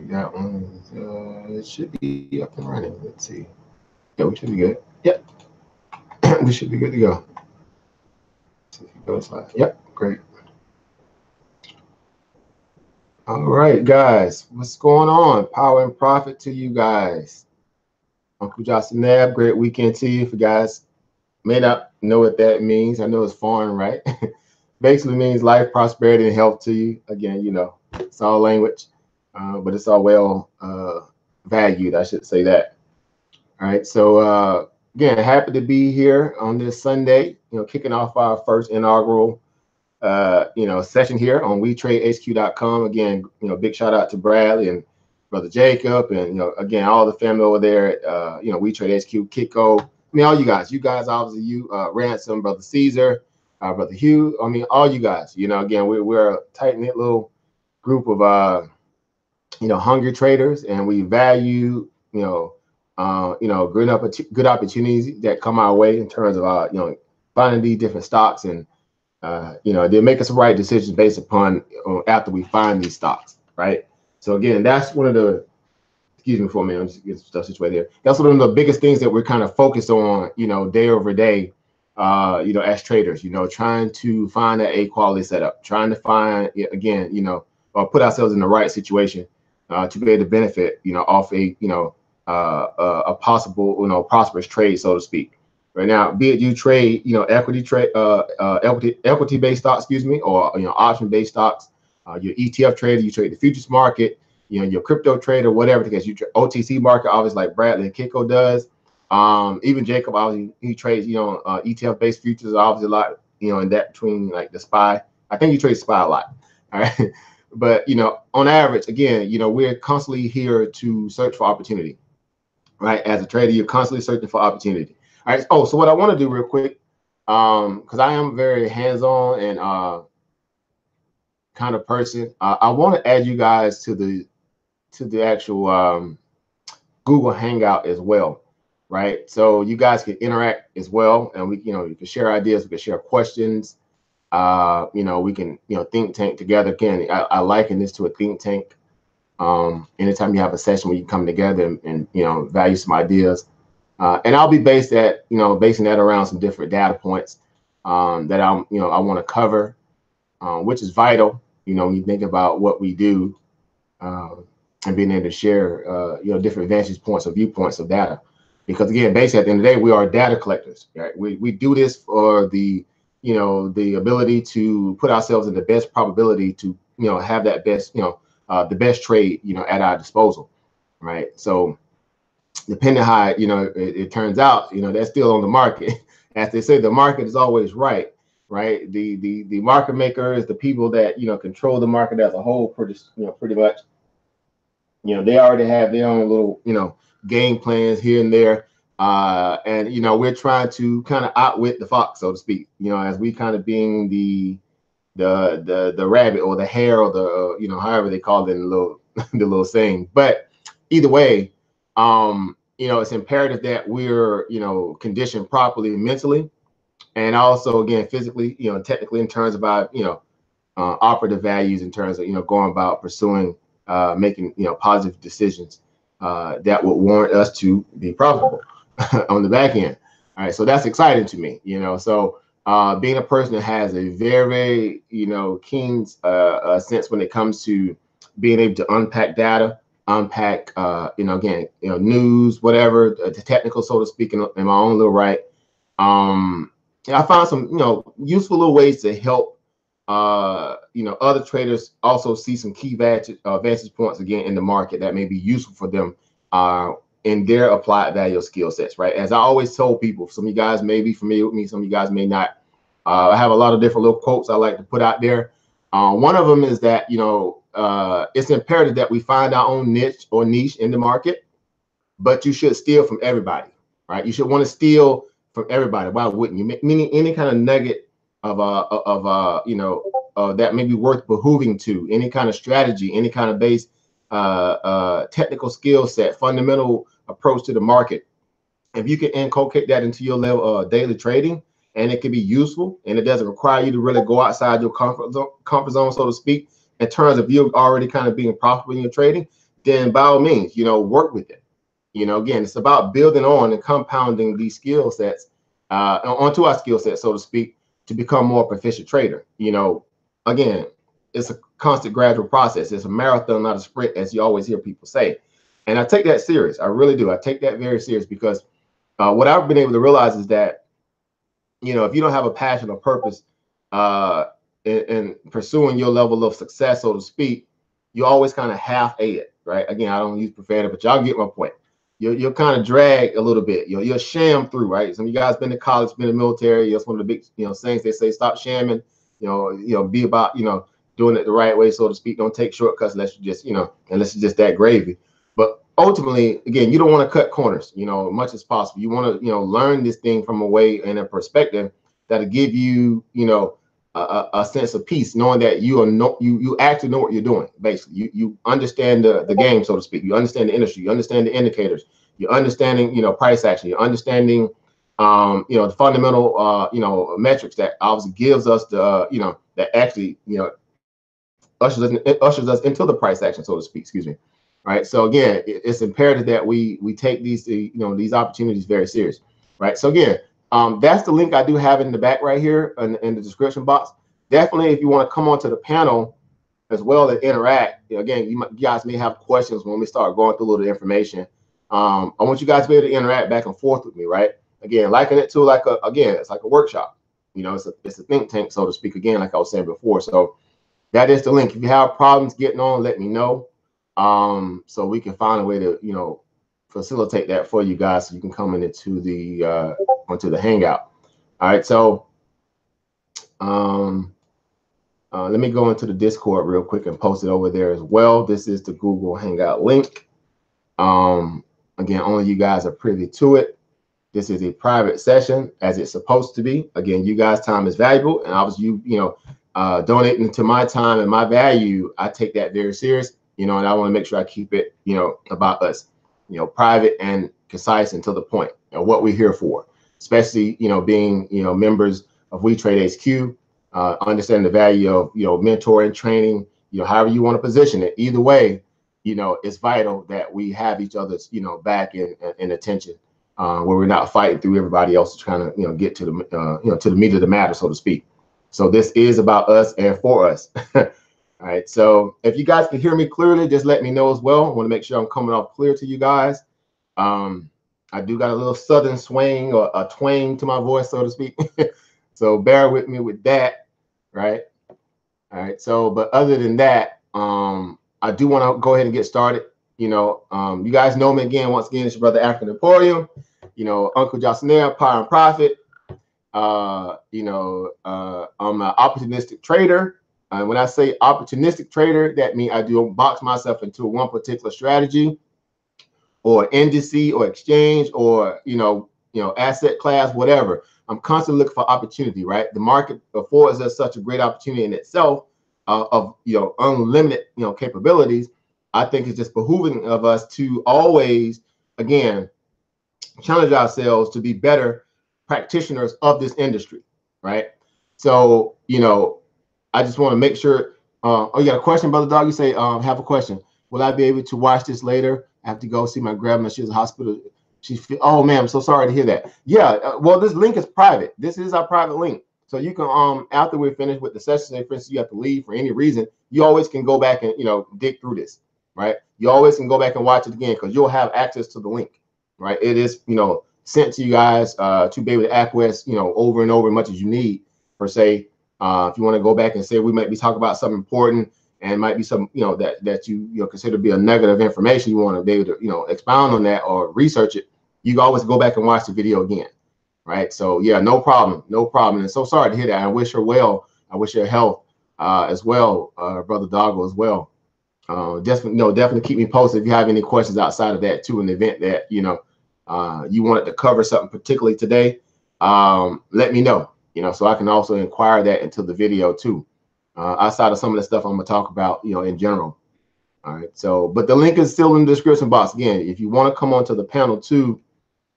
That one, it should be up and running. Let's see. Yeah, we should be good. Yep, we should be good to go. See if it goes live. Yep, great. All right, guys, what's going on? Power and profit to you guys. Uncle Johnson Nab, great weekend to you. If you guys may not know what that means, I know it's foreign, right? Basically means life, prosperity, and health to you. Again, it's all language, but it's all well valued. I should say that. All right. So again, happy to be here on this Sunday. Kicking off our first inaugural session here on WeTradeHQ.com. Again, big shout out to Bradley and Brother Jacob, and again, all the family over there at WeTradeHQ, Kiko. I mean, all you guys. You guys, obviously, you Ransom, Brother Caesar, Brother Hugh. I mean, all you guys. Again, we're a tight knit little group of hungry traders, and we value good opportunities that come our way in terms of finding these different stocks, and they make us right decisions based upon after we find these stocks, right? So again, that's one of the, excuse me for a minute, I'm just getting stuff situated here. That's one of the biggest things that we're kind of focused on, day over day, as traders, trying to find that A quality setup, trying to find, again, or put ourselves in the right situation to be able to benefit, off a possible, prosperous trade, so to speak. Right now, be it you trade, equity-based stocks, or option-based stocks, your ETF trader, you trade the futures market, your crypto trader, whatever, because you trade OTC market, obviously like Bradley and Kiko does. Even Jacob, obviously, he trades, ETF-based futures, obviously a lot, in that between like the SPY. I think you trade SPY a lot. All right. But, on average, again, we're constantly here to search for opportunity, right? As a trader, you're constantly searching for opportunity. All right. Oh, so what I want to do real quick, because I am very hands-on and kind of person, I want to add you guys to the actual Google Hangout as well, right? So you guys can interact as well, and we, you can share ideas, we can share questions. We can, think tank together. Again, I liken this to a think tank. Anytime you have a session where you come together and value some ideas. And I'll be basing that around some different data points that I want to cover, which is vital, when you think about what we do and being able to share, different vantage points or viewpoints of data. Because again, basically at the end of the day, we are data collectors, right? We do this for the ability to put ourselves in the best probability to, have that best, the best trade, at our disposal, right? So depending how it turns out, that's still on the market. As they say, the market is always right, right? The market makers, the people that control the market as a whole, pretty much, they already have their own little game plans here and there, and we're trying to kind of outwit the fox, so to speak. As we kind of being the rabbit or the hare or the however they call it in the little saying. But either way, it's imperative that we're conditioned properly mentally, and also again physically, technically, in terms of our operative values, in terms of going about pursuing making positive decisions that would warrant us to be profitable on the back end. All right, so that's exciting to me. So being a person that has a very keen sense when it comes to being able to unpack data, unpack again news, whatever, the technical, so to speak, in my own little right. I found some useful little ways to help other traders also see some key vantage points again in the market that may be useful for them in their applied value skill sets, right? As I always told people, some of you guys may be familiar with me, some of you guys may not. I have a lot of different little quotes I like to put out there. One of them is that it's imperative that we find our own niche in the market, but you should steal from everybody, right? You should want to steal from everybody. Why wouldn't you? Meaning any kind of nugget of that may be worth behooving to, any kind of strategy, any kind of base technical skill set, fundamental approach to the market. If you can inculcate that into your level of daily trading, and it can be useful, and it doesn't require you to really go outside your comfort zone, so to speak, in terms of you already kind of being profitable in your trading, then by all means, work with it. Again, it's about building on and compounding these skill sets onto our skill set, so to speak, to become more proficient trader. Again, it's a constant gradual process. It's a marathon, not a sprint, as you always hear people say. And I take that serious. I really do. I take that very serious, because what I've been able to realize is that, if you don't have a passion or purpose in pursuing your level of success, so to speak, you always kind of half-aid it, right? Again, I don't use profanity, but y'all get my point. You'll kind of drag a little bit. You'll sham through, right? Some of you guys been to college, been in the military. That's one of the big, sayings they say: stop shamming. Be about, doing it the right way, so to speak. Don't take shortcuts unless you just, unless you're just that gravy. But ultimately, again, you don't want to cut corners, as much as possible. You want to, learn this thing from a way and a perspective that'll give you, a sense of peace, knowing that you actually know what you're doing. Basically, you understand the game, so to speak. You understand the industry. You understand the indicators. You're understanding, price action. You're understanding, the fundamental, metrics that obviously gives us the, that actually, ushers us into the price action, so to speak. Excuse me. Right. So again, it's imperative that we take these, these opportunities very serious. Right. So again, that's the link I do have in the back right here in the description box. Definitely, if you want to come onto the panel as well and interact, again, you guys may have questions when we start going through a little information. I want you guys to be able to interact back and forth with me, right? Again, liken it to it's like a workshop. It's a think tank, so to speak. Again, like I was saying before. So that is the link. If you have problems getting on, let me know. So we can find a way to, facilitate that for you guys, so you can come into the onto the Hangout. All right, so let me go into the Discord real quick and post it over there as well. This is the Google Hangout link. Again, only you guys are privy to it. This is a private session, as it's supposed to be. Again, you guys' time is valuable, and obviously donating to my time and my value, I take that very serious. And I want to make sure I keep it, about us, private and concise and to the point, and what we're here for, especially, being, members of WeTradeHQ, understanding the value of, mentoring, training, however you want to position it. Either way, it's vital that we have each other's, back in attention, where we're not fighting through everybody else trying to, get to the, to the meat of the matter, so to speak. So this is about us and for us. All right, so if you guys can hear me clearly, just let me know as well. I want to make sure I'm coming off clear to you guys. I do got a little southern swing or a twang to my voice, so to speak. So bear with me with that, right? All right, so but other than that, I do want to go ahead and get started. You guys know me again. Once again, it's your brother Afurakan Emporium. Uncle Jocelyn, Power and Profit. I'm an opportunistic trader. When I say opportunistic trader, that means I do box myself into one particular strategy or indice or exchange or, asset class, whatever. I'm constantly looking for opportunity, right? The market affords us such a great opportunity in itself of, unlimited, capabilities. I think it's just behooving of us to always, again, challenge ourselves to be better practitioners of this industry, right? So, I just want to make sure. Oh, you got a question, Brother Dog? You say, have a question. Will I be able to watch this later? I have to go see my grandma. She's in the hospital. Oh, man, I'm so sorry to hear that. Yeah, well, this link is private. This is our private link. So you can, after we're finished with the session, say, for instance, you have to leave for any reason, you always can go back and, dig through this, right? You always can go back and watch it again, because you'll have access to the link, right? It is, sent to you guys to be able to access, over and over as much as you need, per se. If you want to go back and say we might be talking about something important and might be some, that you consider to be a negative information, you want to be able to, expound on that or research it, you can always go back and watch the video again, right? So yeah, no problem. And so sorry to hear that. I wish her well. I wish her health as well, Brother Doggo as well. Definitely keep me posted if you have any questions outside of that too, in the event that, you wanted to cover something particularly today. Let me know. So I can also inquire that into the video too, outside of some of the stuff I'm gonna talk about, in general. All right. So, but the link is still in the description box. Again, if you want to come onto the panel too,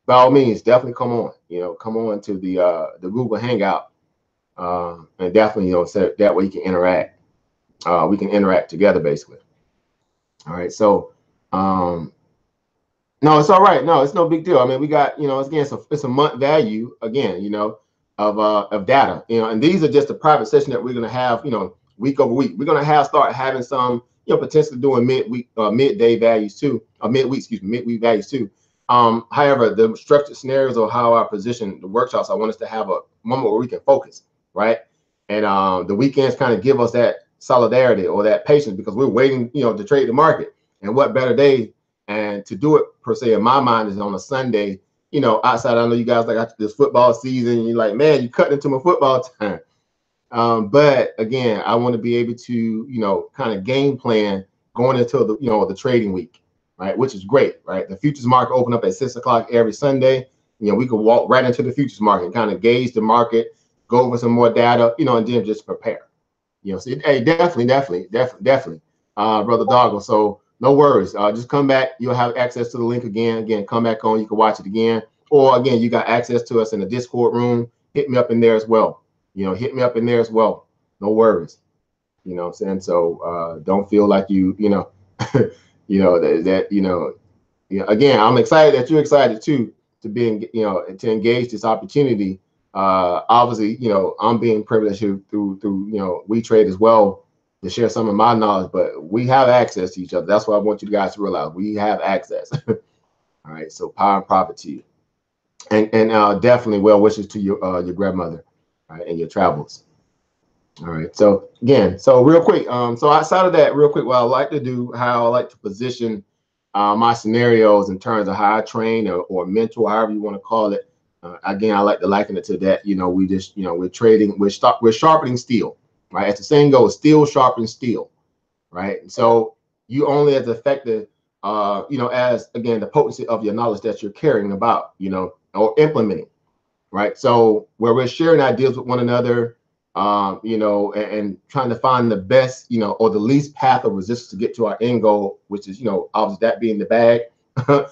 by all means, definitely come on. Come on to the Google Hangout, and definitely, so that way you can interact. We can interact together, basically. All right. So, No, it's all right. No, it's no big deal. I mean, we got, you know, again, it's a month value again, you know, of data, you know, and these are just a private session that we're going to have, you know, week over week. We're going to start having some, you know, potentially doing midweek, midday values too, or midweek, excuse me, midweek values too. However, the structured scenarios or how I position the workshops, I want us to have a moment where we can focus, right? And the weekends kind of give us that solidarity or that patience because we're waiting, you know, to trade the market. And what better day and to do it per se in my mind is on a Sunday, you know, outside. I know you guys like this football season, and you're like, man, you cut into my football time. But again, I want to be able to, you know, kind of game plan going into the, you know, the trading week, right? Which is great, right? The futures market open up at 6 o'clock every Sunday. You know, we could walk right into the futures market, kind of gauge the market, go over some more data, you know, and then just prepare. You know, so hey, definitely, brother Doggle. So no worries. Just come back. You'll have access to the link again. Again, come back on. You can watch it again. Or again, you got access to us in the Discord room. Hit me up in there as well. You know, hit me up in there as well. No worries. You know what I'm saying? So don't feel like you know, you know, that you know, again, I'm excited that you're excited too to be, you know, to engage this opportunity. Obviously, you know, I'm being privileged through you know, WeTrade as well to share some of my knowledge, but we have access to each other. That's what I want you guys to realize. We have access. All right. So power and profit to you, and definitely well wishes to your grandmother, right, and your travels. All right. So again, so real quick, so outside of that, real quick, what I like to do, how I like to position my scenarios in terms of how I train or mentor, however you want to call it. Again, I like to liken it to that. You know, we just, you know, we're trading, we're sharpening steel, right? As the saying goes, steel sharpens steel, right? And so you only as effective, you know, as again the potency of your knowledge that you're caring about, you know, or implementing, right? So where we're sharing ideas with one another, you know, and trying to find the best, you know, or the least path of resistance to get to our end goal, which is, you know, obviously that being the bag, you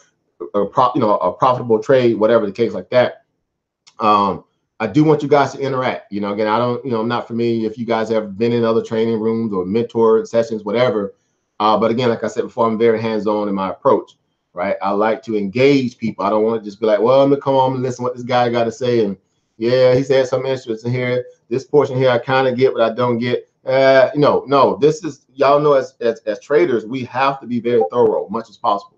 know, a profitable trade, whatever the case like that. I do want you guys to interact. You know, again, I don't, you know, I'm not familiar if you guys have been in other training rooms or mentor sessions, whatever. But again, like I said before, I'm very hands-on in my approach, right? I like to engage people. I don't want to just be like, well, I'm gonna come on and listen to what this guy got to say. And yeah, he said some interesting here. This portion here, I kind of get, but I don't get. No, this is, y'all know, as traders, we have to be very thorough, much as possible.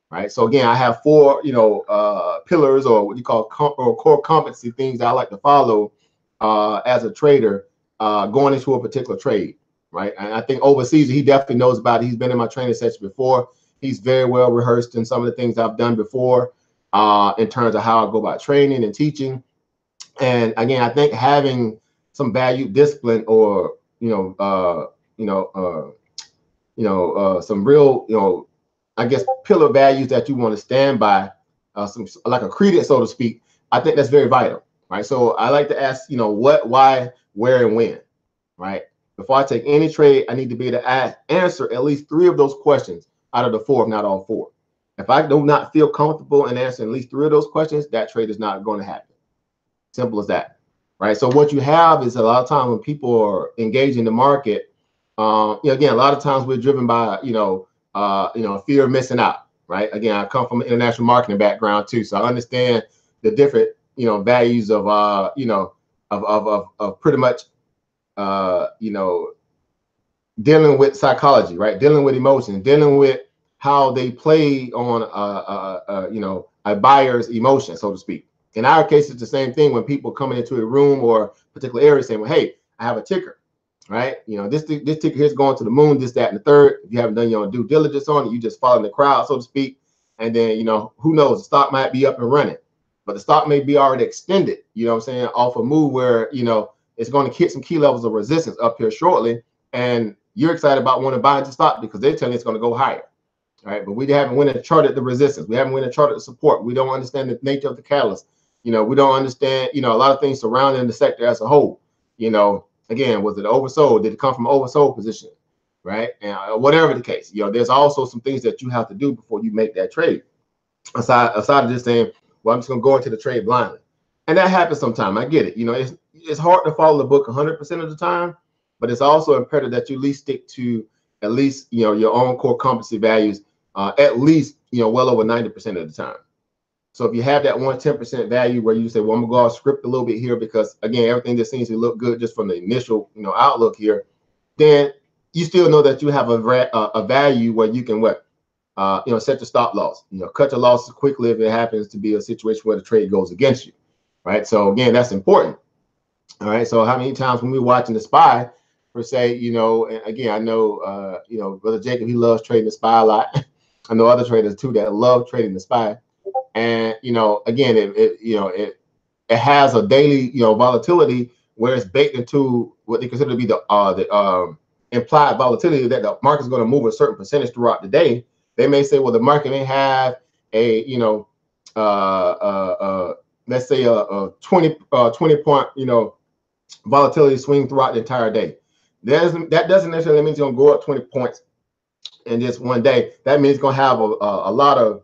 Right. So again, I have 4, you know, pillars or what you call core competency things that I like to follow as a trader going into a particular trade. Right. And I think overseas, he definitely knows about it. He's been in my training session before. He's very well rehearsed in some of the things I've done before in terms of how I go about training and teaching. And again, I think having some value, discipline, or some real, you know, I guess pillar values that you want to stand by, some like a credence, so to speak. I think that's very vital, right? So I like to ask, you know, what, why, where, and when, right? Before I take any trade, I need to be able to answer at least 3 of those questions out of the 4, if not all 4. If I do not feel comfortable in answering at least 3 of those questions, that trade is not going to happen. Simple as that, right? So what you have is a lot of times when people are engaging the market, you know, again, a lot of times we're driven by, you know, fear of missing out, right? Again, I come from an international marketing background too, so I understand the different, you know, values of, you know, of pretty much, you know, dealing with psychology, right? Dealing with emotions, dealing with how they play on, you know, a buyer's emotion, so to speak. In our case, it's the same thing when people coming into a room or particular area saying, well, hey, I have a ticker. Right, you know, this ticker here is going to the moon, this, that, and the third. If you haven't done your own due diligence on it, you just follow the crowd, so to speak. And then, you know, who knows, the stock might be up and running, but the stock may be already extended, you know what I'm saying, off a move where, you know, it's going to hit some key levels of resistance up here shortly. And you're excited about wanting to buy into stock because they're telling you it's going to go higher. All right, but we haven't went and charted the resistance. We haven't went and charted the support. We don't understand the nature of the catalyst. You know, we don't understand, you know, a lot of things surrounding the sector as a whole. You know, again, was it oversold? Did it come from an oversold position? Right? And whatever the case, you know, there's also some things that you have to do before you make that trade. Aside of just saying, well, I'm just going to go into the trade blindly. And that happens sometimes. I get it. You know, it's hard to follow the book 100% of the time, but it's also imperative that you at least stick to at least, you know, your own core competency values at least, well over 90% of the time. So if you have that 110% value where you say, well, I'm gonna go off script a little bit here because again, everything just seems to look good just from the initial, outlook here, then you still know that you have a value where you can set your stop loss, cut your losses quickly if it happens to be a situation where the trade goes against you, right? So again, that's important. All right. So how many times when we're watching the SPY, per se, and again, I know, Brother Jacob, he loves trading the SPY a lot. I know other traders too that love trading the SPY. And, again, it has a daily, volatility where it's baked into what they consider to be the implied volatility that the market's going to move a certain percentage throughout the day. They may say, well, the market may have a, let's say a 20 point, volatility swing throughout the entire day. That doesn't necessarily mean it's going to go up 20 points in just one day. That means it's going to have a lot of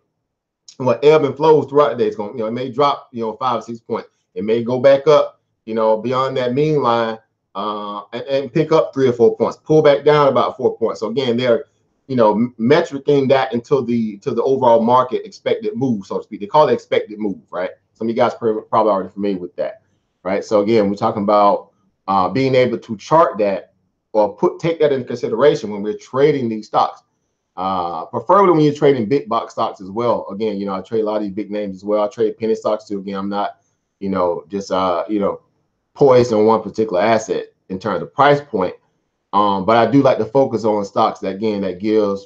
ebb and flows throughout the day. It's going, it may drop, 5 or 6 points. It may go back up, beyond that mean line, and pick up 3 or 4 points, pull back down about 4 points. So again, they're, metricing that to the overall market expected move, so to speak. They call it expected move, right? Some of you guys probably already familiar with that, right? So again, we're talking about being able to chart that or take that into consideration when we're trading these stocks. Preferably when you're trading big box stocks as well. Again, I trade a lot of these big names as well. I trade penny stocks too. Again, I'm not, just poised on one particular asset in terms of price point. But I do like to focus on stocks that, again, that gives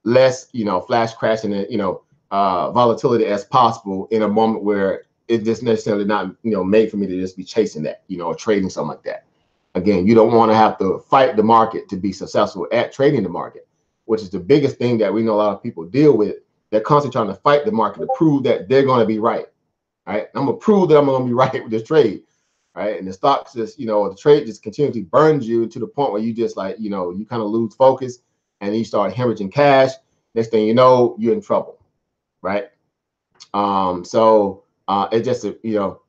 less, flash crashing and volatility as possible in a moment where it's just necessarily not, made for me to just be chasing that, or trading something like that. Again, you don't want to have to fight the market to be successful at trading the market, which is the biggest thing that we know a lot of people deal with. They're constantly trying to fight the market to prove that they're going to be right. Right. I'm going to prove that I'm going to be right with this trade. Right. And the stocks just, the trade just continually burns you to the point where you just you kind of lose focus and then you start hemorrhaging cash. Next thing you know, you're in trouble. Right. So it just,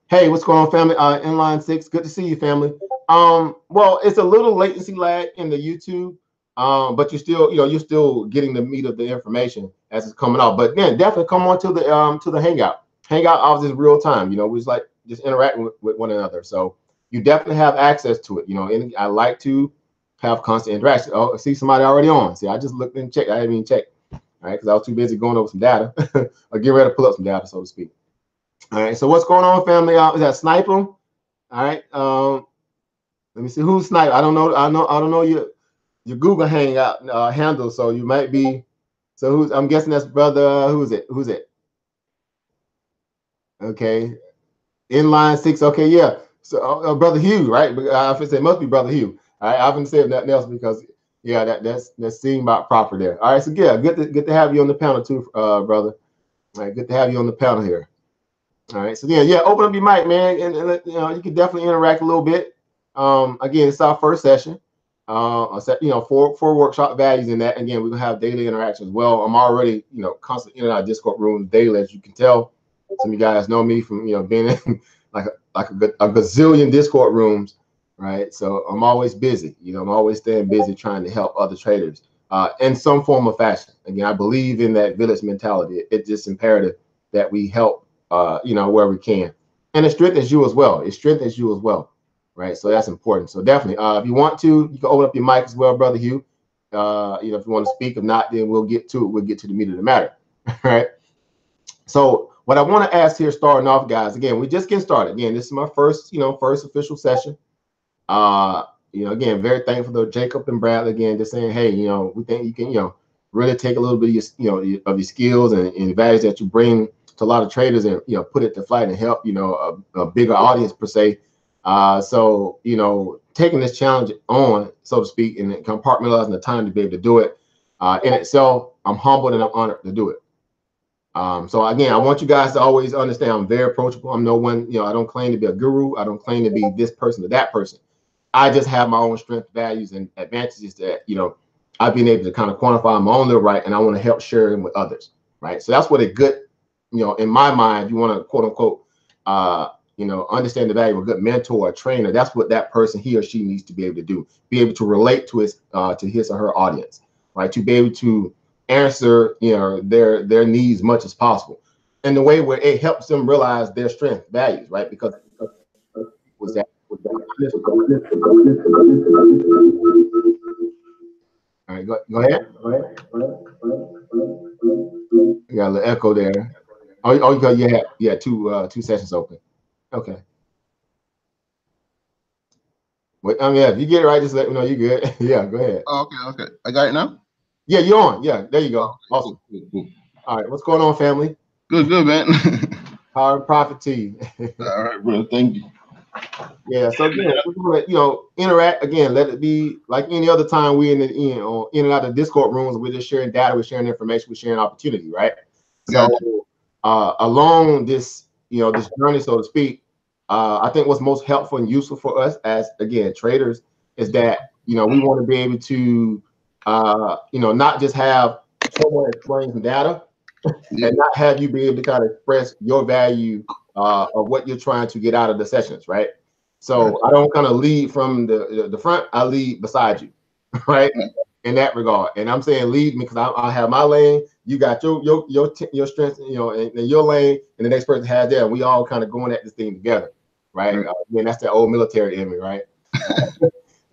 hey, what's going on, family? Inline 6, good to see you, family. Well, it's a little latency lag in the YouTube, but you're still getting the meat of the information as it's coming out. But then definitely come on to the Hangout. Hangout obviously is real time. We just interacting with one another. So you definitely have access to it. And I like to have constant interaction. Oh, I see somebody already on. See, I just looked and checked. I didn't even check. All right, because I was too busy going over some data or getting ready to pull up some data, so to speak. All right, so what's going on, family? Is that Sniper? All right. Let me see who's Sniper. I don't know your Google Hangout handle, so you might be. So I'm guessing that's brother. Who's it? Okay, Inline 6. Okay, yeah. So brother Hugh, right? I say it must be brother Hugh. All right, I haven't said nothing else because that's seeing about proper there. All right, so yeah, good to have you on the panel too, brother. All right, good to have you on the panel here. All right, so yeah, open up your mic, man, and you can definitely interact a little bit. Again, it's our first session. 4 workshop values in that. Again, we're gonna have daily interaction as well. I'm already, constantly in and out of Discord rooms daily, as you can tell. Some of you guys know me from, being in like a gazillion Discord rooms, right? So I'm always busy. I'm always staying busy trying to help other traders in some form of fashion. Again, I believe in that village mentality. It's just imperative that we help, where we can, and it strengthens you as well. Right, so that's important. So definitely, if you want to, you can open up your mic as well, brother Hugh. If you want to speak. If not, then we'll get to it. We'll get to the meat of the matter. All right. So what I want to ask here, starting off, guys. Again, we're just getting started. Again, this is my first official session. Again, very thankful to Jacob and Bradley. Again, just saying, hey, we think you can, really take a little bit of your, of your skills and values that you bring to a lot of traders and put it to flight and help a bigger audience per se. So taking this challenge on, so to speak, and compartmentalizing the time to be able to do it in itself, I'm humbled and I'm honored to do it. So again, I want you guys to always understand I'm very approachable. I'm no one, I don't claim to be a guru. I don't claim to be this person or that person. I just have my own strengths, values, and advantages that I've been able to kind of quantify my own little right, and I want to help share them with others, right? So that's what a good, in my mind, you want to quote unquote, understand the value of a good mentor or trainer. That's what that person, he or she, needs to be able to do. Be able to relate to his or her audience, right? To be able to answer, their needs as much as possible in the way where it helps them realize their strength values, right? Because was that all right, go ahead. You got a little echo there. Oh, you had two sessions open. Okay. Wait, yeah, if you get it right, just let me know you're good. Yeah, go ahead. Oh, okay. I got it now? Yeah, you're on. Yeah, there you go. Okay, awesome. Cool. All right, what's going on, family? Good, man. Power and profit to you. All right, bro. Thank you. Yeah, so again, we're gonna, interact again. Let it be like any other time we in and out of Discord rooms. We're just sharing data, we're sharing information, we're sharing opportunity, right? So along this, this journey, so to speak, I think what's most helpful and useful for us as again traders is that we want to be able to not just have someone explain some data and not have you be able to kind of express your value of what you're trying to get out of the sessions, right? So I don't kind of lead from the front, I lead beside you, right? In that regard. And I'm saying lead me because I have my lane, you got your strengths, and your lane, and the next person has theirs. We all kind of going at this thing together, right? Again, that's that old military in me, right?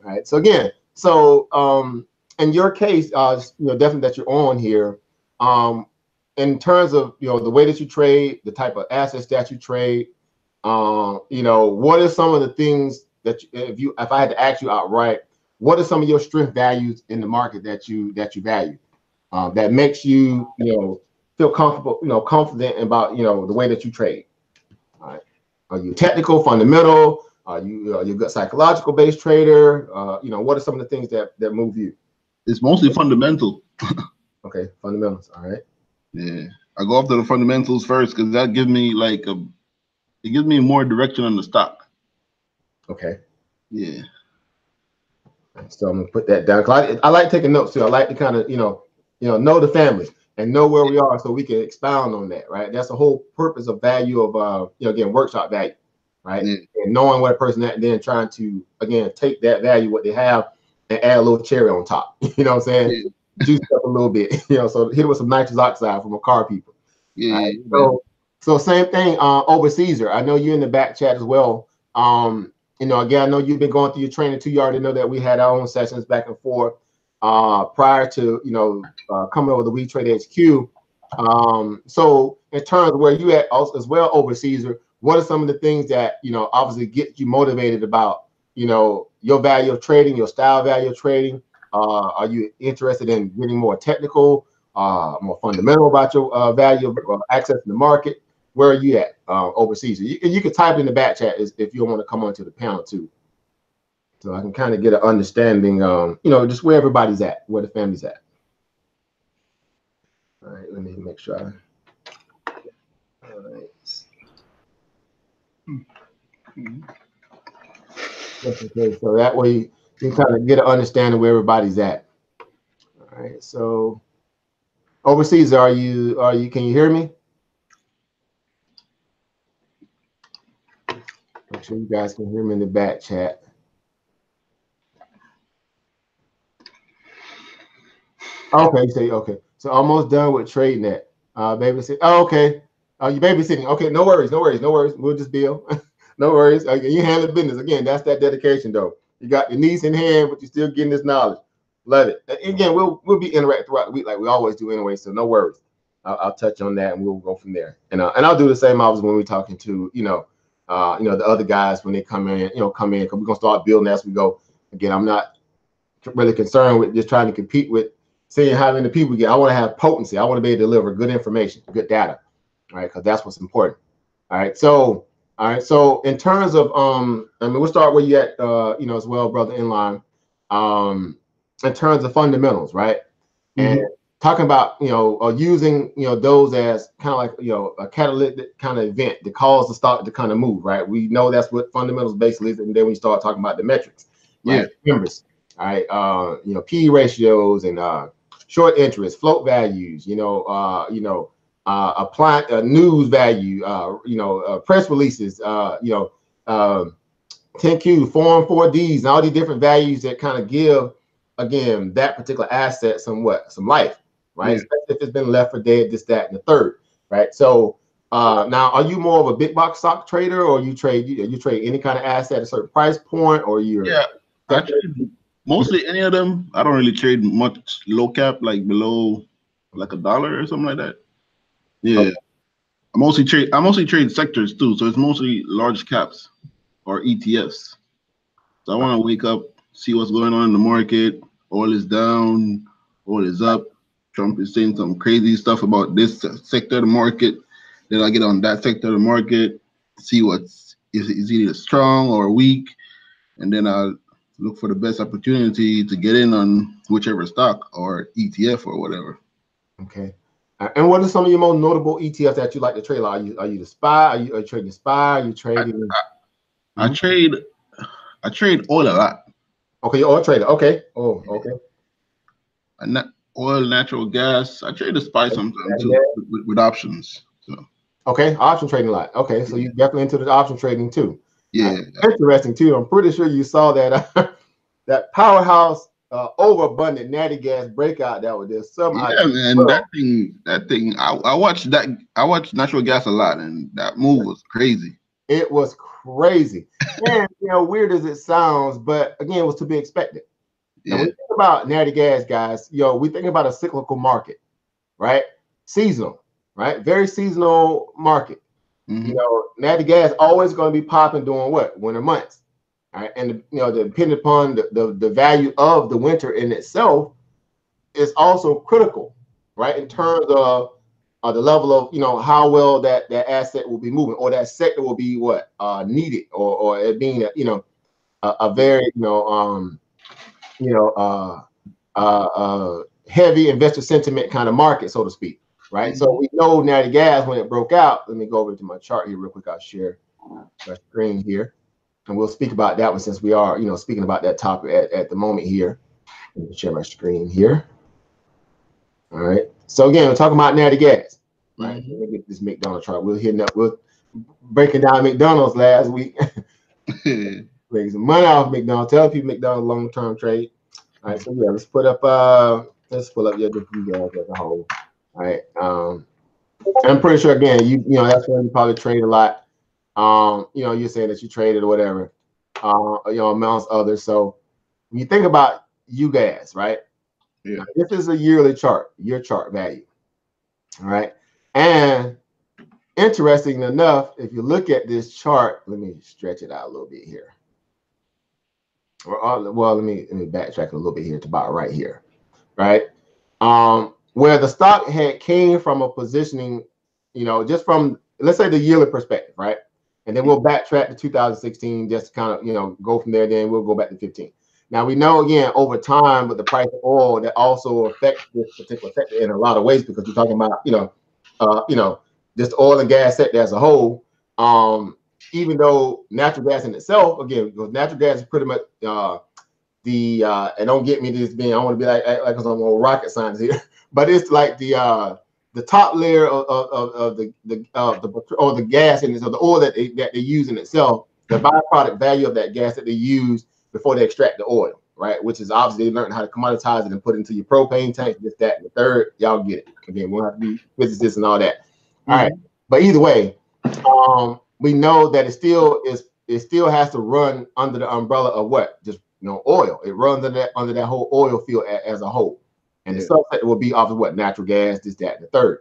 Right. So again, in your case, definitely that you're on here, in terms of the way that you trade, the type of assets that you trade, what are some of the things that if I had to ask you outright, what are some of your strength values in the market that you value, that makes you feel comfortable, confident about the way that you trade? All right. Are you technical, fundamental? Are you a good psychological based trader? What are some of the things that move you? It's mostly fundamental. Okay, fundamentals. All right. Yeah, I go after the fundamentals first because that gives me it gives me more direction on the stock. Okay. Yeah. So I'm gonna put that down. I like taking notes too. I like to kind of know the family and know where we are so we can expound on that. Right. That's the whole purpose of value of again workshop value. Right. Yeah. And knowing what a person at, and then trying to again take that value what they have and add a little cherry on top. You know what I'm saying? Yeah. Juice up a little bit. So hit it with some nitrous oxide from a car people. Yeah. Right? So same thing over Caesar. I know you're in the back chat as well. Again, I know you've been going through your training too. You already know that we had our own sessions back and forth prior to coming over the WeTradeHQ. So in terms of where you at also as well over Caesar, what are some of the things that obviously get you motivated about your value of trading, your style value of trading? Are you interested in getting more technical, more fundamental about your value of accessing the market? Where are you at overseas? You can type in the back chat if you want to come onto the panel too, so I can kind of get an understanding, just where everybody's at, where the family's at. All right, let me make sure. All right. Okay, so that way you can kind of get an understanding where everybody's at. All right, so overseas, are you? Can you hear me? Make sure you guys can hear me in the back chat. Okay, okay. So almost done with TradeNet. Babysitting. Oh, okay. You babysitting. Okay, no worries. We'll just bill. No worries. You handle business. Again, that's that dedication though. You got your niece in hand, but you're still getting this knowledge. Love it. Again, we'll be interacting throughout the week like we always do anyway. So no worries. I'll touch on that and we'll go from there. And I'll do the same obviously when we're talking to the other guys when they come in. Because we're gonna start building as we go. Again, I'm not really concerned with just trying to compete with seeing how many people get. I want to have potency. I want to be able to deliver good information, good data, all right? Because that's what's important. All right. So in terms of we'll start where you at as well, brother Inline. In terms of fundamentals, right? And talking about using those as kind of like a catalytic kind of event to cause the stock to kind of move, right? We know that's what fundamentals basically is, and then we start talking about the metrics, right? Numbers, all right? P ratios and short interest, float values, apply news value, press releases, 10Q, Form 4Ds, and all these different values that kind of give, again, that particular asset some life, right? Especially if it's been left for dead, this, that, and the third, right? So now, are you more of a big box stock trader, or you trade any kind of asset at a certain price point, or you're I trade mostly any of them. I don't really trade much low cap, like below like $1 or something like that. Yeah. Okay. I mostly trade sectors too, so it's mostly large caps or ETFs. So I want to wake up, see what's going on in the market. Oil is down, oil is up. Trump is saying some crazy stuff about this sector of the market. Then I get on that sector of the market, see what's is either strong or weak, and then I'll look for the best opportunity to get in on whichever stock or ETF or whatever. Okay. And what are some of your most notable ETFs that you like to trade? Are you the SPY? Are you trading SPY? Are you trading? I trade oil a lot. Okay, you're oil trader. Okay. Oh, okay. Oil, natural gas. I trade the SPY sometimes too with options. So. Okay, option trading a lot. Okay, so you're definitely into the option trading too. Yeah. Interesting too. I'm pretty sure you saw that that powerhouse overabundant natty gas breakout that was there. Man, that thing. I watched natural gas a lot, and that move was crazy. It was crazy. And weird as it sounds, but again, it was to be expected. Yeah. And when you think about natty gas, guys, we think about a cyclical market, right? Seasonal, right? Very seasonal market. Natty gas always going to be popping during what? Winter months. All right. And depending upon the value of the winter in itself is also critical, right? In terms of the level of how well that asset will be moving, or that sector will be needed, or it being a very heavy investor sentiment kind of market, so to speak, right? So we know natty gas, when it broke out. Let me go over to my chart here real quick. I'll share my screen here, and we'll speak about that one since we are speaking about that topic at the moment here. Let me share my screen here. All right. So again, we're talking about natty gas, right? Let me get this McDonald's chart. We're breaking down McDonald's last week. Making some money off McDonald's. Tell people McDonald's long-term trade. All right. So yeah, let's pull up your gas as a whole. All right. I'm pretty sure again, that's when you probably trade a lot. You're saying that you traded or whatever. Amongst others. So when you think about you guys, right? Yeah. This is a yearly chart, your chart value. All right. And interesting enough, if you look at this chart, let me stretch it out a little bit here. Well, let me backtrack a little bit here to about right here, right? Where the stock had came from a positioning, just from, let's say, the yearly perspective, right? And then we'll backtrack to 2016, just to kind of, go from there. Then we'll go back to 15. Now we know again over time with the price of oil that also affects this particular sector in a lot of ways, because we're talking about just oil and gas sector as a whole. Even though natural gas in itself, again, because natural gas is pretty much and don't get me this being, I want to be like I'm a rocket science here, but it's like the top layer of the gas in this, or the oil that they use in itself, the byproduct value of that gas that they use before they extract the oil, right? Which is obviously they learn how to commoditize it and put it into your propane tank, this, that, and the third. Y'all get it. Again, we don't have to be physicists and all that. All right. But either way, we know that it still has to run under the umbrella of what? Just oil. It runs under that whole oil field as a whole. And the subset will be off of what? Natural gas, this, that, and the third.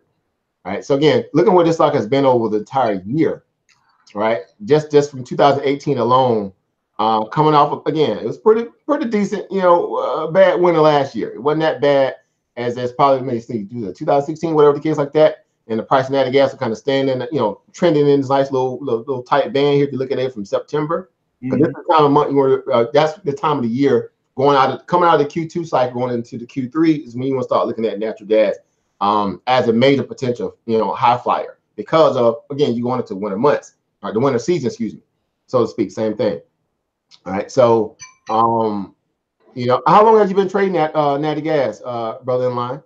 All right. So again, looking where this stock has been over the entire year, right? Just from 2018 alone. Coming off of, again, it was pretty decent, bad winter last year. It wasn't that bad as there's probably maybe 2016, whatever the case like that. And the price of natural gas are kind of standing, trending in this nice little tight band here. If you look at it from September, because this is the time of month that's the time of the year coming out of the Q2 cycle, going into the Q3 is when you want to start looking at natural gas as a major potential, high flyer, because of, again, you going into winter months, right? The winter season, excuse me, so to speak, same thing. All right. So, how long have you been trading that natty gas, brother in line?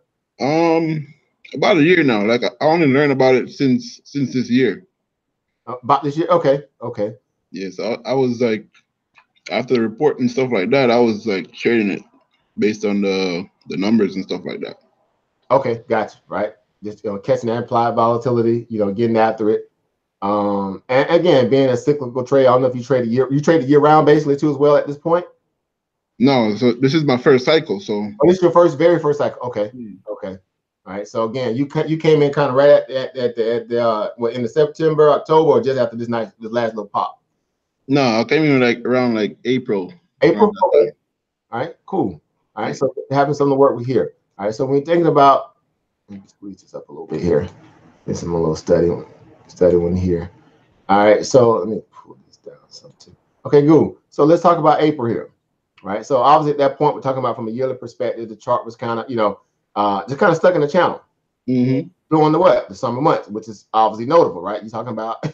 About a year now. Like I only learned about it since this year. About this year? Okay. Yes, I was like, after the report and stuff like that, I was like trading it based on the numbers and stuff like that. Okay, gotcha. Right, just catching that implied volatility, getting after it. And again, being a cyclical trade, I don't know if you trade a year round basically too as well at this point. No, so this is my first cycle. So this is your very first cycle. Okay, okay. All right. So again, you came in kind of right at the in the September, October, or just after this last little pop. No, I came in around April. April. Okay. All right. Cool. All right. So having something to work with here. All right. So when you're thinking about, let me squeeze this up a little bit here. This is a little study one here. All right. So let me pull this down something. Okay. Good. So let's talk about April here. Right. So obviously at that point, we're talking about from a yearly perspective, the chart was kind of, just kind of stuck in the channel. During the summer months, which is obviously notable, right? You're talking about,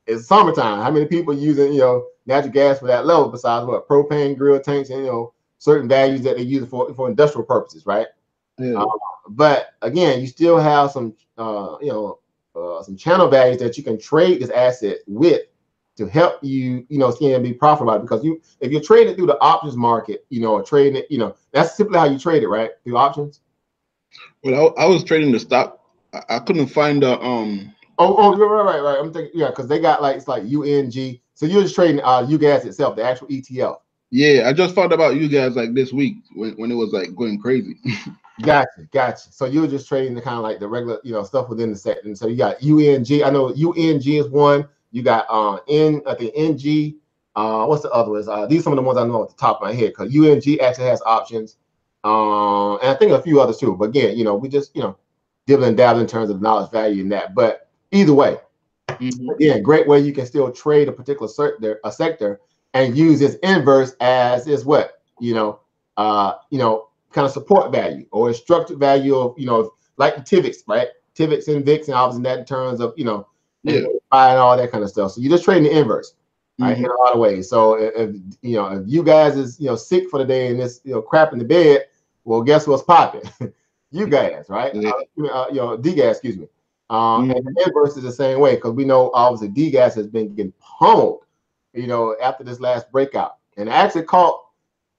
it's summertime. How many people using, natural gas for that level besides what propane grill tanks and, certain values that they use for industrial purposes, right? Yeah. But again, you still have some, some channel values that you can trade this asset with to help you, be profitable, because if you're trading through the options market, or trading it, that's simply how you trade it, right? Through options. Well, I was trading the stock. I couldn't find the right. I'm thinking, because they got it's like UNG. So you're just trading UGAS itself, the actual ETF. Yeah, I just found about you guys this week when it was going crazy. Gotcha. So you were just trading the kind of the regular, stuff within the sector. And so you got UNG. I know UNG is one. You got I think NG. What's the other ones? These are some of the ones I know at the top of my head, because UNG actually has options. And I think a few others too. But again, we just, dibble and dabble in terms of knowledge value in that. But either way, again, great way you can still trade a particular sector and use this inverse as is what, kind of support value or structured value of, like the TIVX, right? TIVX and VIX, and obviously that in terms of, and all that kind of stuff. So you're just trading the inverse, right? In a lot of ways. So if you guys is sick for the day and this crap in the bed, well, guess what's popping? You guys, right? DGAS, excuse me. And the inverse is the same way, because we know obviously DGAS has been getting pummeled, after this last breakout, and I actually caught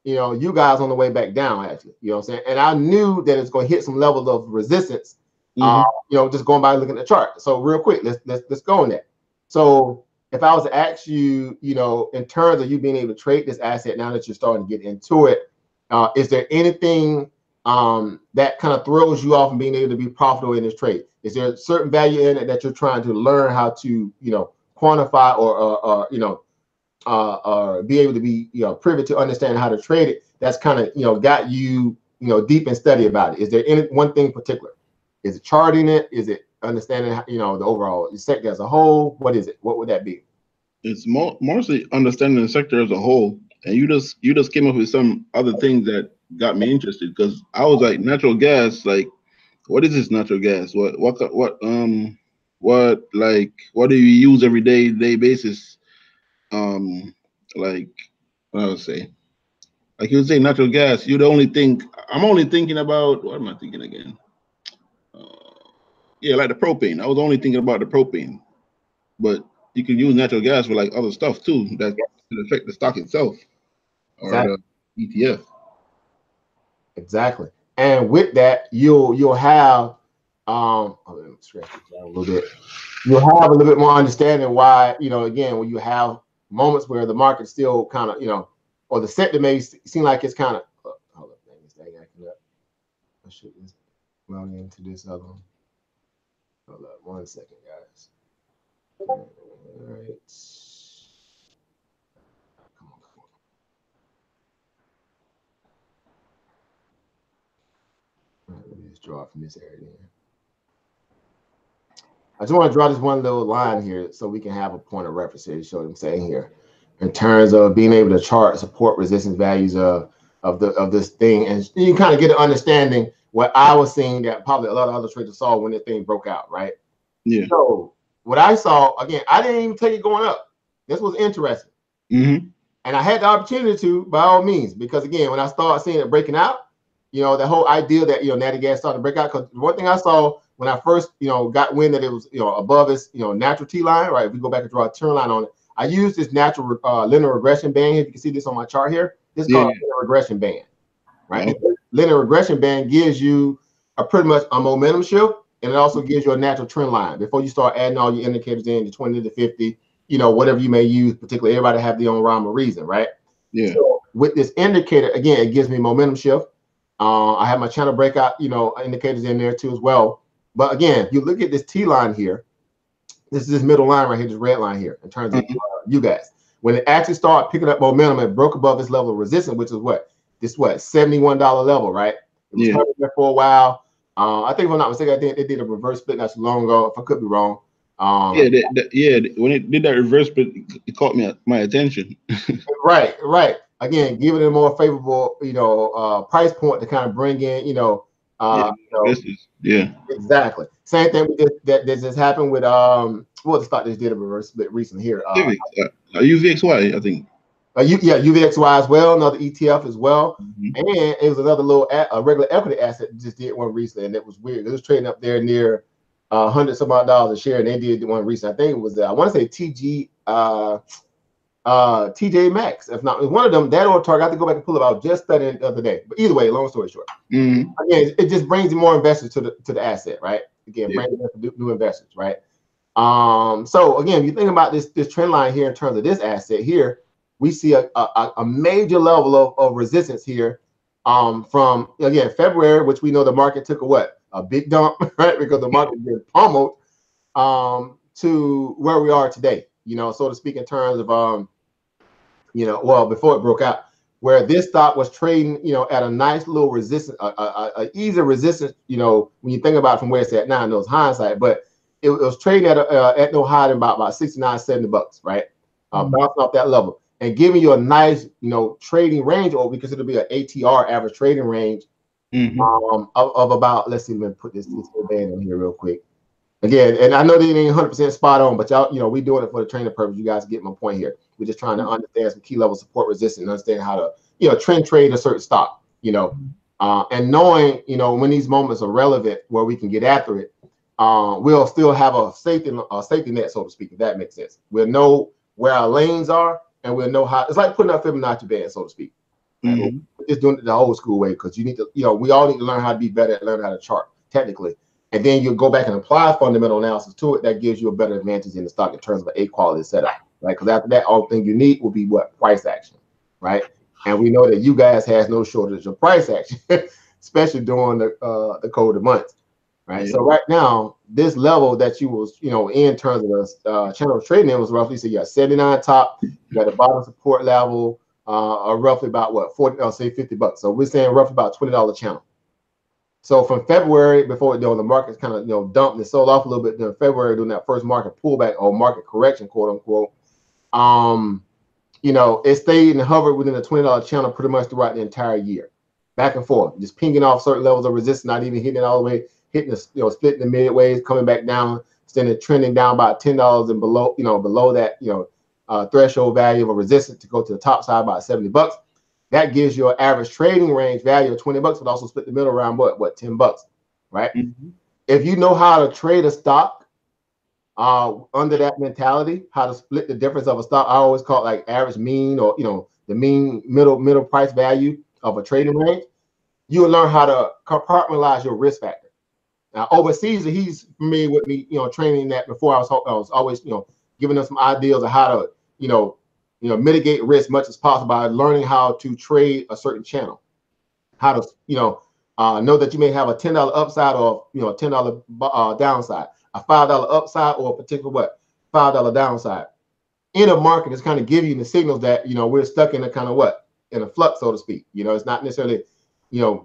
you guys on the way back down, actually, what I'm saying? And I knew that it's going to hit some level of resistance, just going by looking at the chart. So real quick, let's go on that. So if I was to ask you, in terms of you being able to trade this asset now that you're starting to get into it, is there anything that kind of throws you off from being able to be profitable in this trade? Is there a certain value in it that you're trying to learn how to, quantify or be able to be, privy to understand how to trade it? That's kind of, got you, deep in study about it. Is there any one thing in particular? Is it charting it? Is it understanding, the overall sector as a whole? What is it? What would that be? It's mostly understanding the sector as a whole. And you just came up with some other things that got me interested, because I was like, natural gas, what is this natural gas? What do you use every day basis? What I would say, like you would say, natural gas. I'm only thinking about, what am I thinking again? Like the propane. I was only thinking about the propane, but you can use natural gas for other stuff too that can affect the stock itself or the ETF. Exactly. And with that, you'll have let me scratch it down a little bit. You'll have a little bit more understanding why, again, when you have moments where the market's still kind of, or the sector may seem like it's kind of hold up, acting up. I should just log into this other one. Hold up 1 second, guys. All right. Come on. All right, let me just draw from this area then. I just want to draw this one little line here so we can have a point of reference here to show what I'm saying here in terms of being able to chart support resistance values of this thing, and you can kind of get an understanding what I was seeing that probably a lot of other traders saw when this thing broke out, right? Yeah. So what I saw, again, I didn't even take it going up. This was interesting. And I had the opportunity to, by all means, because again, when I started seeing it breaking out, the whole idea that, natural gas started to break out, because one thing I saw when I first, got wind that it was, above its, natural T line, right? If we go back and draw a trend line on it, I used this natural linear regression band. If you can see this on my chart here, this is called a linear regression band, right? Linear regression band gives you pretty much a momentum shift, and it also gives you a natural trend line before you start adding all your indicators in, the 20 to 50, whatever you may use. Particularly, everybody have their own rhyme or reason, right? Yeah. So with this indicator, again, it gives me momentum shift. I have my channel breakout, indicators in there too as well. But again, if you look at this T line here, this is this middle line right here, this red line here, in terms of you guys. When it actually started picking up momentum and broke above this level of resistance, which is what? This $71 level, right? It was holding there for a while. I think if I'm not mistaken, I think they did a reverse split not too long ago. If I could be wrong. When it did that reverse split, it caught my attention. Right. Again, giving it a more favorable, price point to kind of bring in, exactly. Same thing that just happened with what the stock just did a reverse split recently here. UVXY, I think. UVXY as well, another ETF as well, and it was another little a regular equity asset that just did one recently, and it was weird. It was trading up there near $100 some odd a share, and they did one recently. I think it was I want to say TJ Maxx, if not, it was one of them. That or Target. I have to go back and pull it out. Just studying it the other day. But either way, long story short, again, it just brings more investors to the asset, right? Again, brings new investors, right? So again, if you think about this trend line here in terms of this asset here, we see a major level of resistance here from, again, February, which we know the market took a big dump, right? Because the market been pummeled to where we are today, so to speak, in terms of, before it broke out, where this stock was trading, at a nice little resistance, a easy resistance, when you think about it from where it's at now, I know it's hindsight, but it was trading at no higher than about 69, 70 bucks, right? Bouncing off that level and giving you a nice, trading range, or because it'll be an ATR, average trading range, of about, let's see, let me put this band in here real quick. Again, and I know they ain't 100% spot on, but y'all, we doing it for the training purpose. You guys get my point here. We're just trying to understand some key level support resistance and understand how to, trend trade a certain stock, and knowing, when these moments are relevant where we can get after it, we'll still have a safety net, so to speak, if that makes sense. We'll know where our lanes are, and we'll know how. It's like putting up Fibonacci band, so to speak. Right? Just doing it the old school way, because you need to, we all need to learn how to be better at learning how to chart technically. And then you go back and apply fundamental analysis to it. That gives you a better advantage in the stock in terms of an A quality setup, right? Because after that, all thing you need will be what? Price action, right? And we know that you guys has no shortage of price action, especially during the colder months, right? So right now, this level that you was, in terms of the channel trading in was roughly, so you got 79 top, you got a bottom support level, roughly about what, 40, I'll say 50 bucks. So we're saying roughly about $20 channel. So from February, before the market's kind of dumped and sold off a little bit, then February during that first market pullback or market correction, quote unquote, it stayed and hovered within the $20 channel pretty much throughout the entire year, back and forth, just pinging off certain levels of resistance, not even hitting it all the way, hitting the splitting the midways, coming back down, standing trending down about $10 and below, below that threshold value of a resistance to go to the top side about 70 bucks. That gives you an average trading range value of 20 bucks, but also split the middle around what 10 bucks, right? If you know how to trade a stock under that mentality, how to split the difference of a stock, I always call it like average mean, or the mean middle price value of a trading range, you will learn how to compartmentalize your risk factor. Now overseas, he's familiar with me, training that before. I was always, giving them some ideas of how to, mitigate risk as much as possible by learning how to trade a certain channel, how to, know that you may have a $10 upside or, $10 downside, a $5 upside, or a particular $5 downside. In a market, it's kind of giving you the signals that, we're stuck in a kind of in a flux, so to speak. It's not necessarily,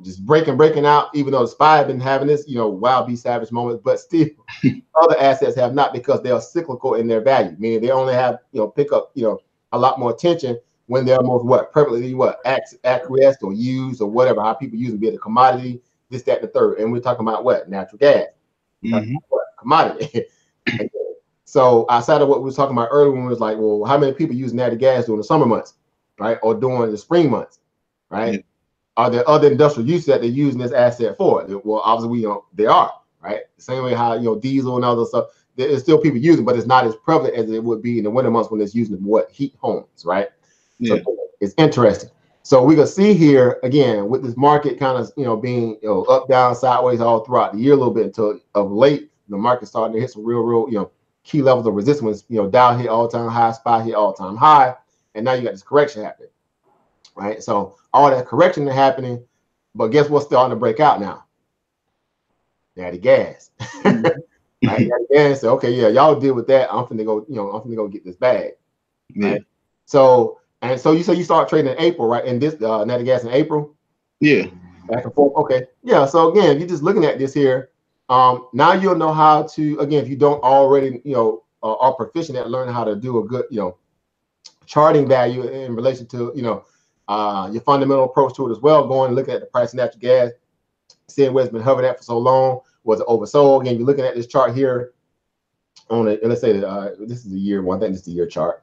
just breaking out, even though the SPY have been having this, wild beast savage moments, but still other assets have not, because they are cyclical in their value, meaning they only have, pick up, a lot more attention when they're most prevalently acquiesced or used or whatever, how people use it, be it a commodity, this, that, and the third. And we're talking about natural gas, commodity. So outside of what we were talking about earlier, when we was like, well, how many people use natural gas during the summer months, right, or during the spring months, right? Are there other industrial uses that they're using this asset for? Well, obviously they are, right? The same way how diesel and other stuff. There's still people using, but it's not as prevalent as it would be in the winter months when it's using heat homes, right? So it's interesting. So we can see here again with this market kind of being up, down, sideways all throughout the year a little bit until of late the market starting to hit some real key levels of resistance. Dow hit all-time high, SPY hit all-time high, and now you got this correction happening, right? So all that correction is happening, but guess what's starting to break out now? Natty gas. Right? Natty gas. So okay, yeah, y'all deal with that. I'm finna go, I'm finna go get this bag. Right? Yeah. So you say you start trading in April, right? And this Natty gas in April. Yeah. Back and forth. Okay. Yeah. So again, if you're just looking at this here, now you'll know how to, again, if you don't already, are proficient at learning how to do a good, charting value in relation to, your fundamental approach to it as well, going and looking at the price of natural gas, seeing where it's been hovering at for so long. Was it oversold? Again, you're looking at this chart here on it. Let's say that this is the year one. I think this is the year chart.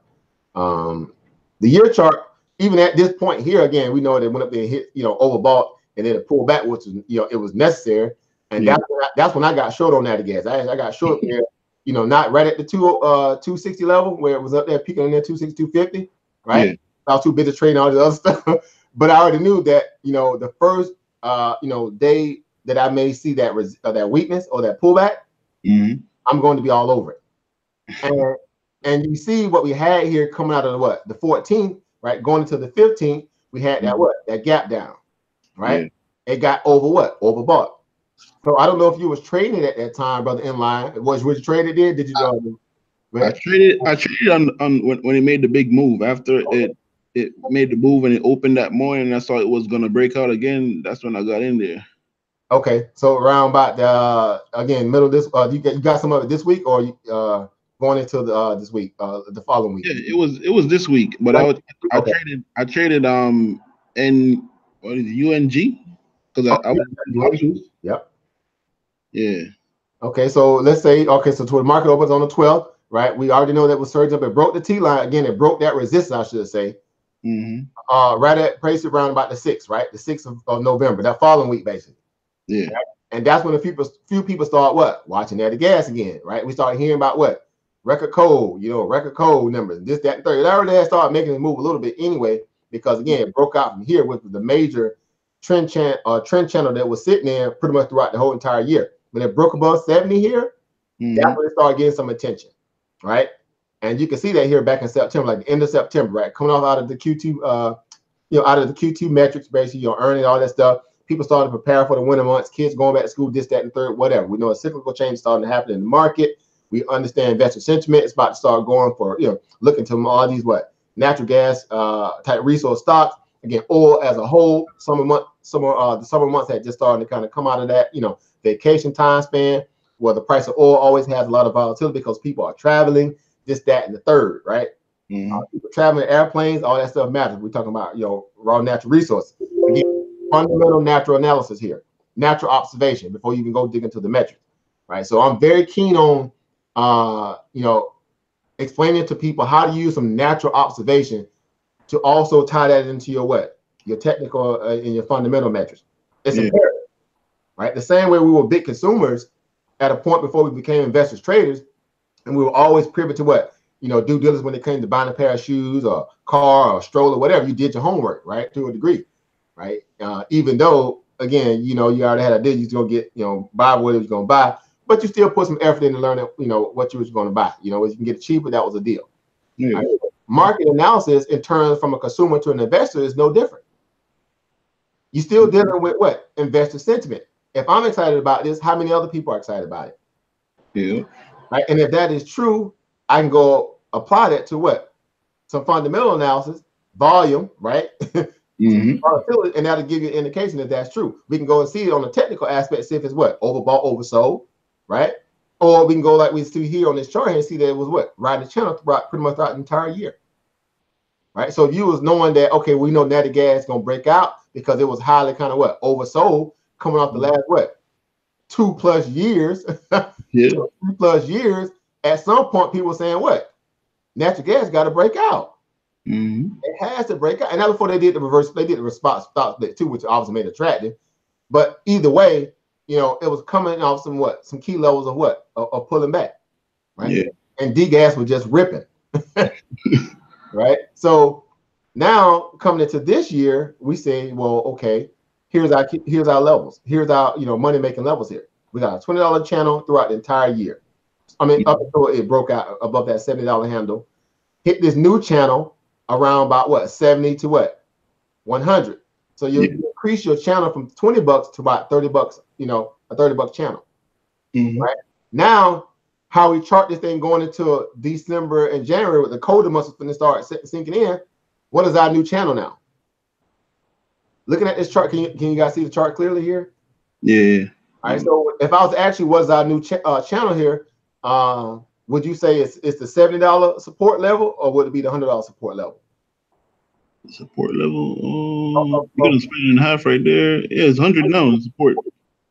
The year chart, even at this point here, again, we know that it went up there and hit, overbought, and then it pulled back, which was, it was necessary. And that's when I got short on that gas. I got short there, not right at the 260 level where it was up there peaking in there 260, 250, right? Yeah. I was too busy trading all the other stuff, but I already knew that the first day that I may see that weakness or that pullback, I'm going to be all over it. And you see what we had here coming out of the 14th, right? Going into the 15th, we had that gap down, right? Yeah. It got overbought. So I don't know if you was trading at that time, brother. Inline was you traded there? Did you? I traded on when it made the big move. After it made the move and it opened that morning, and I saw it was gonna break out again. That's when I got in there. Okay, so around about the again middle of this, you got some of it this week, or going into the this week, the following week? Yeah, it was this week, but I traded in what is it, UNG because I was yep. Yeah. Okay, so let's say so to the market opens on the 12th, right? We already know that was surged up. It broke the T line again. It broke that resistance, I should say. Right at price around about the 6th, right? The 6th of November, that following week, basically. Yeah. Right? And that's when few people start watching that gas again, right? We started hearing about record code, record code numbers, this, that, and third. It already had started making it move a little bit anyway, because again, it broke out from here with the major trend channel that was sitting there pretty much throughout the whole entire year. When it broke above 70 here, that's when it started getting some attention, right? And you can see that here back in September, like the end of September, right? Coming off out of the Q2, out of the Q2 metrics, basically, earning all that stuff. People starting to prepare for the winter months, kids going back to school, this, that, and third, whatever. We know a cyclical change starting to happen in the market. We understand investor sentiment is about to start going for, looking to all these natural gas type resource stocks. Again, oil as a whole, the summer months had just started to kind of come out of that, vacation time span where the price of oil always has a lot of volatility because people are traveling, this, that, and the third, right? People traveling airplanes, all that stuff matters. We're talking about, raw natural resources. Again, fundamental natural analysis here, natural observation before you even go dig into the metrics, right? So I'm very keen on, explaining to people how to use some natural observation to also tie that into your technical and your fundamental metrics. It's imperative, right? The same way we were big consumers at a point before we became investors, traders, and we were always privy to due diligence when it came to buying a pair of shoes or car or stroller, whatever. You did your homework, right, to a degree, right? Even though, again, you already had a deal, you're gonna get, buy what you're gonna buy, but you still put some effort into learning, what you was gonna buy. If you can get it cheaper, that was a deal. Yeah. Right? Market analysis, in turn, from a consumer to an investor, is no different. You're still dealing with investor sentiment. If I'm excited about this, how many other people are excited about it? Yeah. Right. And if that is true, I can go apply that to some fundamental analysis, volume, right? Volatility, and that'll give you an indication that that's true. We can go and see it on the technical aspect, see if it's overbought, oversold, right? Or we can go like we see here on this chart here and see that it was riding the channel pretty much throughout the entire year, right? So if you was knowing that, okay, we know natty gas is gonna break out because it was highly kind of oversold coming off the last 2+ years, 2+ years. At some point, people were saying natural gas got to break out. It has to break out, and that's before they did the reverse. They did the response stock split too, which obviously made it attractive. But either way, it was coming off some key levels of pulling back, right? Yeah. And D gas was just ripping, right? So Now coming into this year, we say, well, okay, here's our levels. Here's our money making levels here. We got a $20 channel throughout the entire year. I mean, up until it broke out above that $70 handle. Hit this new channel around about what 70 to what 100. So you increase your channel from $20 to about $30. A $30 channel. Right now, how we chart this thing going into December and January with the colder months going to start sinking in. What is our new channel now? Looking at this chart, can you guys see the chart clearly here? Yeah. All right. So if I was to ask you what is our new channel here, would you say it's the $70 support level, or would it be the $100 support level? Support level. You're gonna split it in half right there. Yeah, it's 100 now in support.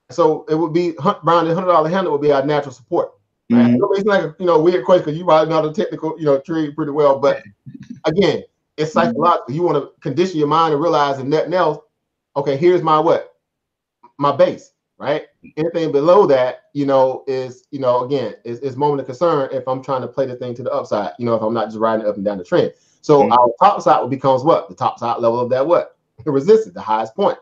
So it would be around the $100 handle would be our natural support. Right? It's like a weird question because you probably know the technical trade pretty well, but again, it's psychological. You want to condition your mind and realize that nothing else. Okay, here's my my base, right? Anything below that, is again is moment of concern if I'm trying to play the thing to the upside. If I'm not just riding up and down the trend. So our top side becomes what? The top side level of that the resistance, the highest point.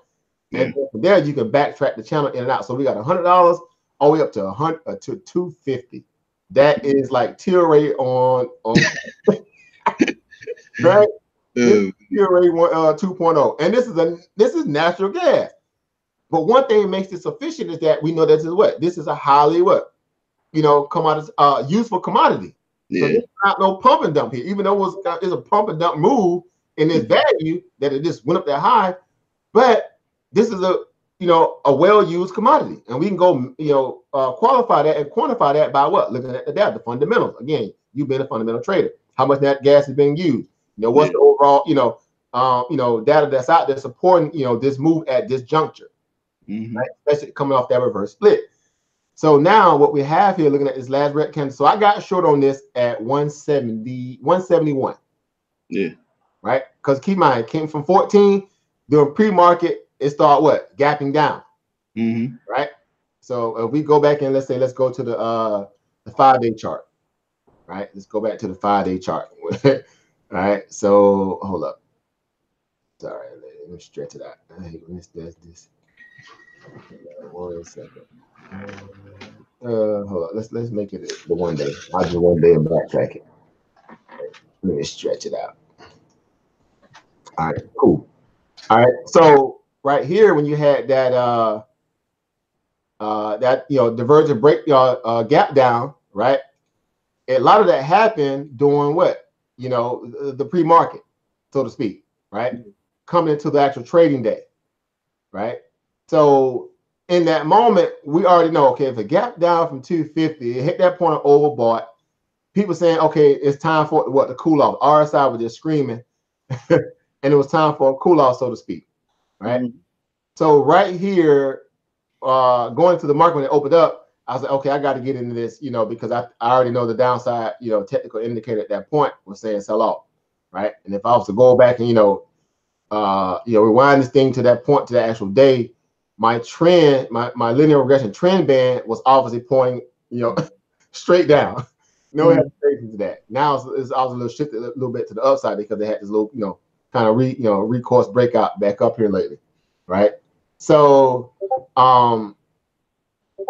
And from there you can backtrack the channel in and out. So we got $100 all the way up to 100 to 250. That is like tier rate on right? Tier rate 2.0. And this is natural gas. But one thing that makes it sufficient is that we know this is this is a highly commodity, useful commodity. So there's not no pump and dump here, even though it's a pump and dump move in this value that it just went up that high. But this is a well-used commodity, and we can go qualify that and quantify that by looking at the data, the fundamentals. Again, you've been a fundamental trader. How much that gas is being used? What's the overall data that's out there supporting this move at this juncture, right? Especially coming off that reverse split. So now what we have here, looking at this last red candle. So I got short on this at 170, 171. Yeah. Right? Because keep in mind, it came from 14 during pre-market. It started gapping down. Right? So if we go back and let's go to the 5-day chart. Right? Let's go back to the 5-day chart. All right. So hold up. Sorry, let me stretch it out. I hate when this does this. 1 second. Hold on. Let's make it the 1 day. I'll do 1 day and backtrack it. Let me stretch it out. All right, cool. All right, so right here when you had that divergent break gap down, right? A lot of that happened during the pre-market, so to speak, right? Coming into the actual trading day, right? So in that moment, we already know, okay, if it gap down from 250, it hit that point of overbought, people saying, okay, it's time for to cool off. RSI was just screaming, and it was time for a cool off, so to speak, right? So right here, going to the market when it opened up, I was like, okay, I got to get into this, because I already know the downside, technical indicator at that point was saying sell off, right? And if I was to go back and rewind this thing to that point, to the actual day, my trend, my linear regression trend band was obviously pointing, straight down. No hesitation to that. Now it's also a little shifted a little bit to the upside because they had this little, kind of recourse breakout back up here lately, right? So,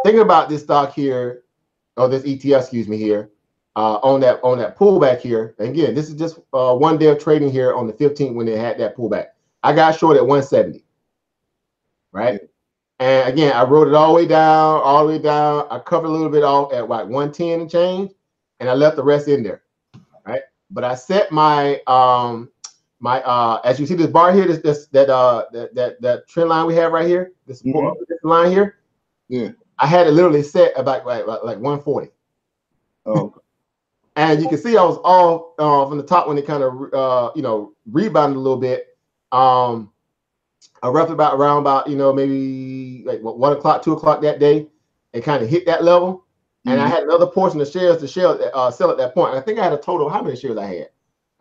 thinking about this stock here, or this ETF, excuse me, here, on that pullback here. And again, this is just 1 day of trading here on the 15th when they had that pullback. I got short at 170, right? And again, I wrote it all the way down. I covered a little bit off at 110 and change, and I left the rest in there, right? But I set my as you see this bar here, that trend line we have right here, this line here. Yeah. I had it literally set about like 140. Oh. And you can see I was off from the top when it kind of rebounded a little bit. Roughly around maybe like 1 o'clock, 2 o'clock that day, and kind of hit that level. And I had another portion of shares to sell at that point. I think I had a total of how many shares I had.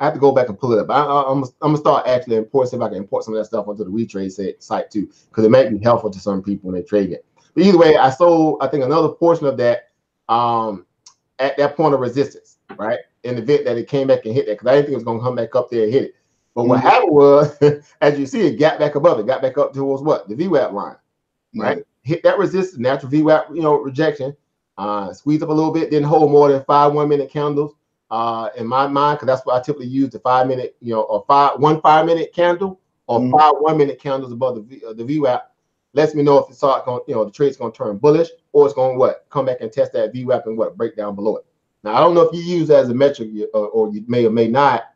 I have to go back and pull it up. I'm gonna start actually see if I can import some of that stuff onto the WeTrade site too, because it might be helpful to some people when they trade it. But either way, I sold, I think, another portion of that at that point of resistance, right? In the event that it came back and hit that, because I didn't think it was gonna come back up there and hit it. But what happened was, as you see, it got back above it, got back up towards what? The VWAP line, right? Hit that resistance, natural VWAP, rejection, squeeze up a little bit, didn't hold more than 5 1-minute candles. In my mind, because that's what I typically use, the 5-minute, or one 5-minute candle or 5 1-minute candles above the VWAP lets me know if it's going, the trade's going to turn bullish or it's going to come back and test that VWAP and break down below it. Now, I don't know if you use that as a metric or you may or may not,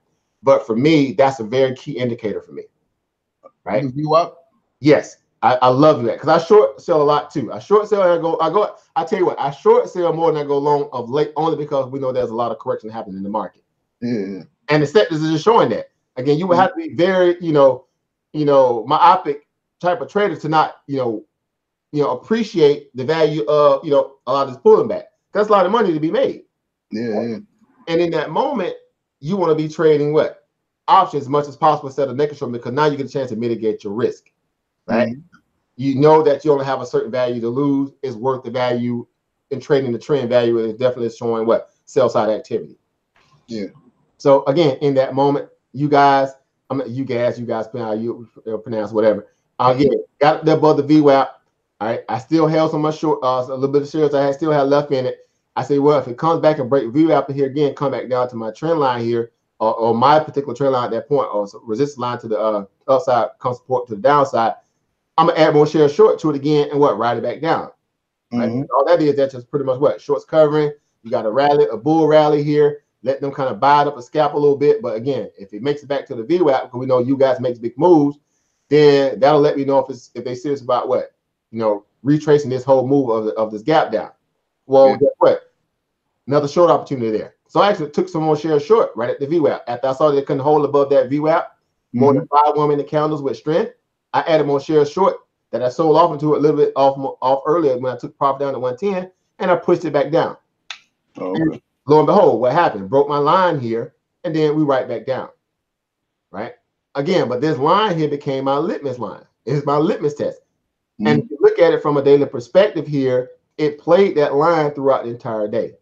but for me, that's a very key indicator for me, right? VWAP? Yes, I love that because I short sell a lot too. I short sell and I tell you what, I short sell more than I go long of late only because we know there's a lot of correction happening in the market. Yeah. And the sectors is just showing that. Again, you would have to be very, myopic type of trader to not, appreciate the value of, a lot of this pulling back. That's a lot of money to be made. Yeah. And in that moment, you want to be trading what? Options as much as possible instead of naked short, because now you get a chance to mitigate your risk, right? You know that you only have a certain value to lose. It's worth the value in trading the trend value. It definitely is showing what? Sell side activity. Yeah. So again, in that moment, you guys pronounce whatever. Again, got there above the VWAP. All right, I still held some of my short, a little bit of shares I still had left in it. I say, well, if it comes back and break VWAP here again, come back down to my trend line here, or my particular trend line at that point, or resistance line to the upside, come support to the downside, I'm gonna add more shares short to it again and ride it back down. Right? All that is, that's just pretty much what shorts covering. You got a bull rally here. Let them kind of buy it up a scalp a little bit. But again, if it makes it back to the VWAP, because we know you guys make big moves, then that'll let me know if they're serious about retracing this whole move of this gap down. Well, guess what? Another short opportunity there. So I actually took some more shares short right at the VWAP. After I saw they couldn't hold above that VWAP, more than 5 1-minute candles with strength, I added more shares short that I sold off into a little bit off earlier when I took profit down to 110, and I pushed it back down. And lo and behold, what happened? Broke my line here, and then we right back down. Right? Again, but this line here became my litmus line. It's my litmus test. And if you look at it from a daily perspective here, it played that line throughout the entire day.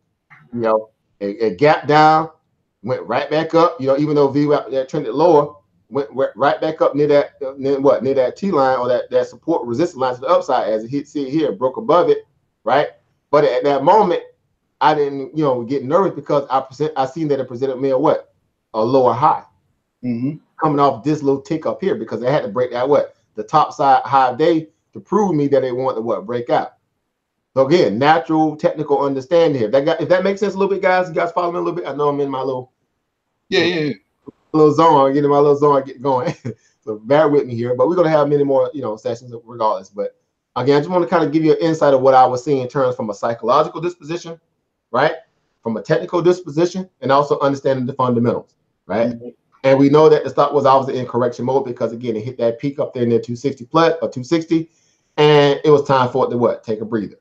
It gapped down, went right back up. Even though VWAP that trended lower, went right back up near that T line or that support resistance line to the upside as it see it here, broke above it, right? But at that moment, I didn't get nervous because I seen that it presented me a lower high, coming off this little tick up here because they had to break that the top side high day to prove me that they want to break out. So again, natural technical understanding here. If that makes sense a little bit, guys. You guys follow me a little bit. I know I'm in my little little zone, getting my little zone, get going. So bear with me here, but we're gonna have many more sessions regardless. But again, I just want to kind of give you an insight of what I was seeing in terms from a psychological disposition, right? From a technical disposition, and also understanding the fundamentals, right? And we know that the stock was obviously in correction mode because again, it hit that peak up there near 260 plus or 260, and it was time for it to take a breather.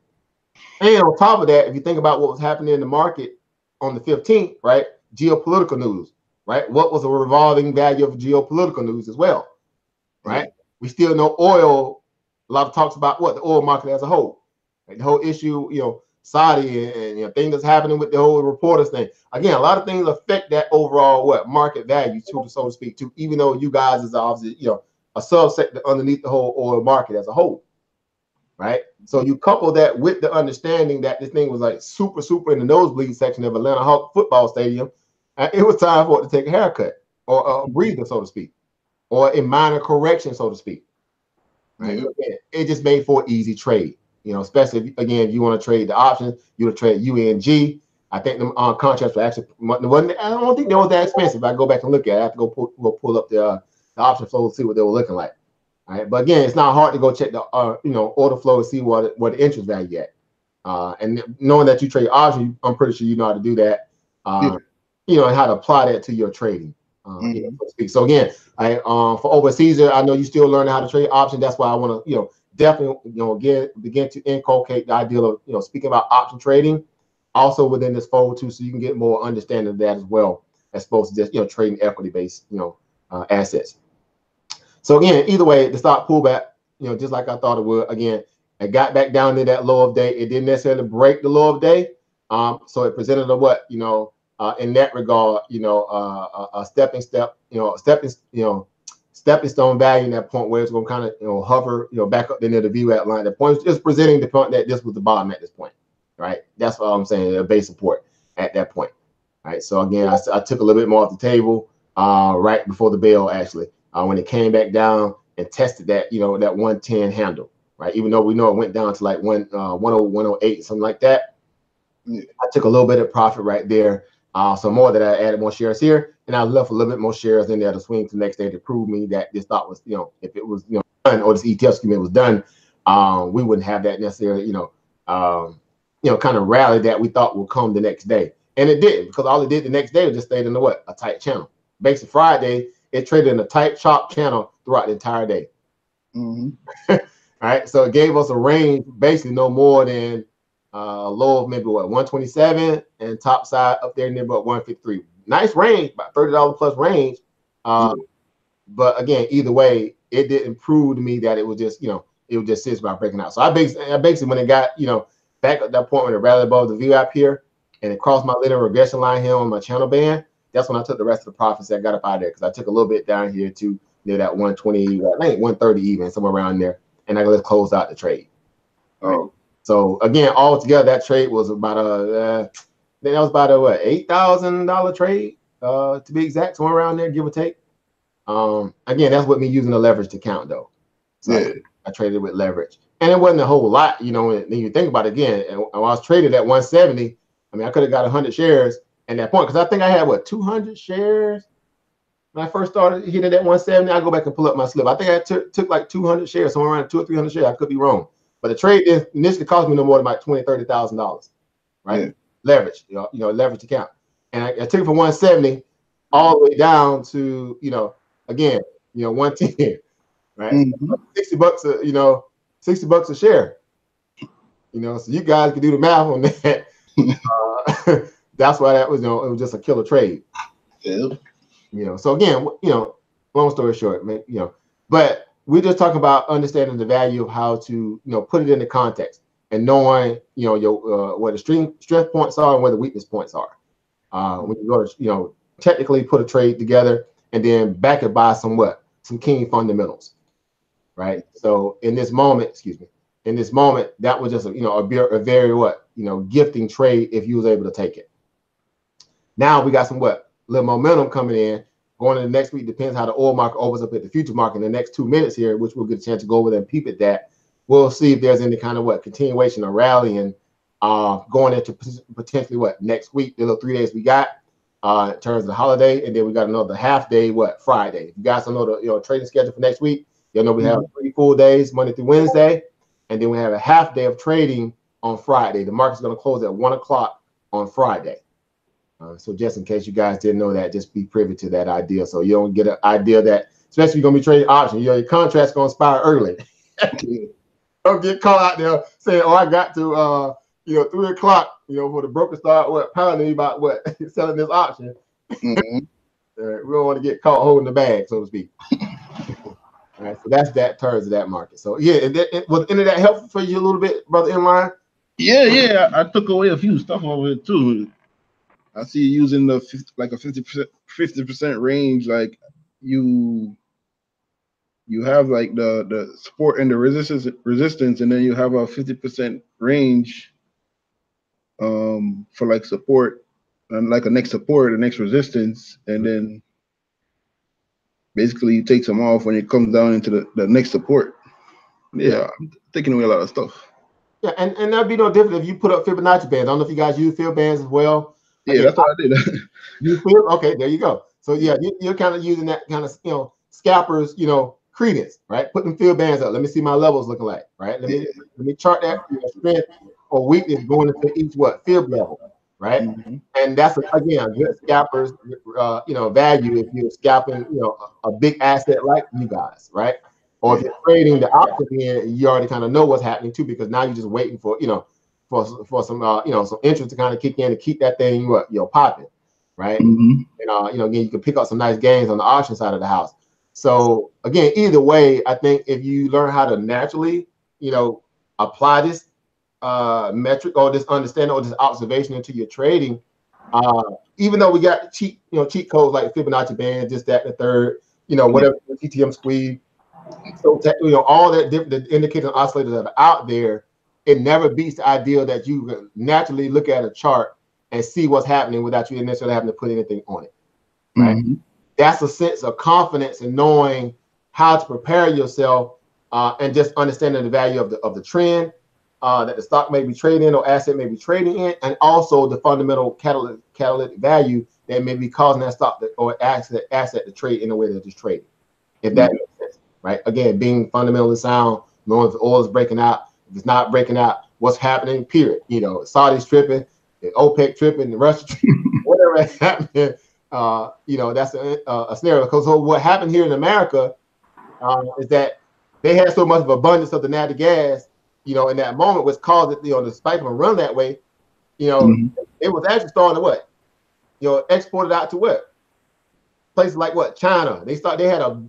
And on top of that, if you think about what was happening in the market on the 15th, right? Geopolitical news, right? What was the revolving value of geopolitical news as well, right? We still know oil, a lot of talks about the oil market as a whole. Right? The whole issue, Saudi and things that's happening with the whole reporters thing. Again, a lot of things affect that overall market value, so to speak, too, even though you guys is obviously, a subsector underneath the whole oil market as a whole. Right, so you couple that with the understanding that this thing was super in the nosebleed section of Atlanta Hawk football stadium, and it was time for it to take a haircut or a breather, so to speak, or a minor correction, so to speak. Right, it just made for an easy trade. Especially if you want to trade the options, you would trade UNG. I think them contracts were actually I don't think they were that expensive. I go back and look at it. I have to go pull up the option flow to see what they were looking like. All right, but again, it's not hard to go check the order flow and see what the interest value at. And knowing that you trade options, I'm pretty sure you know how to do that. And how to apply that to your trading. So to speak. So again, for overseas, I know you still learning how to trade options. That's why I want to definitely begin to inculcate the idea of speaking about option trading also within this fold too, so you can get more understanding of that as well, as opposed to just trading equity based assets. So again, either way, the stock pullback, just like I thought it would. Again, it got back down to that low of day. It didn't necessarily break the low of day. So it presented a in that regard, a stepping step stepping stone value in that point where it's going to kind of hover back up near the VWAP line. The point is just presenting the point that this was the bottom at this point, right? That's all I'm saying. A base support at that point, right? So again, I took a little bit more off the table right before the bell actually when it came back down and tested that that 110 handle, right? Even though we know it went down to like 108 something like that. I took a little bit of profit right there. So more that I added more shares here, and I left a little bit more shares in there to swing to the next day to prove me that this thought was, if it was, done, or this ETF scheme was done, we wouldn't have that necessarily, kind of rally that we thought would come the next day. And it didn't, because all it did the next day was just stayed in a tight channel. Basically Friday, it traded in a tight chop channel throughout the entire day. All right. So it gave us a range, basically no more than low of maybe 127 and top side up there near about 153. Nice range, about $30 plus range. But again, either way, it didn't prove to me that it was just, it was just sits by breaking out. So I basically when it got, back at that point when it rallied above the VWAP here and it crossed my linear regression line here on my channel band, that's when I took the rest of the profits that got up out of there, because I took a little bit down here to near that 120, I think 130 even, somewhere around there, and I just closed out the trade. So again, altogether, that trade was about a $8,000 trade to be exact, somewhere around there, give or take. Again, that's with me using the leverage to count though. So I traded with leverage, and it wasn't a whole lot, when you think about it again. And when I was traded at 170, I mean, I could have got 100 shares at that point, because I think I had 200 shares when I first started hitting at 170. I go back and pull up my slip. I think I took like 200 shares, somewhere around 200 or 300 shares. I could be wrong. But the trade initially cost me no more than about $20,000-$30,000, right? Leverage, leverage account. And I took it from 170 all the way down to, again, 110, right? $60 $60 a share. So you guys can do the math on that. That's why that was, it was just a killer trade. So again, long story short, but we're just talking about understanding the value of how to, put it into context and knowing, where the strength points are and where the weakness points are. When you go to, technically put a trade together and then back it by some key fundamentals, right? So in this moment, that was just a very gifting trade if you was able to take it. Now we got some little momentum coming in. Going into the next week, depends how the oil market opens up at the future market in the next 2 minutes here, which we'll get a chance to go over there and peep at that. We'll see if there's any kind of continuation or rallying going into potentially next week, the little 3 days we got in terms of the holiday, and then we got another half day, Friday. If you guys don't know the trading schedule for next week, you'll know we have 3 full days, Monday through Wednesday, and then we have a half day of trading on Friday. The market's going to close at 1 o'clock on Friday. So just in case you guys didn't know that, just be privy to that idea, so you don't get an idea that, especially if you're going to be trading options, your contract's going to expire early. Don't get caught out there saying, "Oh, I got to 3 o'clock, for the broker start pounding me about selling this option." We don't want to get caught holding the bag, so to speak. All right, so that's that terms of that market. So yeah, was any of that helpful for you a little bit, brother Inline? Yeah, I took away a few stuff over it too. I see you using the 50% range, like you have like the support and the resistance, and then you have a 50% range for like support and like a next support, a next resistance, and then basically you take some off when it comes down into the next support. Yeah, I'm taking away a lot of stuff. Yeah, and that'd be no different if you put up Fibonacci bands. I don't know if you guys use Fib bands as well. Yeah, that's what I did. You feel okay? There you go. So yeah, you're kind of using that kind of scalpers, credence, right? Put them field bands up. Let me see my levels looking like, right? Let me chart that strength or weakness going into each field level, right? And that's again a good scalpers, value if you're scalping, a big asset like you guys, right? Or if you're trading the option in, you already kind of know what's happening too, because now you're just waiting for for some some interest to kind of kick in to keep that thing popping, right? And again, you can pick up some nice gains on the option side of the house. So again, either way, I think if you learn how to naturally apply this metric or this understanding or this observation into your trading, Even though we got cheat codes like Fibonacci band, this, that, and the third, whatever, TTM squeeze. So all that different indicators and oscillators that are out there, it never beats the idea that you can naturally look at a chart and see what's happening without you necessarily having to put anything on it. Right? That's a sense of confidence in knowing how to prepare yourself and just understanding the value of the trend that the stock may be trading or asset may be trading in, and also the fundamental catalytic value that may be causing that stock or asset to trade in a way that it's trading. If that makes sense, right? Again, being fundamentally sound, knowing if the oil is breaking out, if it's not breaking out, what's happening, period. Saudi's tripping, the OPEC tripping, the Russia tripping, whatever is happening, that's a scenario. Because what happened here in America is that they had so much of abundance of the natural gas, in that moment, which caused it, the spike and run that way. It was actually starting to what? Exported out to what? Places like what? China. They had a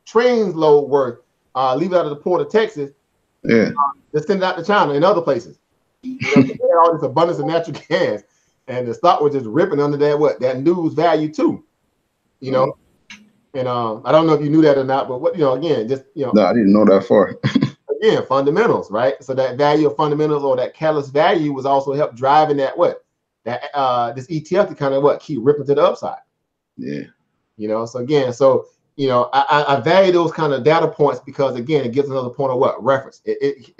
trains load worth leave out of the port of Texas. Yeah. They send it out to China and other places. They had all this abundance of natural gas, and the stock was just ripping under that news value too. And I don't know if you knew that or not, but again, just No, I didn't know that far. Again, fundamentals, right? So that value of fundamentals or that catalyst value was also helped driving this ETF to kind of keep ripping to the upside. Yeah. So again, I value those kind of data points because again, it gives another point of reference. It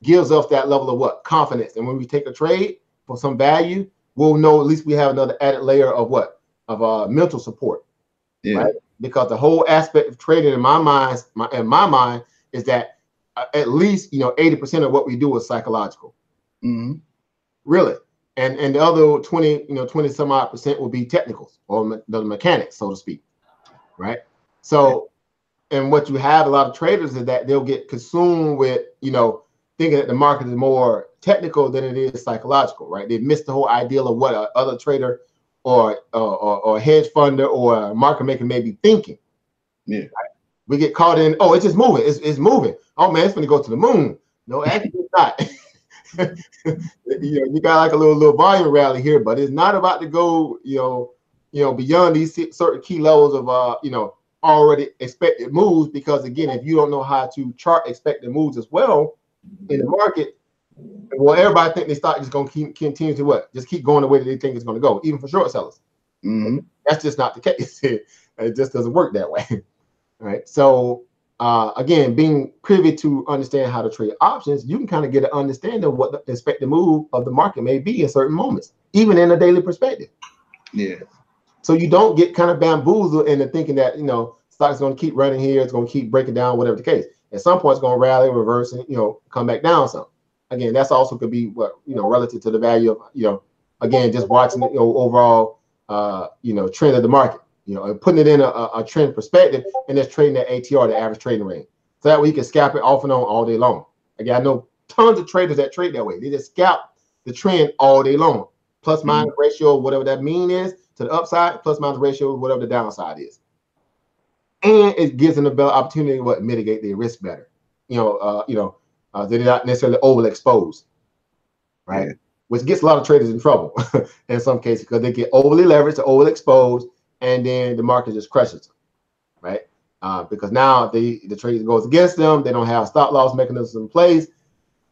gives us that level of confidence. And when we take a trade for some value, we'll know at least we have another added layer of mental support. Yeah. Right? Because the whole aspect of trading in my mind is that at least 80% of what we do is psychological. Really. And the other 20 some odd percent will be technicals or the mechanics, so to speak. Right. So, and what you have a lot of traders is that they'll get consumed with, thinking that the market is more technical than it is psychological, right? They miss the whole ideal of what a other trader or a hedge funder or a market maker may be thinking. Yeah. Right? We get caught in, it's just moving. It's moving. Oh man, it's going to go to the moon. No, actually it's not. You got like a little volume rally here, but it's not about to go, beyond these certain key levels of, already expected moves. Because again, if you don't know how to chart expected moves as well in the market, well, everybody think the stock is going to continue to just keep going the way that they think it's going to go, even for short sellers. That's just not the case. It just doesn't work that way. All right. So again, being privy to understand how to trade options, you can kind of get an understanding of what the expected move of the market may be in certain moments, even in a daily perspective. Yeah. So you don't get kind of bamboozled into thinking that, stock's going to keep running here, it's going to keep breaking down, whatever the case. At some point, it's going to rally, reverse, and, come back down some. Again, that's also could be relative to the value of, again, just watching the overall, trend of the market. And putting it in a trend perspective and just trading that ATR, the average trading range. So that way you can scalp it off and on all day long. Again, I know tons of traders that trade that way. They just scalp the trend all day long. Plus minus ratio, whatever that mean is to the upside, plus minus ratio, whatever the downside is. And it gives them a better opportunity to mitigate their risk better. They're not necessarily overexposed, right? Yeah. Which gets a lot of traders in trouble in some cases because they get overly leveraged or overexposed. And then the market just crushes them, right? Because now the trade goes against them. They don't have stop loss mechanisms in place.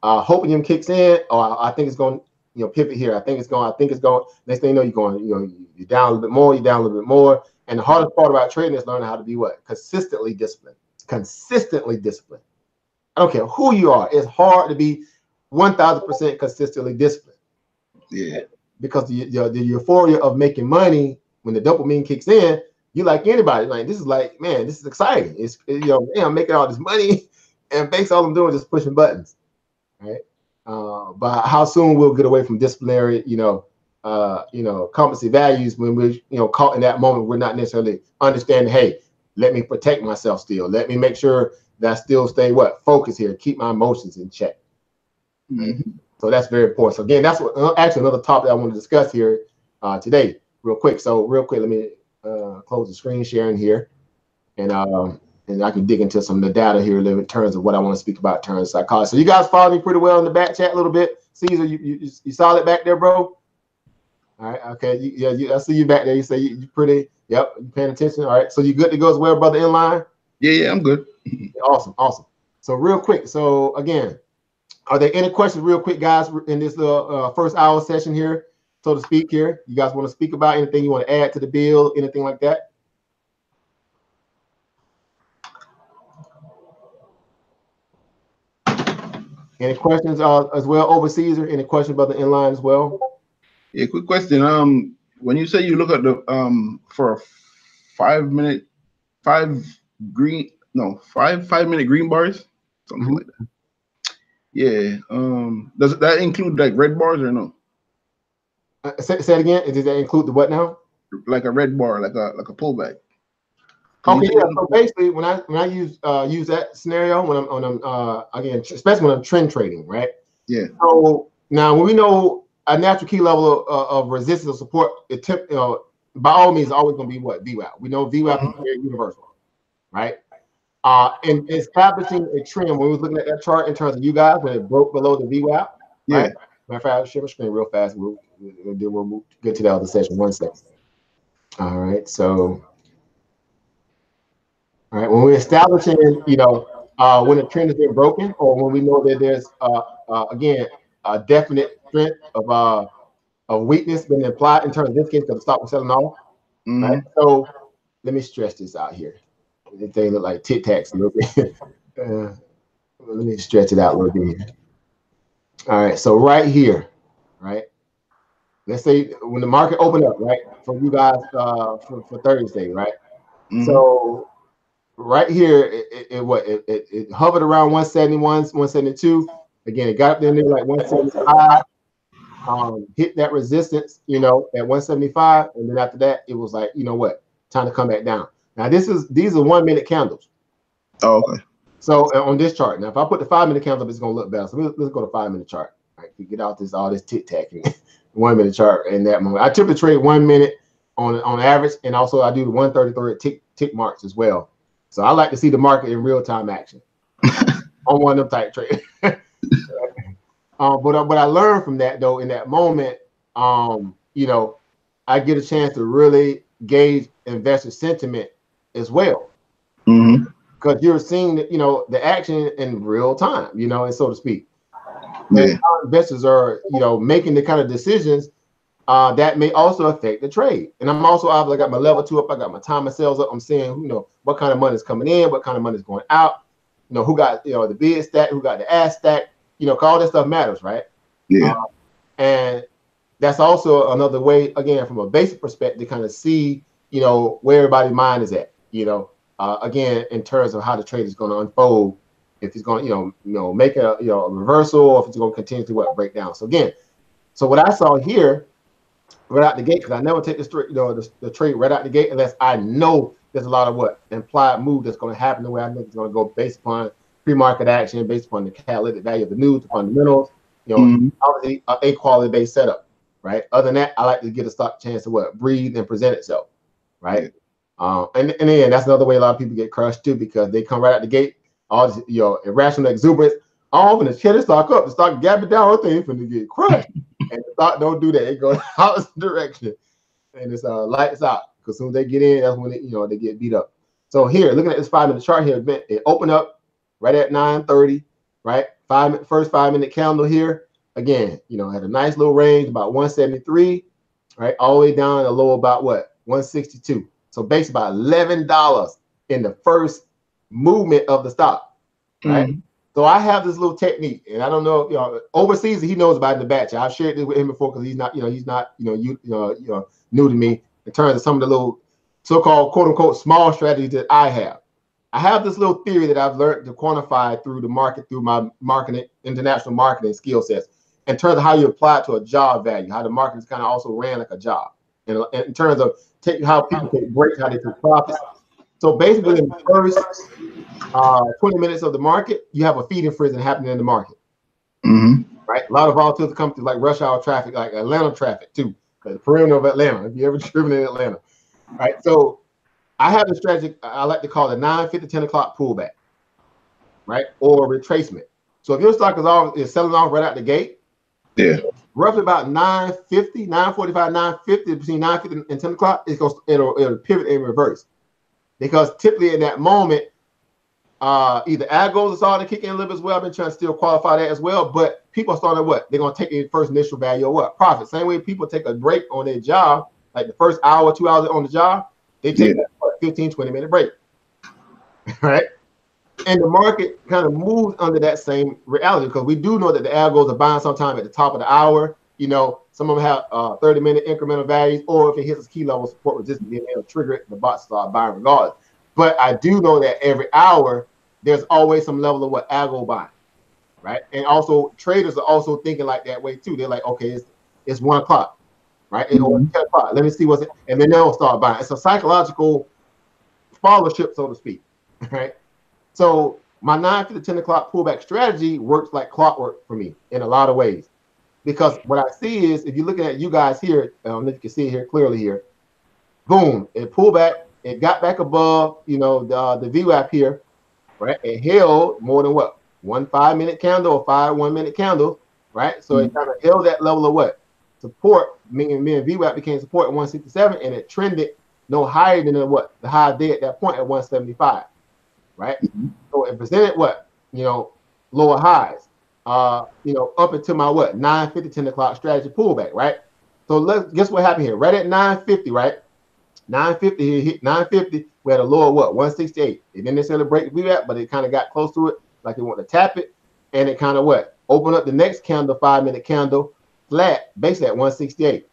Hopium kicks in. I think it's going, pivot here. I think it's going. Next thing you know, you're going, you're down a little bit more. You're down a little bit more. And the hardest part about trading is learning how to be consistently disciplined. Consistently disciplined. I don't care who you are. It's hard to be 1,000% consistently disciplined. Yeah. Because the euphoria of making money. When the dopamine kicks in, you like anybody. Like this is exciting. It's I'm making all this money, and basically all I'm doing is just pushing buttons, right? But how soon we'll get away from disciplinary, competency values when we're caught in that moment. We're not necessarily understanding. Hey, let me protect myself still. Let me make sure that I still stay focused here. Keep my emotions in check. Right? So that's very important. So again, that's actually another topic I want to discuss here today. Real quick, let me close the screen sharing here, and I can dig into some of the data here in terms of what I want to speak about in terms of psychology. So you guys follow me pretty well in the back chat a little bit. Caesar, you solid back there, bro? All right. Okay. I see you back there. You say you pretty. Yep. You paying attention. All right. So you good to go as well, brother, in line? Yeah, I'm good. Awesome. Awesome. So real quick. So again, are there any questions real quick, guys, in this first hour session here, so to speak here? You guys want to speak about anything you want to add to the bill, anything like that? Any questions as well, overseas, or any questions about the inline as well? Yeah, quick question. When you say you look at the for a 5 minute, 5 minute green bars, something like that. Yeah. Does that include like red bars or no? Say it again. Does that include the what now? Like a red bar, like a pullback. Okay, yeah. So basically, when I use that scenario when I'm again, especially when I'm trend trading, right? Yeah. So now when we know a natural key level of resistance or support, by all means, always going to be what? VWAP. We know VWAP is very universal, right? And establishing a trend when we was looking at that chart in terms of you guys when it broke below the VWAP, Yeah. right? Matter of fact, I'll share my screen real fast. We'll get to the other session. 1 second. All right, so. All right, when we're establishing, when a trend has been broken, or when we know that there's again a definite strength of weakness been implied in terms of this case because the stock was selling off. Right. So let me stretch this out here. They look like Tic Tacs a little bit. Let me stretch it out a little bit here. All right, so right here, right. Let's say when the market opened up, right, for you guys for Thursday, right. So right here, it hovered around 171, 172. Again, it got up there like 175. Hit that resistance, at 175, and then after that, it was like, you know what, time to come back down. Now these are 1 minute candles. Oh, okay. So on this chart, now if I put the 5 minute candle up, it's gonna look better. So let's go to 5 minute chart. Right, we get out all this tic tac 1 minute chart in that moment. I typically trade 1 minute on average, and also I do the 133 tick marks as well. So I like to see the market in real time action on one of them type trades. But what I learned from that though in that moment, I get a chance to really gauge investor sentiment as well, because you're seeing the action in real time, and so to speak. Yeah. And how investors are making the kind of decisions that may also affect the trade. And I'm also I got my level 2 up, I got my time of sales up. I'm seeing what kind of money is coming in, what kind of money is going out, who got the bid stack, who got the ask stack, all that stuff matters, right? Yeah. And that's also another way, again, from a basic perspective, to kind of see where everybody's mind is at, again, in terms of how the trade is going to unfold, if it's going to make a a reversal, or if it's going to continue to break down. So again, what I saw here right out the gate, because I never take the trade right out the gate unless I know there's a lot of implied move that's going to happen, the way I think it's going to go based upon pre-market action, based upon the catalytic value of the news, the fundamentals, obviously a quality-based setup, right? Other than that, I like to get a stock chance to breathe and present itself, right? And again, that's another way a lot of people get crushed too, because they come right out the gate, all this irrational exuberance. I'm gonna cheer the stock up. The stock gapping down, thing finna get crushed. And the stock don't do that. It goes opposite direction, and it's lights out. Because as soon as they get in, that's when they get beat up. So here, looking at this 5 minute chart here, it opened up right at 9:30, right? First 5 minute candle here. Again, had a nice little range about 173, right? All the way down to low about 162. So basically about $11 in the first movement of the stock, right? So I have this little technique, and I don't know if overseas he knows about it in the batch. I've shared this with him before, because he's not new to me in terms of some of the little so-called quote unquote small strategies that I have. I have this little theory that I've learned to quantify through the market, through my international marketing skill sets, in terms of how you apply it to a job value, how the market is kind of also ran like a job, and in terms of how people take breaks, how they take profits. So basically, in the first 20 minutes of the market, you have a feeding frenzy happening in the market. Right? A lot of volatility comes through, like rush hour traffic, like Atlanta traffic too, the perimeter of Atlanta, if you ever driven in Atlanta. Right? So I have a strategy I like to call the 9:50, 10 o'clock pullback, right? Or retracement. So if your stock is selling off right out the gate, Yeah. Roughly about 9:50, 9:45, 9:50, between 9:50 and 10 o'clock, it'll pivot in reverse. Because typically in that moment, either algos are starting to kick in a little bit as well. I've been trying to still qualify that as well. But people are starting to what? They're going to take the first initial value of what? Profit. Same way people take a break on their job, like the first hour, 2 hours on the job, they take that 15, 20-minute break. Right? And the market kind of moves under that same reality, because we do know that the algos are buying sometime at the top of the hour. You know, some of them have 30-minute incremental values, or if it hits a key level support resistance, then it'll trigger it, the bots start buying regardless. But I do know that every hour, there's always some level of what algo buying, right? And also traders are also thinking like that way too. They're like, okay, it's 1 o'clock, right? Or 10 o'clock. Let me see what's it, and then they'll start buying. It's a psychological followership, so to speak, right? So my 9 to 10 o'clock pullback strategy works like clockwork for me in a lot of ways, because what I see is, if you're looking at you guys here, I don't know if you can see it here clearly here, boom, it pulled back, it got back above, you know, the VWAP here, right? It held more than what? 1 5-minute candle or 5 1-minute candles, right? So it kind of held that level of what? Support, meaning VWAP became support at 167, and it trended no higher than what? The high day at that point at 175. Right? So it presented what? You know, lower highs. You know, up until my what? 9:50, 10 o'clock strategy pullback, right? So let's guess what happened here. Right at 9:50, right? 9:50 here, hit 9:50. We had a lower what? 168. It didn't necessarily break the VWAP, but it kind of got close to it, like it wanted to tap it, and it kind of what? Opened up the next candle, 5-minute candle, flat, basically at 168.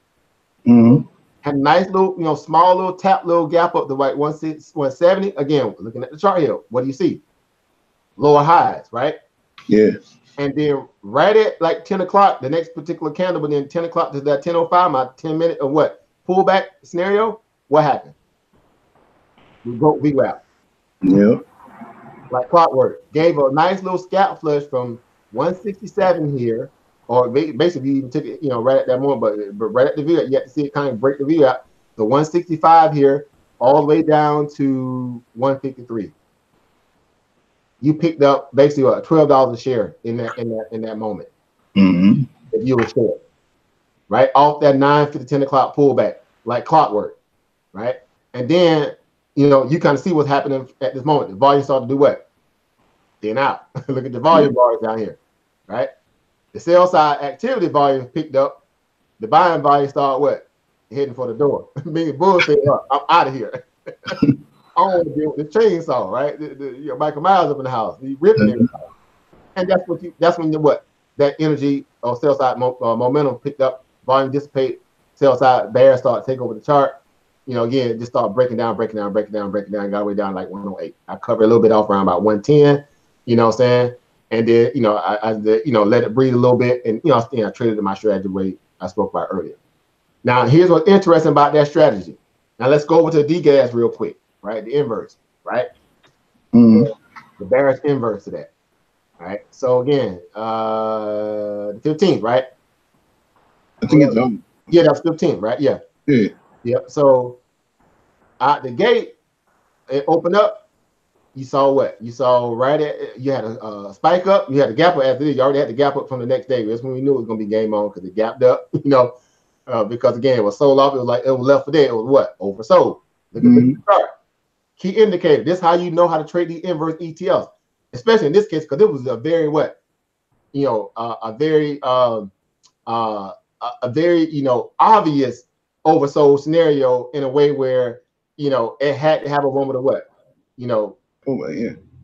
Had a nice little, you know, small little tap, little gap up to like 170. Again, looking at the chart here, what do you see? Lower highs, right? Yeah. And then right at like 10 o'clock, the next particular candle, but then 10 o'clock to that 10:05, my 10-minute of what? Pullback scenario, what happened? We broke VWAP. Yeah. Like clockwork. Gave a nice little scalp flush from 167 here, or basically you even took it, you know, right at that moment, but right at the VWAP, you have to see it kind of break the VWAP. So 165 here, all the way down to 153. You picked up basically what, $12 a share in that moment. If you were short, right? Off that 9:50, 10 o'clock pullback, like clockwork, right? And then, you know, you kind of see what's happening at this moment. The volume started to do what? Thin out. Look at the volume bars down here, right? The sell side activity volume picked up. The buying volume started what? Heading for the door. Meaning bulls said, I'm out of here. I don't want to deal with the chainsaw, right? You know, Michael Myers up in the house. He's ripping it. And that's when what? That energy or sell side momentum picked up, volume dissipate, sell side bears start to take over the chart. You know, again, just start breaking down, got all the way down like 108. I covered a little bit off around about 110, you know what I'm saying? And then, you know, I you know, let it breathe a little bit, and, you know, I traded in my strategy the way I spoke about earlier. Now, here's what's interesting about that strategy. Now, let's go over to the DGAS real quick, right? The inverse, right? The bearish inverse to that. All right. So again, the 15th, right? I think it's done. Yeah, that's 15th, right? Yeah. Yep. So out the gate, it opened up. You saw what? You saw right at, you had a spike up. You had a gap up after this. You already had the gap up from the next day. That's when we knew it was going to be game on, because it gapped up, you know, because again, it was sold off. It was like, it was left for dead. It was what? Oversold. Look at the chart. Key indicator. This is how you know how to trade the inverse ETLs, especially in this case, because it was a very what? You know, a very, you know, obvious oversold scenario in a way where, you know, it had to have a moment of what? You know,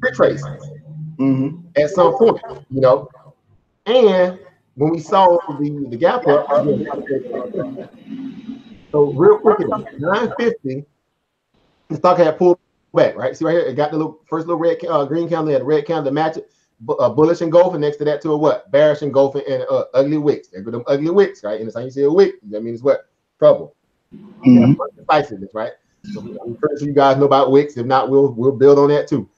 retrace at some point, you know. And when we saw the gap up, so real quick, 950, the stock had pulled back, right? See right here, it got the little first little red green candle, had a red candle to match it, bullish engulfing, next to that to a what? Bearish engulfing and ugly wicks. There go them ugly wicks, right? And the time you see a wick, that means what? Trouble. Decisiveness, right? So I'm pretty sure you guys know about wicks. If not, we'll build on that too.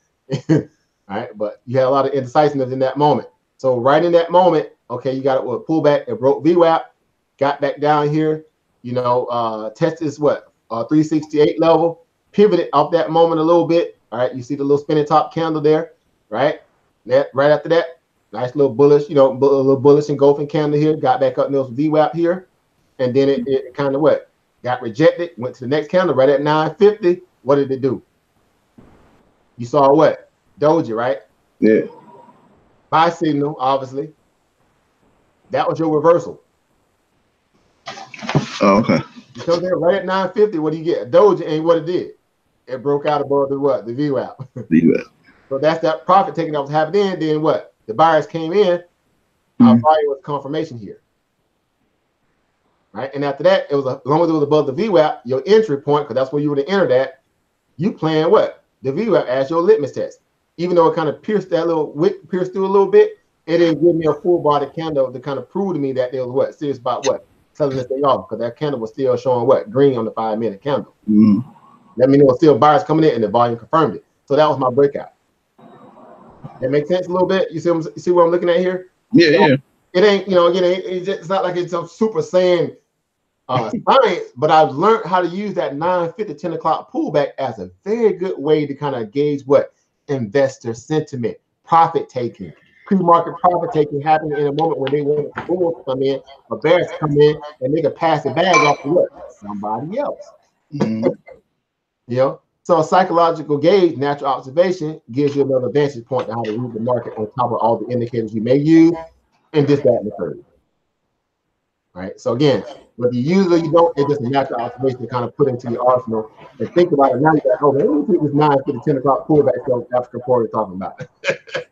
All right, but you had a lot of indecisiveness in that moment. So right in that moment, okay, you got it pull back, it broke VWAP, got back down here, you know, tested this what? 368 level, pivoted off that moment a little bit. All right, you see the little spinning top candle there, right? That right after that, Nice little bullish, you know, a little bullish engulfing candle here. Got back up in those VWAP here, and then it kind of what got rejected. Went to the next candle right at 950. What did it do? You saw what? Doji, right? Yeah. Buy signal, obviously. That was your reversal. Oh, okay. You come there right at 950. What do you get? A doji, and what it did? It broke out above the what? The VWAP. VWAP. So that's that profit taking that was happening. Then what? The buyers came in. Our volume was confirmation here, right? And after that, it was as long as it was above the VWAP, your entry point, because that's where you would have entered at. You playing what? The VWAP as your litmus test. Even though it kind of pierced that little wick, pierced through a little bit, it didn't give me a full body candle to kind of prove to me that there was what serious about what selling this thing off, because that candle was still showing what green on the 5-minute candle. Let me know still buyers coming in, and the volume confirmed it. So that was my breakout. That makes sense a little bit. You see what I'm looking at here? Yeah, yeah. It ain't, you know, again, it's not like it's some super saiyan science, but I've learned how to use that 9:50, 10 o'clock pullback as a very good way to kind of gauge what investor sentiment, profit taking, pre-market profit taking happening in a moment when they want the bulls to come in, or bears to come in, and they can pass the bag off to what? Somebody else. You know? So a psychological gauge, natural observation, gives you another vantage point to how to read the market on top of all the indicators you may use, and this, that, and the third. Right. So again, whether you use it or you don't, it's just a natural observation to kind of put into your arsenal and think about it. Now you got, oh, let me take this 9:50, 10 o'clock pullback so African Porter talking about it.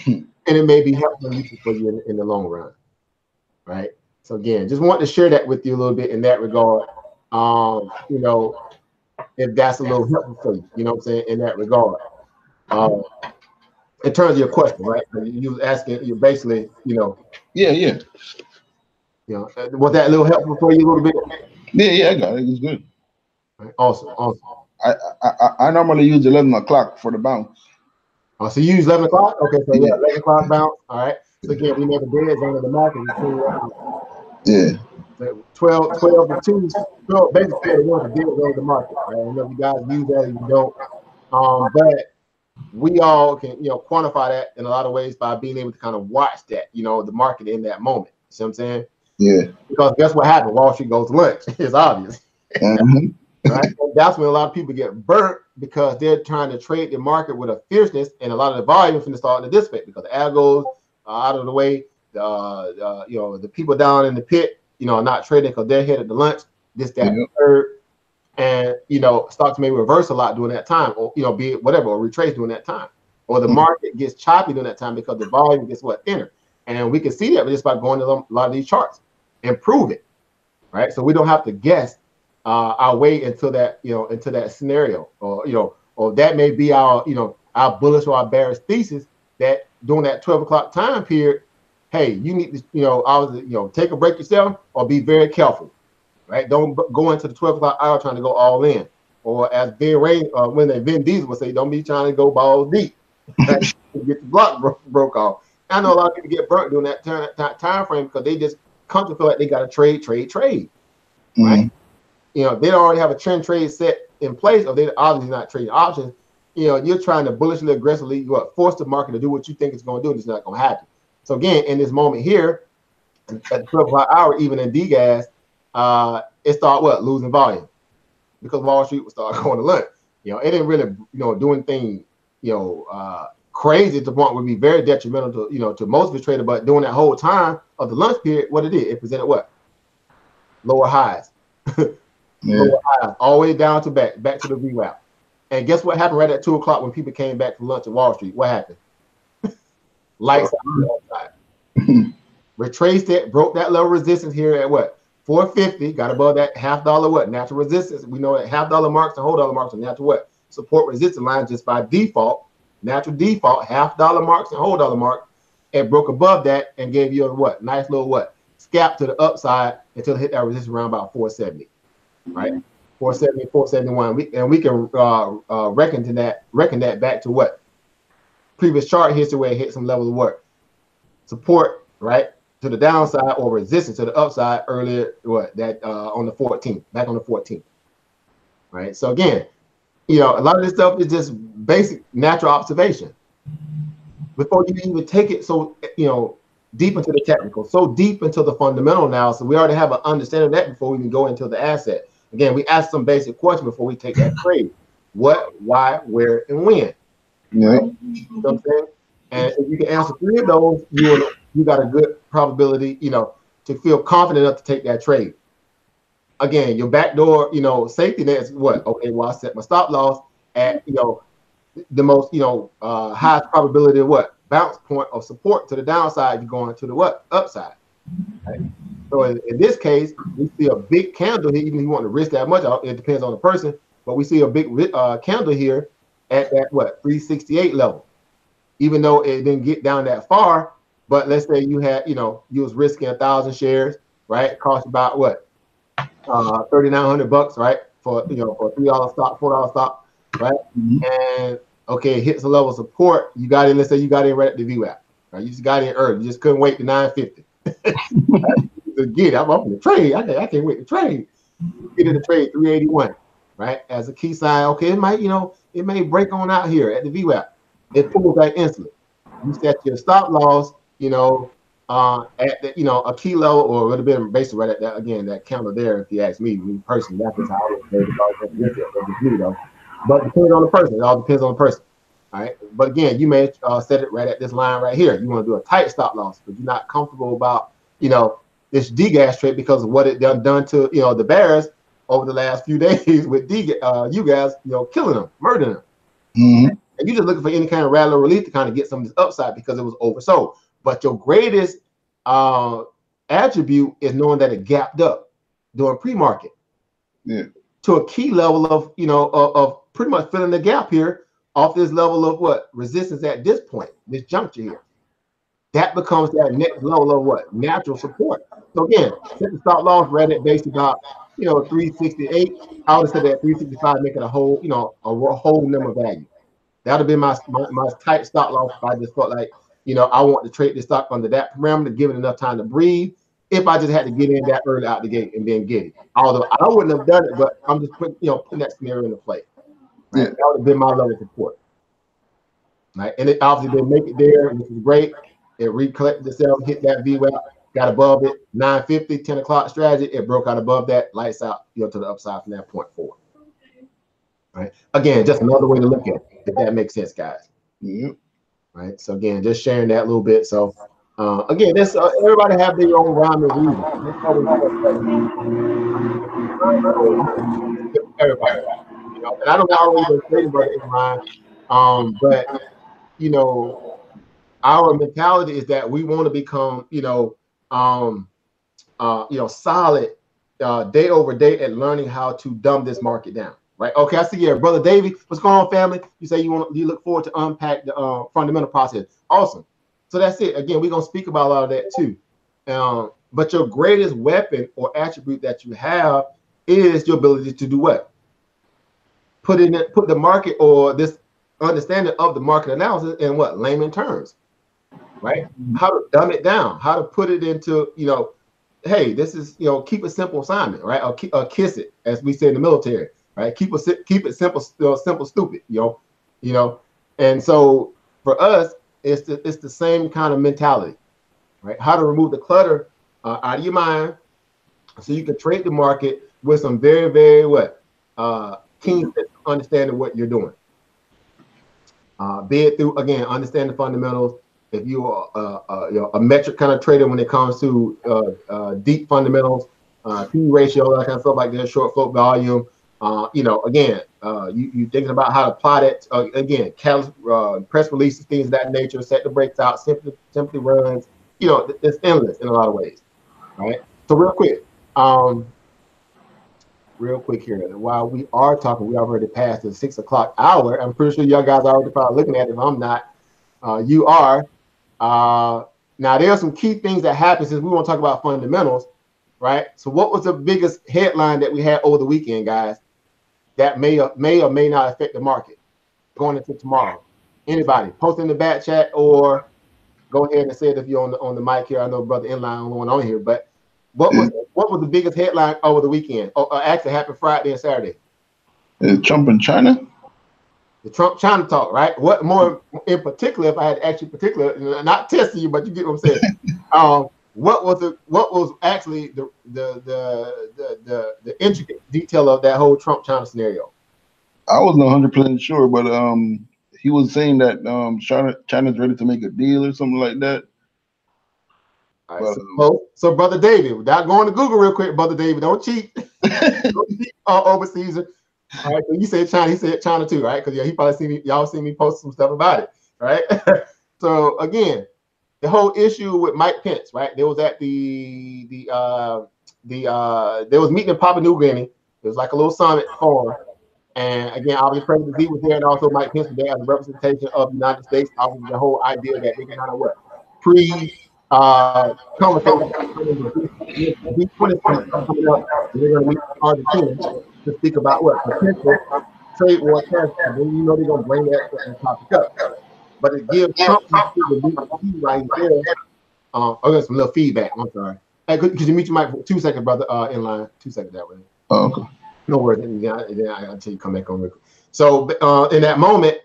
And it may be helpful and useful for you in the long run. Right. So again, just want to share that with you a little bit in that regard. You know, if that's a little helpful for you, you know what I'm saying, in that regard. In terms of your question, right? You was asking, you basically, you know. Yeah, yeah. You know, was that a little helpful for you a little bit? Yeah, yeah, I got it. It was good. Right. Awesome, awesome. I normally use 11 o'clock for the bounce. Oh, so you use 11 o'clock? Okay, so yeah, 11 o'clock bounce. All right. So again, we know the dead zone of the market. Yeah. So 12 to 2, 12, basically 12 to 1 is the dead zone of the market. Right? I don't know if you guys use that or you don't. But we all can, you know, quantify that in a lot of ways by being able to kind of watch that, you know, the market in that moment. You see what I'm saying? Yeah. Because guess what happened? Wall Street goes to lunch. It's obvious. Right? And that's when a lot of people get burnt because they're trying to trade the market with a fierceness, and a lot of the volume from the start to dissipate because the algos are out of the way. You know, the people down in the pit, you know, are not trading because they're headed to lunch. This, that, and third. And you know, stocks may reverse a lot during that time, or you know, be it whatever, or retrace during that time, or the market gets choppy during that time because the volume gets what thinner. And we can see that just by going to a lot of these charts and prove it, right? So we don't have to guess our way into that, you know, into that scenario, or you know, or that may be our, you know, our bullish or our bearish thesis that during that 12 o'clock time period, hey, you need to, you know, take a break yourself or be very careful, right? Don't go into the 12 o'clock hour trying to go all in, or as Vin Diesel would say, don't be trying to go balls deep, right? Get the block broke off. I know a lot of people get burnt during that time frame because they just come to feel like they got to trade, right? You know, they don't already have a trend trade set in place, or they're obviously not trading options. You know, you're trying to bullishly, aggressively, force the market to do what you think it's going to do, and it's not going to happen. So again, in this moment here, at the 12 o'clock hour, even in DGAS, it started losing volume because Wall Street would start going to lunch. You know, it didn't really, you know, do anything, you know, crazy to the point would be very detrimental to, you know, to most of the traders. But during that whole time of the lunch period, what it did, it presented what? Lower highs. Lower highs, all the way down to back to the VWAP. And guess what happened right at 2 o'clock when people came back from lunch at Wall Street? What happened? Lights outside. Retraced it, broke that level resistance here at what? 450, got above that $half what? Natural resistance. We know that $half marks and whole dollar marks are natural what? Support resistance lines just by default. Natural default, $half marks and whole dollar marks. It broke above that and gave you a what? Nice little what? Scalp to the upside until it hit that resistance around about 470. Right, 470, 471. We can reckon that back to what previous chart history where it hit some level of what support, right, to the downside, or resistance to the upside earlier. What that on the 14th, back on the 14th. Right. So again, you know, a lot of this stuff is just basic natural observation. before you even take it so deep into the technical, so deep into the fundamental analysis, we already have an understanding of that before we can go into the asset. Again, we ask some basic questions before we take that trade. What, why, where, and when. Yeah. You know what I'm saying? And if you can answer 3 of those, you got a good probability, to feel confident enough to take that trade. Again, your backdoor, safety net is what? Okay, well, I set my stop loss at, the most, highest probability of what? Bounce point of support to the downside. You're going to the what? Upside. Right? So in this case, we see a big candle here. Even if you want to risk that much, it depends on the person. But we see a big candle here at that what? 368 level. Even though it didn't get down that far, but let's say you had, you was risking 1,000 shares, right? It cost about what? $3,900, right? For for $3 stock, $4 stock, right? And okay, it hits a level of support. You got in. Let's say you got in right at the VWAP, right? You just got in early. You just couldn't wait to 950. Get it. I'm up in the trade. I can't wait to trade. Get in the trade 381, right? As a key sign. Okay, it might it may break on out here at the VWAP. It pulls that instantly. You set your stop loss, at the, a key level, or it would have been basically right at that, again, that counter there. If you ask me personally, that's just how I would it. But depends on the person. It all depends on the person. All right. But again, you may set it right at this line right here. You want to do a tight stop loss, but you're not comfortable about, this D-gas trade because of what it done to, the bears over the last few days with you guys, killing them, murdering them. Mm-hmm. And you're just looking for any kind of rally or relief to kind of get some of this upside because it was oversold. But your greatest attribute is knowing that it gapped up during pre-market to a key level of, of pretty much filling the gap here off this level of what? Resistance at this point, this juncture here. That becomes that next level of what? Natural support. So again, set the stop loss right at base about, 368. I would have said that 365, making a whole, a whole number value. That would have been my tight stop loss if I just felt like, I want to trade this stock under that parameter, give it enough time to breathe. If I just had to get in that early out the gate and then get it. Although I wouldn't have done it, but I'm just putting that scenario into play. Right? That would have been my level of support. Right. And it obviously didn't make it there, which is great. It recollected itself, hit that VWAP, got above it, 950, 10 o'clock strategy. It broke out above that, lights out, to the upside from that point forward. Right. Again, just another way to look at it, if that makes sense, guys. Yeah. Right. So again, just sharing that a little bit. So again, this everybody have their own rhyme and reason. Everybody, and I don't know how long you've been trading, brother, in mind. But our mentality is that we want to become, solid day over day at learning how to dumb this market down. Right. Okay. I see. Yeah, brother Davey, what's going on, family? You say you look forward to unpack the fundamental process. Awesome. So that's it. Again, we're gonna speak about a lot of that too. But your greatest weapon or attribute that you have is your ability to do what? Put the market or this understanding of the market analysis in what? Layman terms. Right? How to dumb it down, how to put it into, hey, this is, keep a simple assignment, right? Or kiss it, as we say in the military, right? Keep it simple, simple, stupid, And so for us, it's the same kind of mentality, right? How to remove the clutter out of your mind, so you can trade the market with some very, very keen understanding what you're doing. Be it through, again, understand the fundamentals. If you are a metric kind of trader when it comes to deep fundamentals, P ratio, that kind of stuff like that, short float volume. Again, you thinking about how to plot it. Again, press releases, things of that nature. Set the breaks out, simply runs. It's endless in a lot of ways, right? So real quick here. While we are talking, we already passed the 6 o'clock hour. I'm pretty sure y'all guys are already probably looking at it. If I'm not, you are. Now there are some key things that happen since we want to talk about fundamentals, right? So what was the biggest headline that we had over the weekend, guys, that may or may not affect the market going into tomorrow? Anybody post in the back chat or go ahead and say it if you're on the mic here. I know brother Inline on the one on here, but what was the biggest headline over the weekend? Actually happened Friday and Saturday. Trump in China? The Trump-China talk, right? What more in particular, if I had actually particular, not testing you, but you get what I'm saying. What was actually the intricate detail of that whole Trump-China scenario? I wasn't 100% sure, but he was saying that China's ready to make a deal or something like that. All right, so Brother David, without going to Google real quick, Brother David, don't cheat. Don't cheat overseas. All right, so you said China, he said China too, right? Because yeah, he probably see me, y'all see me post some stuff about it, right? So again, the whole issue with Mike Pence, right? There was at there was meeting in Papua New Guinea. It was like a little summit forum. And again, obviously President Z was there, and also Mike Pence was there as a representation of the United States. Obviously, the whole idea that they can kind of conversation coming up. They're going to meet Argentina to speak about what potential trade war test. And then you know they're going to bring that topic up. But it gives Trump right there. Oh, there's some little feedback. I'm sorry. Hey, could you mute your mic for 2 seconds, brother? In line, 2 seconds that way. Oh, okay. No worries. Then until you come back on real quick. So in that moment,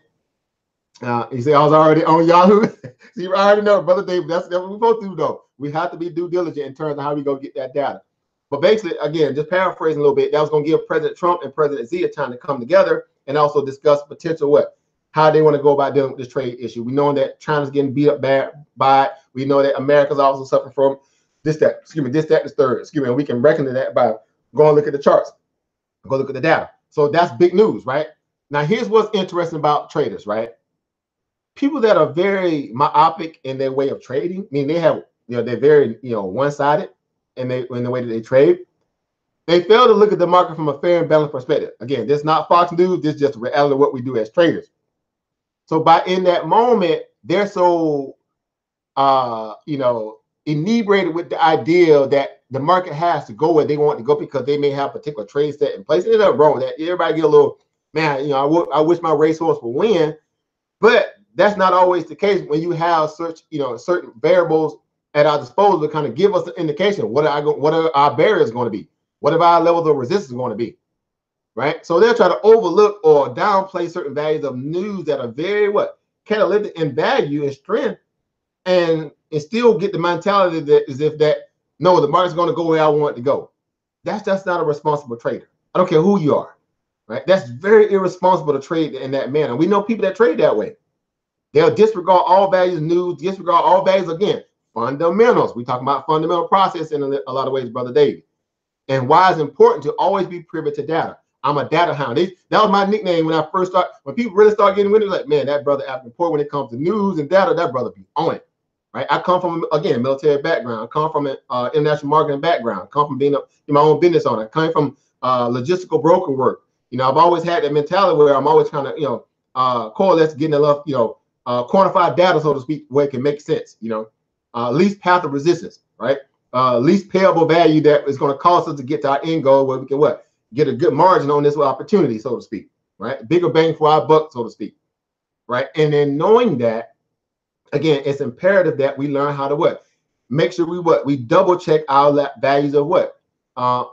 you say I was already on Yahoo. So you already know, Brother David. That's what we're supposed to do, though. We have to be due diligent in terms of how we go get that data. But basically, again, just paraphrasing a little bit, that was going to give President Trump and President Xi a time to come together and also discuss potential how they want to go about dealing with this trade issue. We know that China's getting beat up bad by it. We know that America's also suffering from this, that, the third. And we can reckon that by going and look at the charts, go look at the data. So that's big news, right? Now, here's what's interesting about traders, right? People that are very myopic in their way of trading, I mean, they have, they're very, one-sided in the way that they trade. They fail to look at the market from a fair and balanced perspective. Again, this is not Fox News. This is just the reality of what we do as traders. So in that moment, they're so, inebriated with the idea that the market has to go where they want to go because they may have a particular trade set in place. There's nothing wrong with that. Everybody get a little, man, I wish my racehorse would win, but that's not always the case when you have certain variables at our disposal to kind of give us an indication. What are our barriers going to be? What are our levels of resistance going to be? Right? So they'll try to overlook or downplay certain values of news that are very catalytic in value and strength, and still get the mentality that as if that no, the market's going to go where I want it to go. That's not a responsible trader. I don't care who you are, right? That's very irresponsible to trade in that manner. We know people that trade that way. They'll disregard all values, news, disregard all values. Again, fundamentals. We talk about fundamental process in a lot of ways, Brother David. And why it's important to always be privy to data. I'm a data hound. That was my nickname when I first started. When people really start getting into it, like, man, that brother after report when it comes to news and data, that brother be on it. Right? I come from, again, military background. I come from an international marketing background. I come from being my own business owner. I come from logistical broker work. I've always had that mentality where I'm always trying to, coalesce getting enough, quantified data, so to speak, where it can make sense. Least path of resistance, right? Least payable value that is going to cost us to get to our end goal, where we can get a good margin on this opportunity, so to speak, right? Bigger bang for our buck, so to speak, right? And then knowing that, again, it's imperative that we learn how to make sure we double check our values of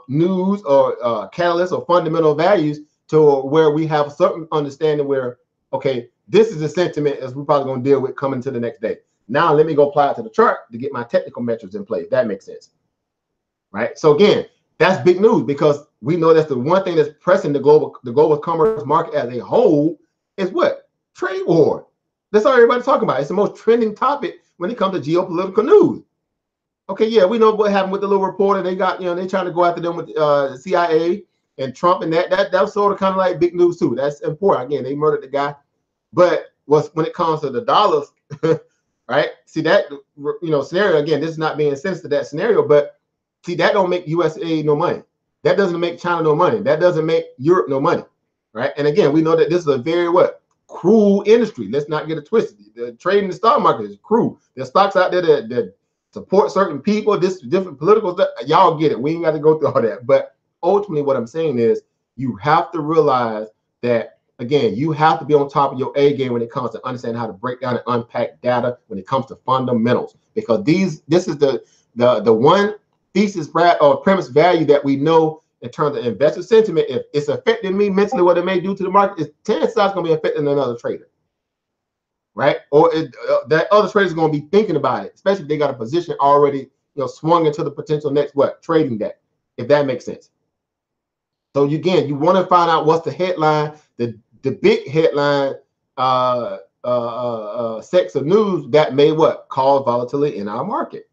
news or catalysts or fundamental values to where we have a certain understanding where, okay, this is the sentiment as we're probably going to deal with coming to the next day. Now let me go apply it to the chart to get my technical metrics in place. That makes sense, right? So again, that's big news because we know that's the one thing that's pressing the global commerce market as a whole is trade war. That's all everybody's talking about. It's the most trending topic when it comes to geopolitical news. Okay, yeah, we know what happened with the little reporter. They got, they trying to go after them with the CIA and Trump, and that was sort of kind of like big news too. That's important. Again, they murdered the guy. But when it comes to the dollars, right? See that scenario again. This is not being sensitive to that scenario, but see that don't make USA no money. That doesn't make China no money. That doesn't make Europe no money, right? And again, we know that this is a very cruel industry. Let's not get it twisted. The trading the stock market is cruel. There's stocks out there that support certain people, different political stuff. Y'all get it. We ain't got to go through all that. But ultimately, what I'm saying is you have to realize that, again, you have to be on top of your A game when it comes to understanding how to break down and unpack data when it comes to fundamentals. Because this is the one thesis or premise value that we know in terms of investor sentiment, if it's affecting me mentally, what it may do to the market, is chances are it's going to be affecting another trader, right? Or that other trader is going to be thinking about it, especially if they got a position already, swung into the potential next trading day, if that makes sense. So again, you want to find out what's the headline, the big headline sects of news that may cause volatility in our market.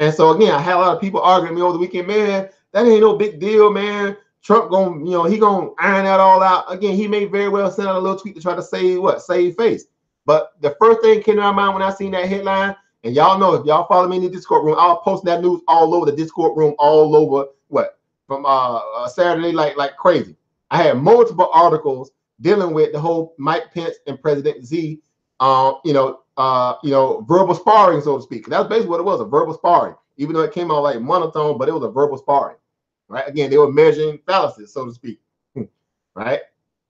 And so again, I had a lot of people arguing with me over the weekend, man, that ain't no big deal, man. Trump gonna, he gonna iron that all out. Again, he may very well send out a little tweet to try to save face. But the first thing came to my mind when I seen that headline, and y'all know, if y'all follow me in the Discord room, I'll post that news all over the Discord room, all over from Saturday like crazy. I had multiple articles dealing with the whole Mike Pence and President Z, verbal sparring, so to speak. That's basically what it was, a verbal sparring. Even though it came out like monotone, but it was a verbal sparring, right? Again, they were measuring fallacies, so to speak, right?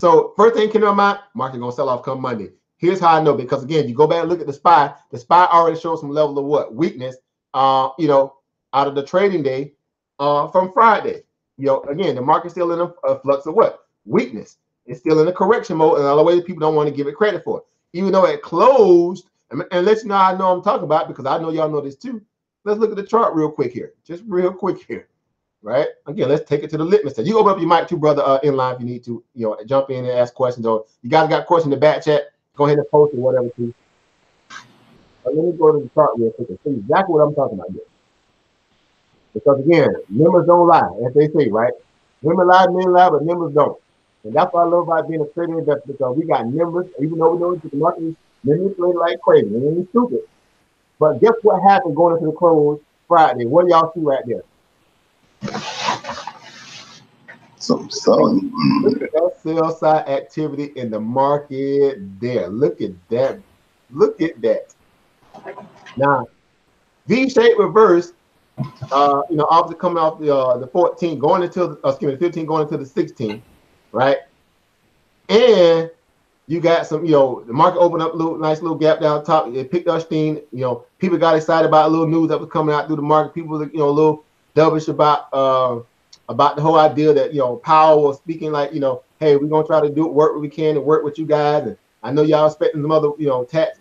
So first thing came to my mind, market gonna sell off come Monday. Here's how I know, because again, you go back and look at the SPY already shows some level of weakness, out of the trading day from Friday. Again, the market's still in a flux of weakness. It's still in a correction mode, and other ways people don't want to give it credit for it. Even though it closed, and let you know I know I'm talking about, because I know y'all know this too. Let's look at the chart real quick here. Just real quick here, right? Again, let's take it to the litmus test. You open up your mic too, brother, in line if you need to, jump in and ask questions, or you guys got questions in the back chat, go ahead and post or whatever too. But let me go to the chart real quick and see exactly what I'm talking about here. Because again, numbers don't lie, as they say, right? Women lie, men lie, but numbers don't. And that's what I love about being a trading investor, because we got numbers, even though we know the market is manipulated like crazy, and it ain't stupid. But guess what happened going into the close Friday? What do y'all see right there? Some selling. Look at that sell side activity in the market there. Look at that. Look at that. Now, V-shaped reverse, obviously coming off the 14, going into the 15, going into the 16, right? And you got some, the market opened up a nice little gap down top. It picked up steam. People got excited about a little news that was coming out through the market. People were, a little dovish about the whole idea that, Powell was speaking like, hey, we're gonna try to work what we can and work with you guys. And I know y'all expecting some other, tax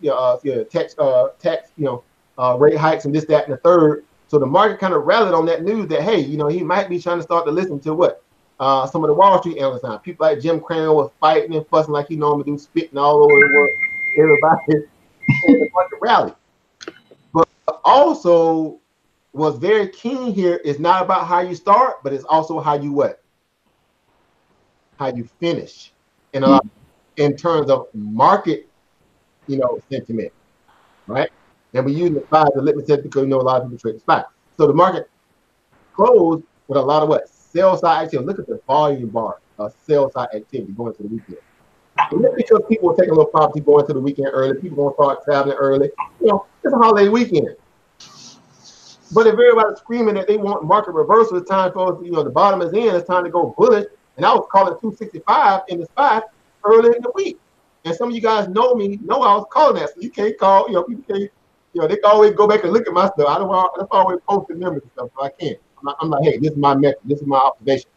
rate hikes and this, that, and the third. So the market kind of rallied on that news that, hey, he might be trying to start to listen to some of the Wall Street analysts now. People like Jim Cramer was fighting and fussing like he normally do, spitting all over the world. Everybody in the market rally. But also what's very keen here is not about how you start, but it's also how you finish in terms of market, sentiment, right? And we use the SPY as a litmus test because a lot of people trade the SPY. So the market closed with a lot of sell side activity. Look at the volume bar of sell side activity going to the weekend. And that's because people are taking a little property going to the weekend early. People going to start traveling early. It's a holiday weekend. But if everybody's screaming that they want market reversal, it's time for the bottom is in. It's time to go bullish. And I was calling 265 in the SPY early in the week. And some of you guys know me, know I was calling that. So you can't call. People can't. They can always go back and look at my stuff. I don't want. That's always posting numbers and stuff. So I can't. I'm like, hey, this is my method. This is my observation.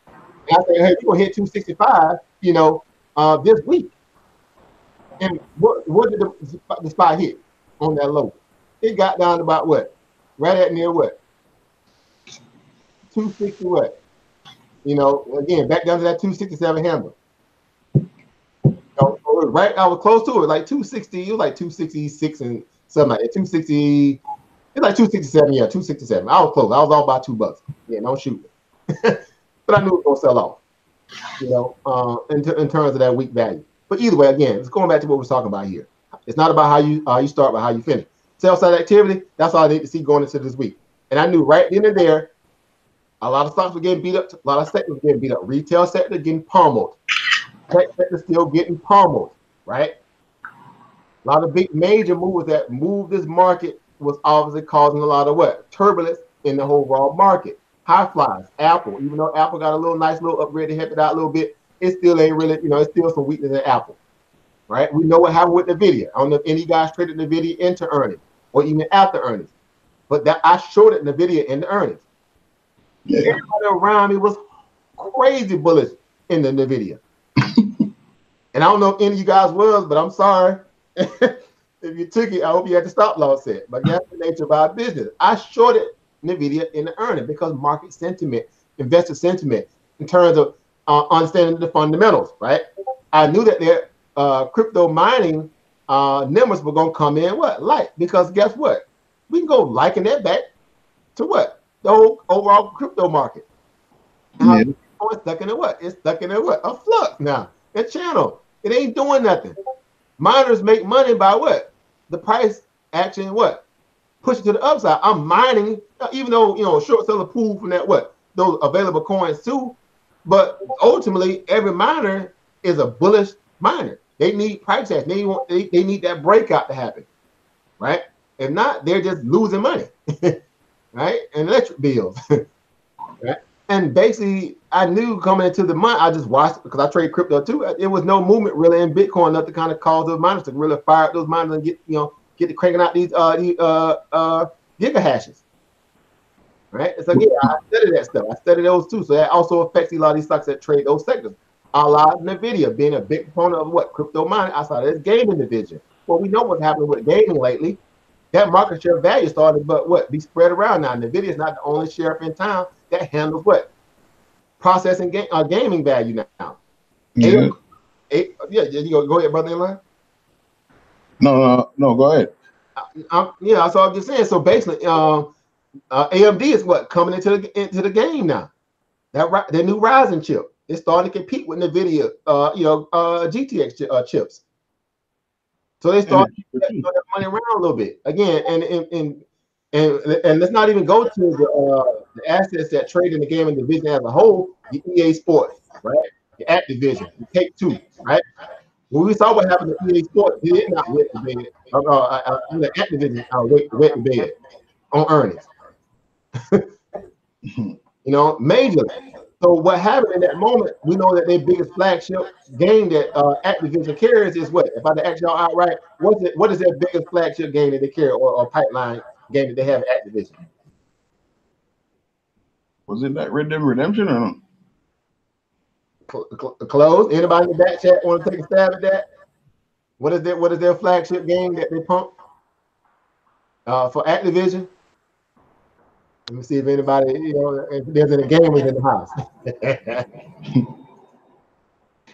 And I say, hey, we're gonna hit 265, this week. And what did the SPY hit on that low? It got down to about what? Right at near what? 260 what? Again, back down to that 267 handle. So right, I was close to it, like 260. It was like 266 and something like that. 260. It's like 267, yeah, 267. I was close. I was off by $2. Yeah, don't shoot me. But I knew it was gonna sell off, in terms of that weak value. But either way, again, it's going back to what we're talking about here. It's not about how you start, but how you finish. Sell side activity, that's all I need to see going into this week. And I knew right then and there, a lot of stocks were getting beat up, a lot of sectors were getting beat up. Retail sector getting pummeled. Tech sector still getting pummeled, right? A lot of big major movers that moved this market was obviously causing a lot of turbulence in the overall market. High flies, Apple, even though Apple got a nice little upgrade to help it out a little bit, it still ain't really, it's still some weakness in Apple, right? We know what happened with NVIDIA. I don't know if any guys traded NVIDIA into earnings or even after earnings, but that I shorted NVIDIA in the earnings. Yeah. Everybody around me was crazy bullish in the NVIDIA. And I don't know if any of you guys was, but I'm sorry. If you took it, I hope you had the stop loss set. But that's the nature of our business. I shorted NVIDIA in the earning because market sentiment, investor sentiment, in terms of understanding the fundamentals, right? I knew that their crypto mining numbers were going to come in light, because guess what? We can go liken that back to what? The whole overall crypto market. How it's stuck in a what? It's stuck in a what? A flux now. A channel. It ain't doing nothing. Miners make money by what? The price action what? Push it to the upside. I'm mining, even though short seller pool from that what? Those available coins too. But ultimately, every miner is a bullish miner. They need price action. They need that breakout to happen, right? If not, they're just losing money, right? And electric bills, right? And basically, I knew coming into the month, I just watched it because I trade crypto too. There was no movement really in Bitcoin enough to kind of cause those miners to really fire up those miners and get to cranking out these giga hashes, right? So yeah, I studied that stuff. I studied those too. So that also affects a lot of these stocks that trade those sectors. A lot of NVIDIA being a big component of what? Crypto mining. I saw this gaming division. Well, we know what's happening with gaming lately. That market share value started, but be spread around now. NVIDIA is not the only sheriff in town that handles what? Processing gaming value now. Yeah. Go ahead, brother. In line. No, go ahead. Yeah, so I'm just saying. So basically, AMD is what coming into the game now. That new Ryzen chip is starting to compete with NVIDIA, GTX chips. So they start to get that money around a little bit again, and let's not even go to the assets that trade in the gaming division as a whole. The EA Sports, right? The Activision, the Take-Two, right? When we saw what happened to EA Sports, they did not wet the bed. The Activision wet the bed on earnings. Majorly. So what happened in that moment, we know that their biggest flagship game that Activision carries is what? If I had to ask y'all outright, what is their biggest flagship game that they carry, or pipeline game that they have at Activision? Was it that Red Dead Redemption or no? Close. Anybody in the back chat want to take a stab at that? What is their flagship game that they pump for Activision? Let me see if anybody, if there's any gamers in the house.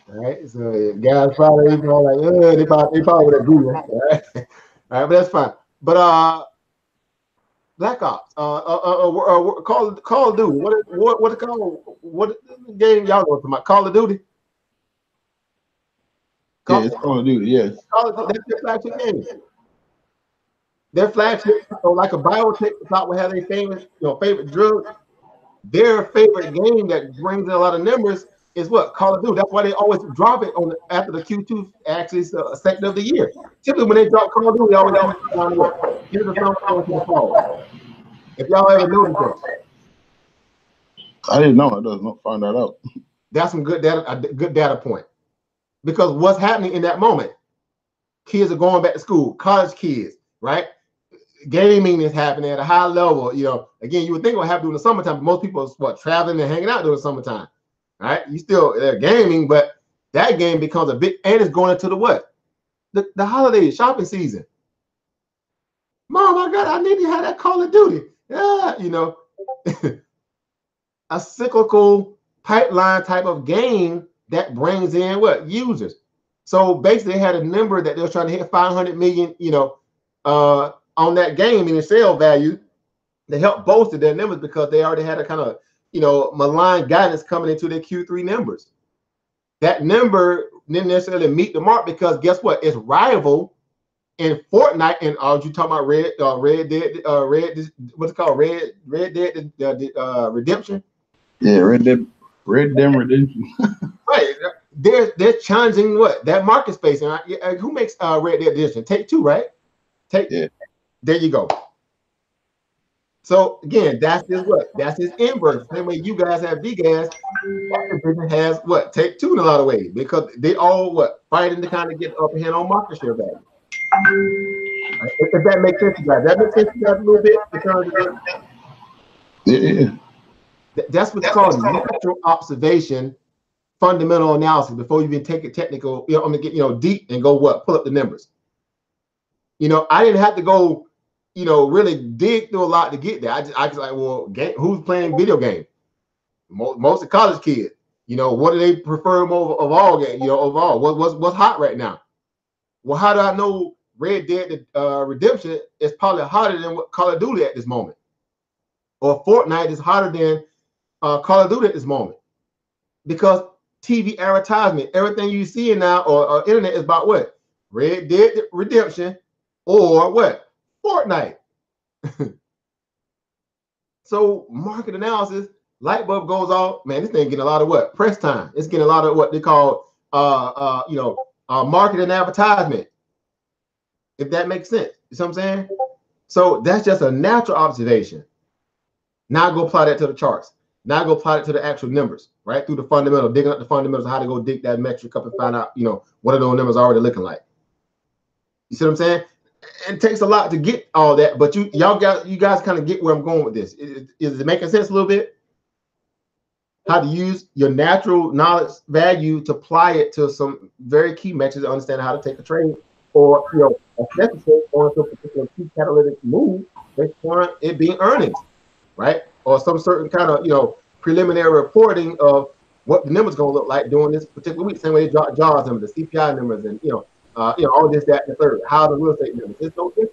All right, so guys probably like, they probably would have Google, all right? All right, but that's fine. But Black Ops, Call of Duty. What it called? What game y'all know about? Call of Duty. It's Call of Duty. Yes. That's their flagship game. Their flagship, so like a biotech thought would have their famous, favorite drug. Their favorite game that brings in a lot of numbers is what? Call of Duty. That's why they always drop it after the Q2 actually sector of the year. Typically, when they drop Call of Duty, they always on what? Here's the summer to the fall. If y'all ever noticed that. I didn't know. I does not find that out. That's some good data, a good data point. Because what's happening in that moment? Kids are going back to school, college kids, right? Gaming is happening at a high level. Again, you would think it would happen during the summertime, but most people are traveling and hanging out during the summertime, right? They're gaming, but that game becomes a big, and it's going into the what? The holiday shopping season. Mom, my God, I need to have that Call of Duty. Yeah, a cyclical pipeline type of game that brings in what? Users. So basically, they had a number that they were trying to hit 500 million, on that game in the sale value. They helped bolster their numbers because they already had a kind of, malign guidance coming into their Q3 numbers. That number didn't necessarily meet the mark because guess what? It's rival in Fortnite and you talking about Red Dead, what's it called? Red Dead Redemption. Yeah, Red Dead Redemption. Right. They're challenging what? That market space. And who makes Red Dead Redemption? Take-Two, right? Yeah. There you go. So again, that's his what? That's his inverse. Same way you guys have VGAS, Activision has what? Take-Two in a lot of ways because they all what? Fighting to kind of get up hand on market share value. Right? If that makes sense to you guys. That makes sense to you guys a little bit? Yeah. That's what's called natural observation, fundamental analysis before you even take it technical, I'm gonna get, deep and go pull up the numbers. I didn't have to go, really dig through a lot to get there. I just like, well, who's playing video game? Most of college kids, what do they prefer over of all game, overall? What's hot right now? Well, how do I know Red Dead Redemption is probably hotter than what Call of Duty at this moment? Or Fortnite is hotter than Call of Duty at this moment? Because TV advertisement, everything you see now or internet is about what? Red Dead Redemption or what? Fortnite. So market analysis, light bulb goes off. Man, this thing getting a lot of what? Press time. It's getting a lot of what they call market and advertisement. If that makes sense. You see what I'm saying? So that's just a natural observation. Now go apply that to the charts. Now go apply it to the actual numbers, right? Through the fundamental, digging up the fundamentals of how to go dig that metric up and find out, what are those numbers already looking like. You see what I'm saying? And it takes a lot to get all that, but you guys kind of get where I'm going with this. Is it making sense a little bit? How to use your natural knowledge value to apply it to some very key metrics to understand how to take a trade, or assess it on some particular key catalytic move based on it being earnings, right? Or some certain kind of preliminary reporting of what the numbers going to look like during this particular week. Same way they drop jobs numbers, the CPI numbers, and all this, that, and the third. How the real estate numbers. It's no different.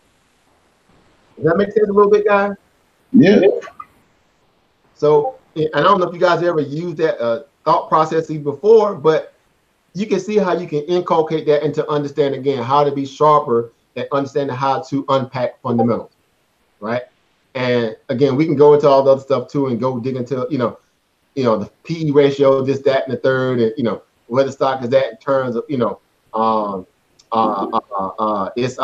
Does that make sense a little bit, guys? Yeah. So, and I don't know if you guys ever used that thought process before, but you can see how you can inculcate that into understand again how to be sharper at understanding how to unpack fundamentals, right? And again, we can go into all the other stuff too and go dig into the PE ratio, this, that, and the third, and where the stock is at in terms of its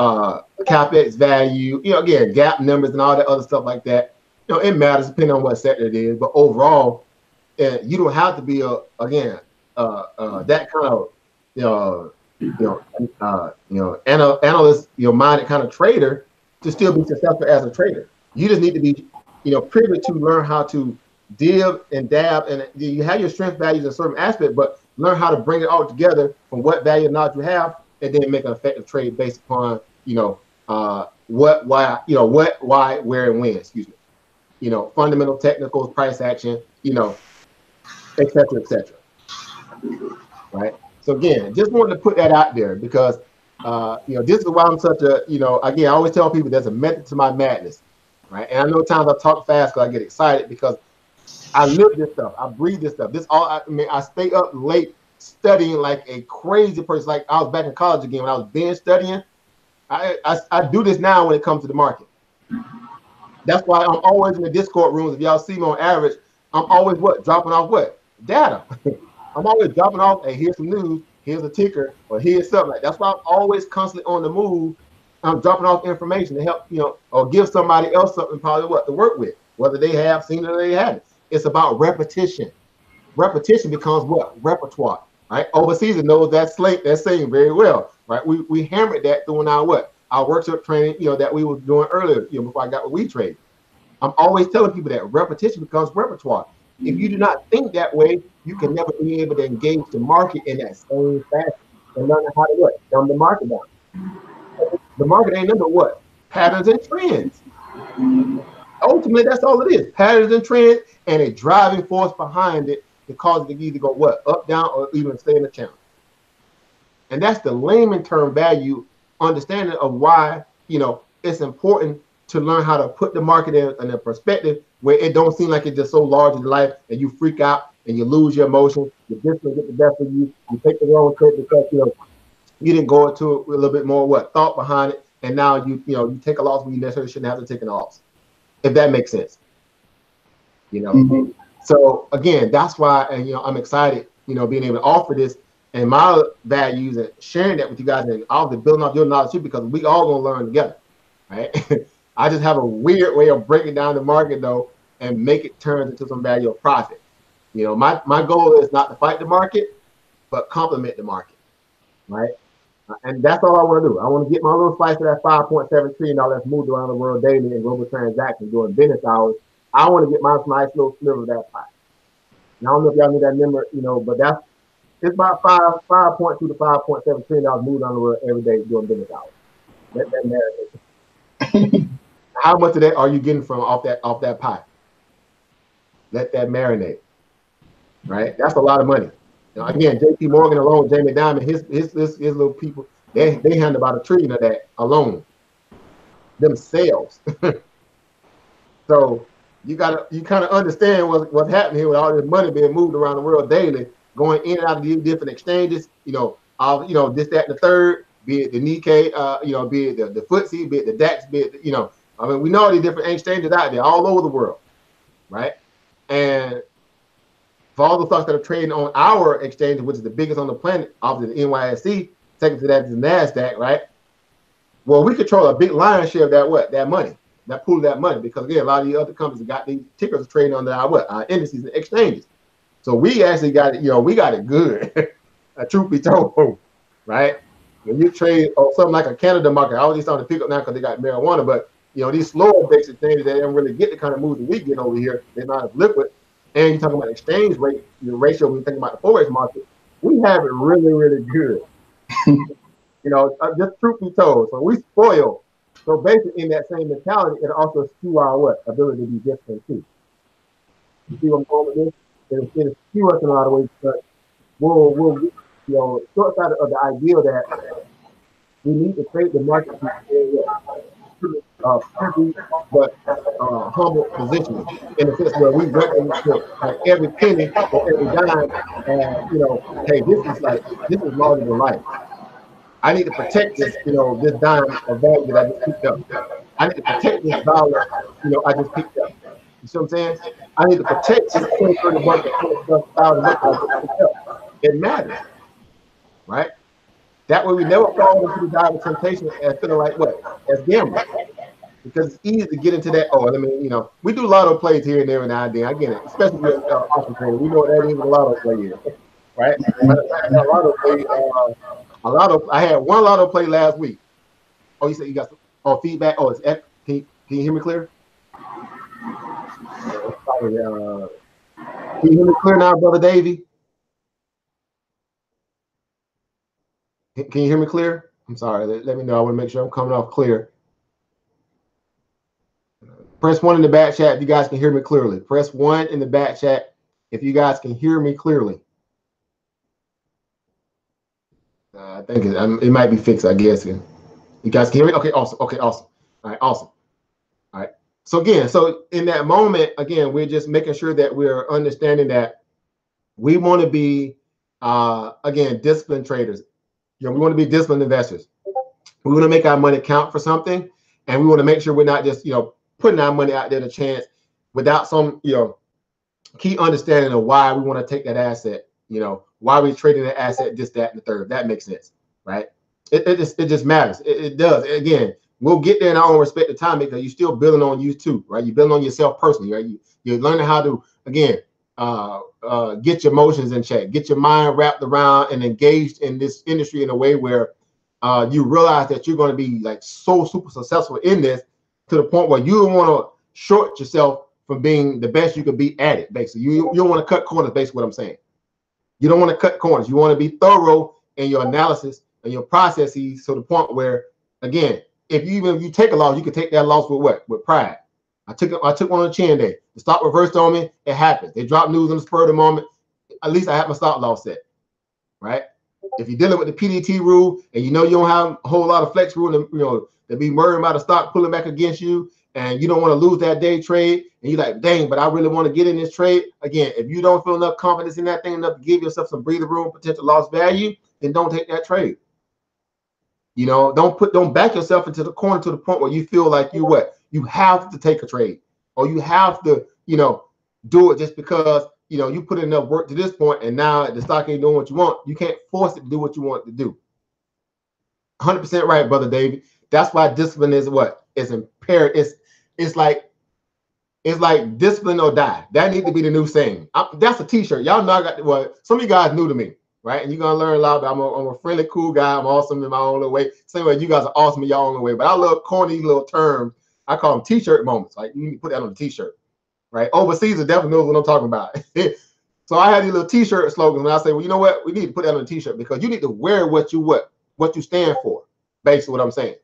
capex value, again, gap numbers and all that other stuff like that. It matters depending on what sector it is, but overall, you don't have to be that kind of analyst, minded kind of trader to still be successful as a trader. You just need to be, privy to learn how to dib and dab, and you have your strength values in a certain aspect, but learn how to bring it all together from what value and knowledge you have, and then make an effective trade based upon, what, why, where, and when. Excuse me. Fundamental, technicals, price action, et cetera, et cetera. Right. So again, just wanted to put that out there because, this is why I'm such a, again, I always tell people there's a method to my madness. Right. And I know times I talk fast because I get excited because I live this stuff. I breathe this stuff. I stay up late studying like a crazy person. Like I was back in college again when I was binge studying. I do this now when it comes to the market. That's why I'm always in the Discord rooms. If y'all see me on average, I'm always dropping off data. I'm always dropping off, hey, here's some news, here's a ticker, or here's something like that. That's why I'm always constantly on the move. I'm dropping off information to help, or give somebody else something probably to work with, whether they have seen it or they haven't. It's about repetition. Repetition becomes repertoire, right? Overseas knows that saying very well, right? We hammered that doing our workshop training, that we were doing earlier, before I got with WeTrade. I'm always telling people that repetition becomes repertoire. If you do not think that way, you can never be able to engage the market in that same fashion and learn how to dumb the market down. The market ain't nothing but patterns and trends. Ultimately, that's all it is. Patterns and trends and a driving force behind it to cause it to either go up, down, or even stay in the channel. And that's the layman term value understanding of why it's important to learn how to put the market in a perspective where it don't seem like it's just so large in life and you freak out and you lose your emotion. The distance get the best of you. You take the wrong trade because you didn't go into it with a little bit more thought behind it, and now you take a loss when you necessarily shouldn't have to take a loss. If that makes sense, So again, that's why I'm excited, being able to offer this and my values and sharing that with you guys, and obviously building off your knowledge too, because we all gonna learn together, right? I just have a weird way of breaking down the market though and make it turn into some value of profit. My goal is not to fight the market, but complement the market, right? And that's all I want to do. I want to get my little slice of that $5.7 trillion that's moved around the world daily in global transactions during business hours. I want to get my nice little sliver of that pie. Now, I don't know if y'all need that number, you know, but it's about 5.2 to 5.7 trillion dollars moved on the world every day doing business hours. Let that marinate. How much of that are you getting from off that pie? Let that marinate. Right? That's a lot of money. Now, again, JP Morgan alone, Jamie Dimon, his little people, they handle about $1 trillion of that alone. Themselves. So you kind of understand what's happening here with all this money being moved around the world daily, going in and out of these different exchanges, this, that, and the third, be it the Nikkei, be it the FTSE, be it the DAX, be it, I mean, we know all these different exchanges out there all over the world, right? And for all the stocks that are trading on our exchange, which is the biggest on the planet, obviously the NYSE, second to that is the NASDAQ, right? Well, we control a big lion's share of that money, that pool of that money, because again, a lot of the other companies have got these tickers trading on our indices and exchanges. So we actually got it, we got it good. Truth be told, right? When you trade on something like a Canada market, all these starting to pick up now because they got marijuana, but these slower basic things, they don't really get the kind of moves that we get over here. They're not as liquid. And you're talking about exchange rate, the ratio, when you think about the forex market, we have it really, really good. Just truth be told. So we spoil. So basically in that same mentality, it also skew our ability to be disciplined too. You see what I'm going with this? It'll skew us in a lot of ways, but we'll short side of the idea that we need to create the market but humble position in the sense where we reckon like every penny or every dime, hey, this is larger than life. I need to protect this, this dime of value that I just picked up. I need to protect this dollar, I just picked up. You see what I'm saying? I need to protect this 20, 30 bucks or 20,000 bucks I just picked up. It matters, right? That way we never fall into the dive of temptation as feeling like as gambling. Because it's easy to get into that. Oh, I mean, we do lotto plays here and there and now and then. I get it, especially with option trading. We know what that is with a lotto play is, right? I had one lotto play last week. Oh, you said you got some feedback? Oh, can you hear me clear? Can you hear me clear now, Brother Davey? Can you hear me clear? I'm sorry. Let me know. I want to make sure I'm coming off clear. Press 1 in the back chat if you guys can hear me clearly. Press 1 in the back chat if you guys can hear me clearly. I think it might be fixed, I guess. You guys can hear me? Okay, awesome. Okay, awesome. All right, awesome. All right. So again, in that moment, again, we're just making sure that we're understanding that we want to be, again, disciplined traders. We want to be disciplined investors. We want to make our money count for something, and we want to make sure we're not just, putting our money out there to chance without some, key understanding of why we want to take that asset, why we're trading that asset, this, that, and the third. That makes sense, right? It just matters. It does. Again, we'll get there in our own respective time because you're still building on you too, right? You're building on yourself personally, right? You're learning how to, again, get your emotions in check, get your mind wrapped around and engaged in this industry in a way where you realize that you're going to be like so super successful in this, to the point where you don't want to short yourself from being the best you could be at it. Basically, you don't want to cut corners. Basically, what I'm saying, you don't want to cut corners. You want to be thorough in your analysis and your processes, to the point where, again, if you take a loss, you can take that loss with pride. I took one on the chin day. The stock reversed on me. It happens. They dropped news on the spur of the moment. At least I have my stop loss set, right? If you're dealing with the PDT rule and you don't have a whole lot of flex rule, and to be worried about a stock pulling back against you, and you don't want to lose that day trade, and you're like, dang, but I really want to get in this trade. Again, if you don't feel enough confidence in that thing enough to give yourself some breathing room, potential loss value, then don't take that trade. Don't back yourself into the corner to the point where you feel like you have to take a trade, or you have to, do it just because you put enough work to this point, and now the stock ain't doing what you want. You can't force it to do what you want it to do. 100% right, Brother David. That's why discipline is imperative. It's like discipline or die. That needs to be the new saying. That's a t-shirt. Y'all know I got some of you guys new to me, right? And you're gonna learn a lot. I'm a friendly, cool guy. I'm awesome in my own little way. Same way you guys are awesome in your own way. But I love corny little terms. I call them t-shirt moments. Like, you need to put that on a t-shirt, right? Overseas, are definitely knows what I'm talking about. So I had these little T-shirt slogans, and I say, well, you know what? We need to put that on a T-shirt because you need to wear what you stand for. Basically, what I'm saying.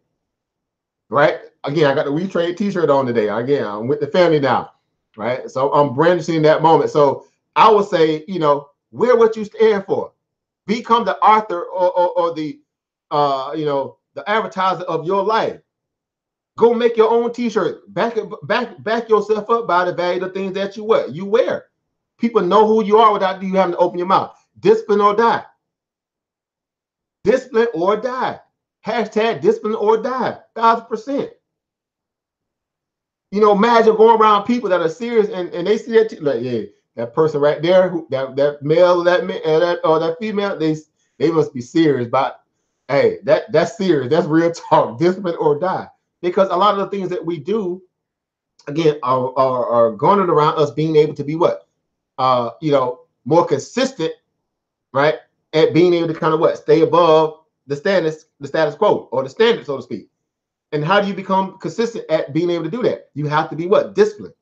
Right? Again, I got the WeTrade T-shirt on today. Again, I'm with the family now. Right? So I'm brandishing that moment. So I would say, you know, wear what you stand for. Become the author or the you know, the advertiser of your life. Go make your own T-shirt. Back yourself up by the value of the things that you wear. People know who you are without you having to open your mouth. Discipline or die. Discipline or die. Hashtag discipline or die. 1,000%. You know, imagine going around people that are serious and they see that like, yeah, that person right there, who that male, that female, they must be serious about. Hey, that's serious. That's real talk. Discipline or die. Because a lot of the things that we do, again, are garnered around us being able to be what, you know, more consistent, right, at being able to kind of what, stay above the status quo or the standard, so to speak. And how do you become consistent at being able to do that? You have to be what? Disciplined,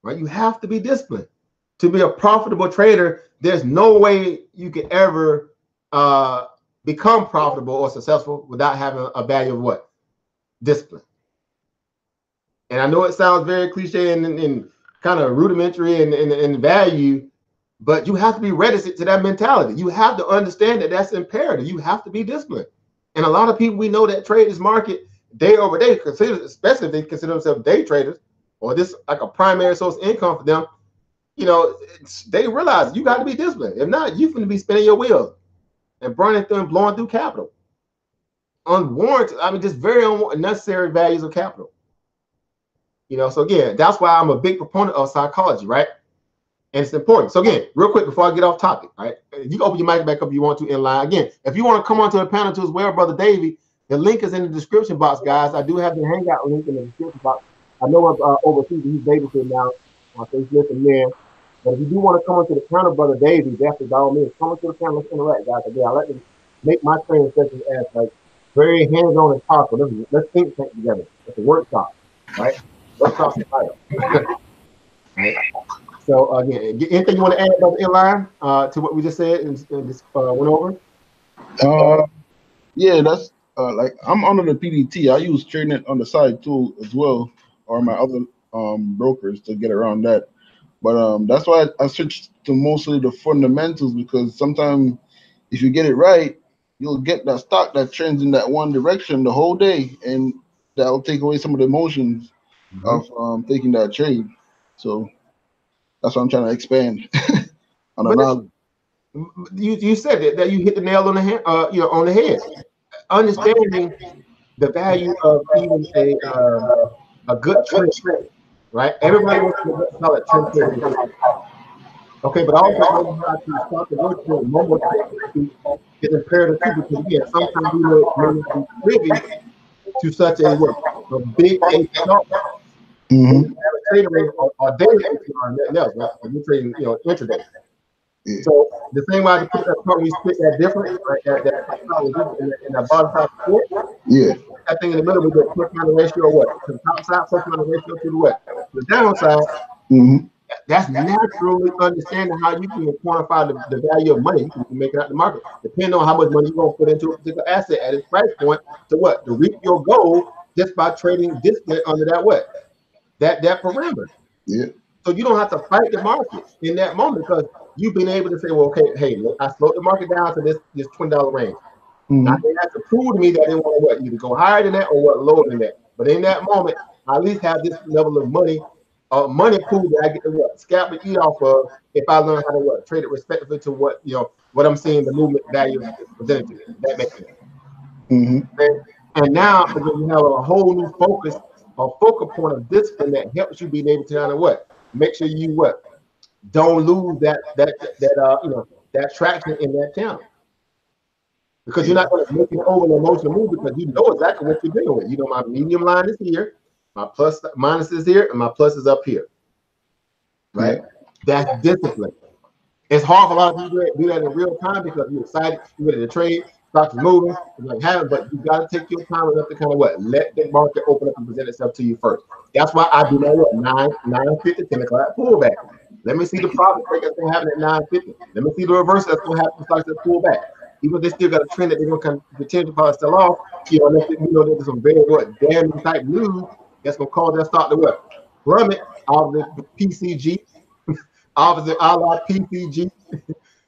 right? You have to be disciplined to be a profitable trader. There's no way you can ever become profitable or successful without having a value of what? Discipline. And I know it sounds very cliche and kind of rudimentary and value, but you have to be reticent to that mentality. You have to understand that that's imperative. You have to be disciplined. And a lot of people we know that trade this market day over day, especially if they consider themselves day traders, or this like a primary source of income for them, you know, they realize you got to be disciplined. If not, you're going to be spinning your wheels and burning through and blowing through capital. Unwarranted, I mean, just very unnecessary values of capital. You know, so again, that's why I'm a big proponent of psychology, right? And it's important. So again, real quick before I get off topic, right? You can open your mic back up if you want to in line. Again, if you want to come onto the panel too as well, Brother Davey, the link is in the description box, guys. I do have the hangout link in the description box. I know I'm overseas. He's babysitting now. So he's listening there. But if you do want to come onto the panel, Brother Davey, definitely by all means, come onto the panel. Let's interact, guys. Again, I like to make my training sessions as like very hands-on as possible. Let's think tank together. It's a workshop, right? Workshop's the title. Right? So again, anything you want to add about the inline to what we just said and just went over? Yeah, that's like I'm under the PDT. I use trading it on the side too as well, or my other brokers to get around that. But that's why I switched to mostly the fundamentals, because sometimes if you get it right, you'll get that stock that trends in that one direction the whole day, and that'll take away some of the emotions of taking that trade. So that's what I'm trying to expand on the knowledge. You said that you hit the nail on the head, you know, on the head. Understanding the value of even a good trend, right? Everybody wants to call it trend trading. Okay, but also how to stop the word trend. Mobile is imperative too, because again, sometimes we may not be privy to such a big APR. Have a trading rate or daily APR and nothing else, right? We're trading, you know, intraday. Yeah. So the same way I put that part, we split that difference, right? In that bottom side support. Yeah. That thing in the middle, we get plus minus ratio what? To the top side, plus minus ratio to the what? The downside. That's naturally understanding how you can quantify the value of money you can make it out the market, depending on how much money you're going to put into a particular asset at its price point to what? To reach your goal just by trading discipline under that what? That parameter. Yeah. So you don't have to fight the market in that moment, because you've been able to say, well, okay, hey, look, I slowed the market down to this $20 range. Now they have to prove to me that they want to what, either go higher than that or what, lower than that. But in that moment, I at least have this level of money pool that I get to what, scalp and eat off of if I learn how to what, trade it respectively to what, you know, what I'm seeing the movement value presented to me. That makes sense. And now again, you have a whole new focus, a focal point of discipline that helps you being able to kind of what, make sure you what, don't lose that you know, that traction in that channel, because you're not going to make it over an emotional move, because you know exactly what you're dealing with. You know, my medium line is here, my plus minus is here, and my plus is up here, right? That's discipline. It's hard for a lot of people to do that in real time because you're excited, you're ready to trade, stocks moving, like having, but you got to take your time enough to kind of what, let the market open up and present itself to you first. That's why I do my what, 9:50, 10 o'clock pullback. Let me see the profit break that's gonna happen at 950. Let me see the reversal that's gonna happen starts to pull back. Even if they still got a trend that they're gonna potentially probably sell off, unless there's some very damning type news that's gonna cause that stock to what? Plummet out of the PCG, opposite a la PCG,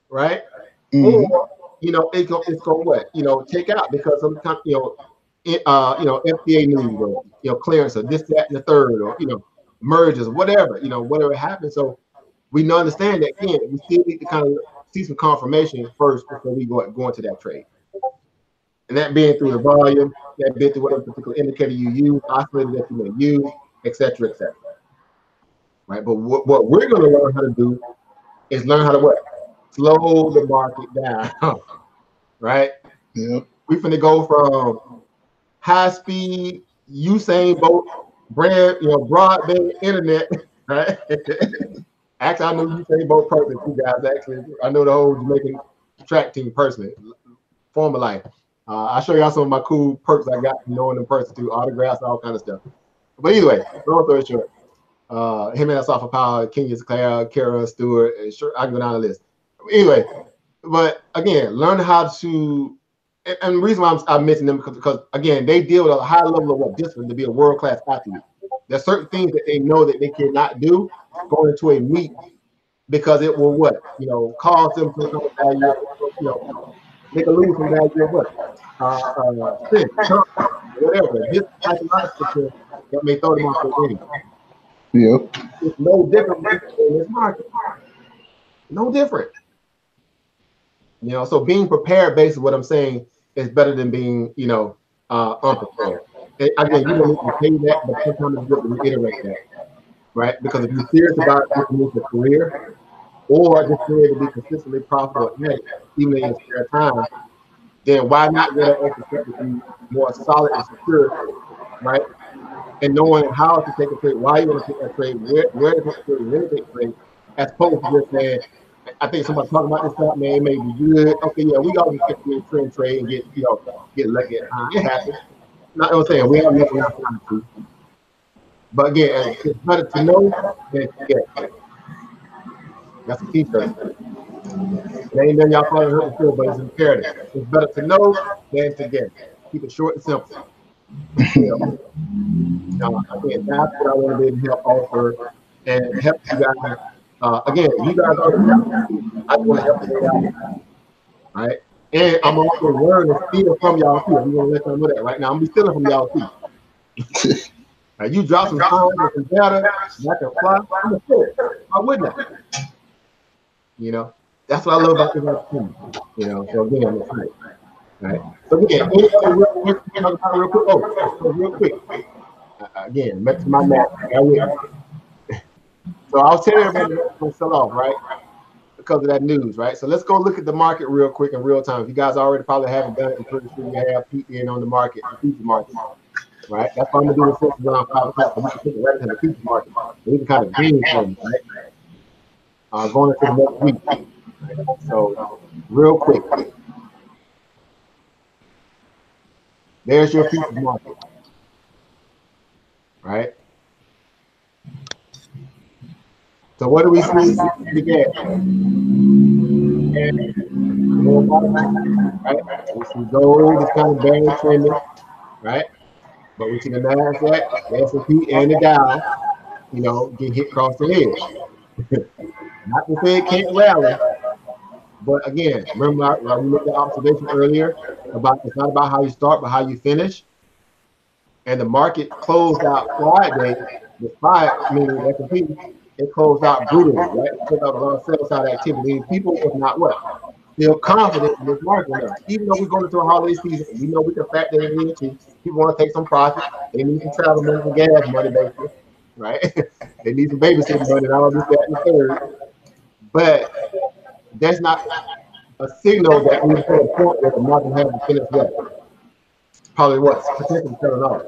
right? Or it's gonna what? Take out because sometimes FDA news or clearance or this, that, and the third, or mergers, whatever, whatever happens. So we understand that again, we still need to kind of see some confirmation first before we go into that trade. And that being through the volume, that being through whatever particular indicator you use, oscillator that you may use, etc., etc. Right? But what we're going to learn how to do is learn how to what? Slow the market down. Right? Yep. We're going to go from high speed Usain Bolt brand, broadband internet, right? Actually, I know Usain Bolt personally, you guys. Actually, I know the whole Jamaican track team personally, former life. I'll show y'all some of my cool perks I got from knowing them person too, autographs, all kind of stuff. But anyway, long story short, him and Software Power, Kenya Claire, Kara Stewart, and sure I can go down the list. Anyway, but again, learn how to, and the reason why I mention them because again, they deal with a high level of discipline to be a world-class athlete. There's certain things that they know that they cannot do going into a meet because it will what? Cause them some kind of value, they can lose some value of what? Whatever. This psychological that may throw them off the game. Yep. It's no different in this market. No different. So being prepared based on what I'm saying is better than being, unprepared. And again, you don't need to say that, but sometimes it's good to reiterate that, right? Because if you're serious about making this a career, or just being able to be consistently profitable at it, even in your spare time, then why not get an extra step to be more solid and secure, right? And knowing how to take a trade, why you want to take that trade, where to take a trade, when to take a trade, as opposed to just saying, I think somebody talking about this stuff, man, it may be good. Okay, yeah, we always get to a trade and get lucky at times. It happens. Not what I'm saying, we have nothing else to. But again, it's better to know than to get. That's a key term. It ain't nothing y'all probably heard before, but it's imperative. It's better to know than to get. Keep it short and simple. Again, that's what I want to be able to help offer and help you guys. Again, you guys already know. I want to help you out. Right? And I'm also learning to steal from y'all too. I'm going to let y'all know that right now. I'm going to be stealing from y'all too. Right, you drop some time and some data, and I can fly. I'm going to steal it. Why wouldn't I? That's what I love about this opportunity. So again, it's nice. Right. So again, real quick. Again, back to my math. So I'll tell everybody that's going to sell off, right? Because of that news, right? So let's go look at the market real quick in real time. If you guys already probably haven't done it, I'm pretty sure you have peeked in on the market, the future market, right? That's why I'm gonna do the session around 5 o'clock. So we can take it right into the future market. We can kind of gain from it, right? Going into the next week. Right? So real quick, there's your future market, right? So what do we see again? Right? We see gold is kind of bearish trending, right? But we see the NASDAQ, the S&P, and the Dow, get hit across the edge. Not to say it can't rally, but again, remember we looked at observation earlier about it's not about how you start, but how you finish. And the market closed out Friday, despite meaning the S&P. It closed out brutally, right? It took out a lot of sell side activity. People was not what? Still confident in this market now. Even though we're going into a holiday season, we know we can factor it in too. People want to take some profit. They need some travel money, some gas money, basically, right? They need some babysitting money and all this, that, and the third. But that's not a signal that we're to a point where the market has to finish what? Probably what? Potentially selling off.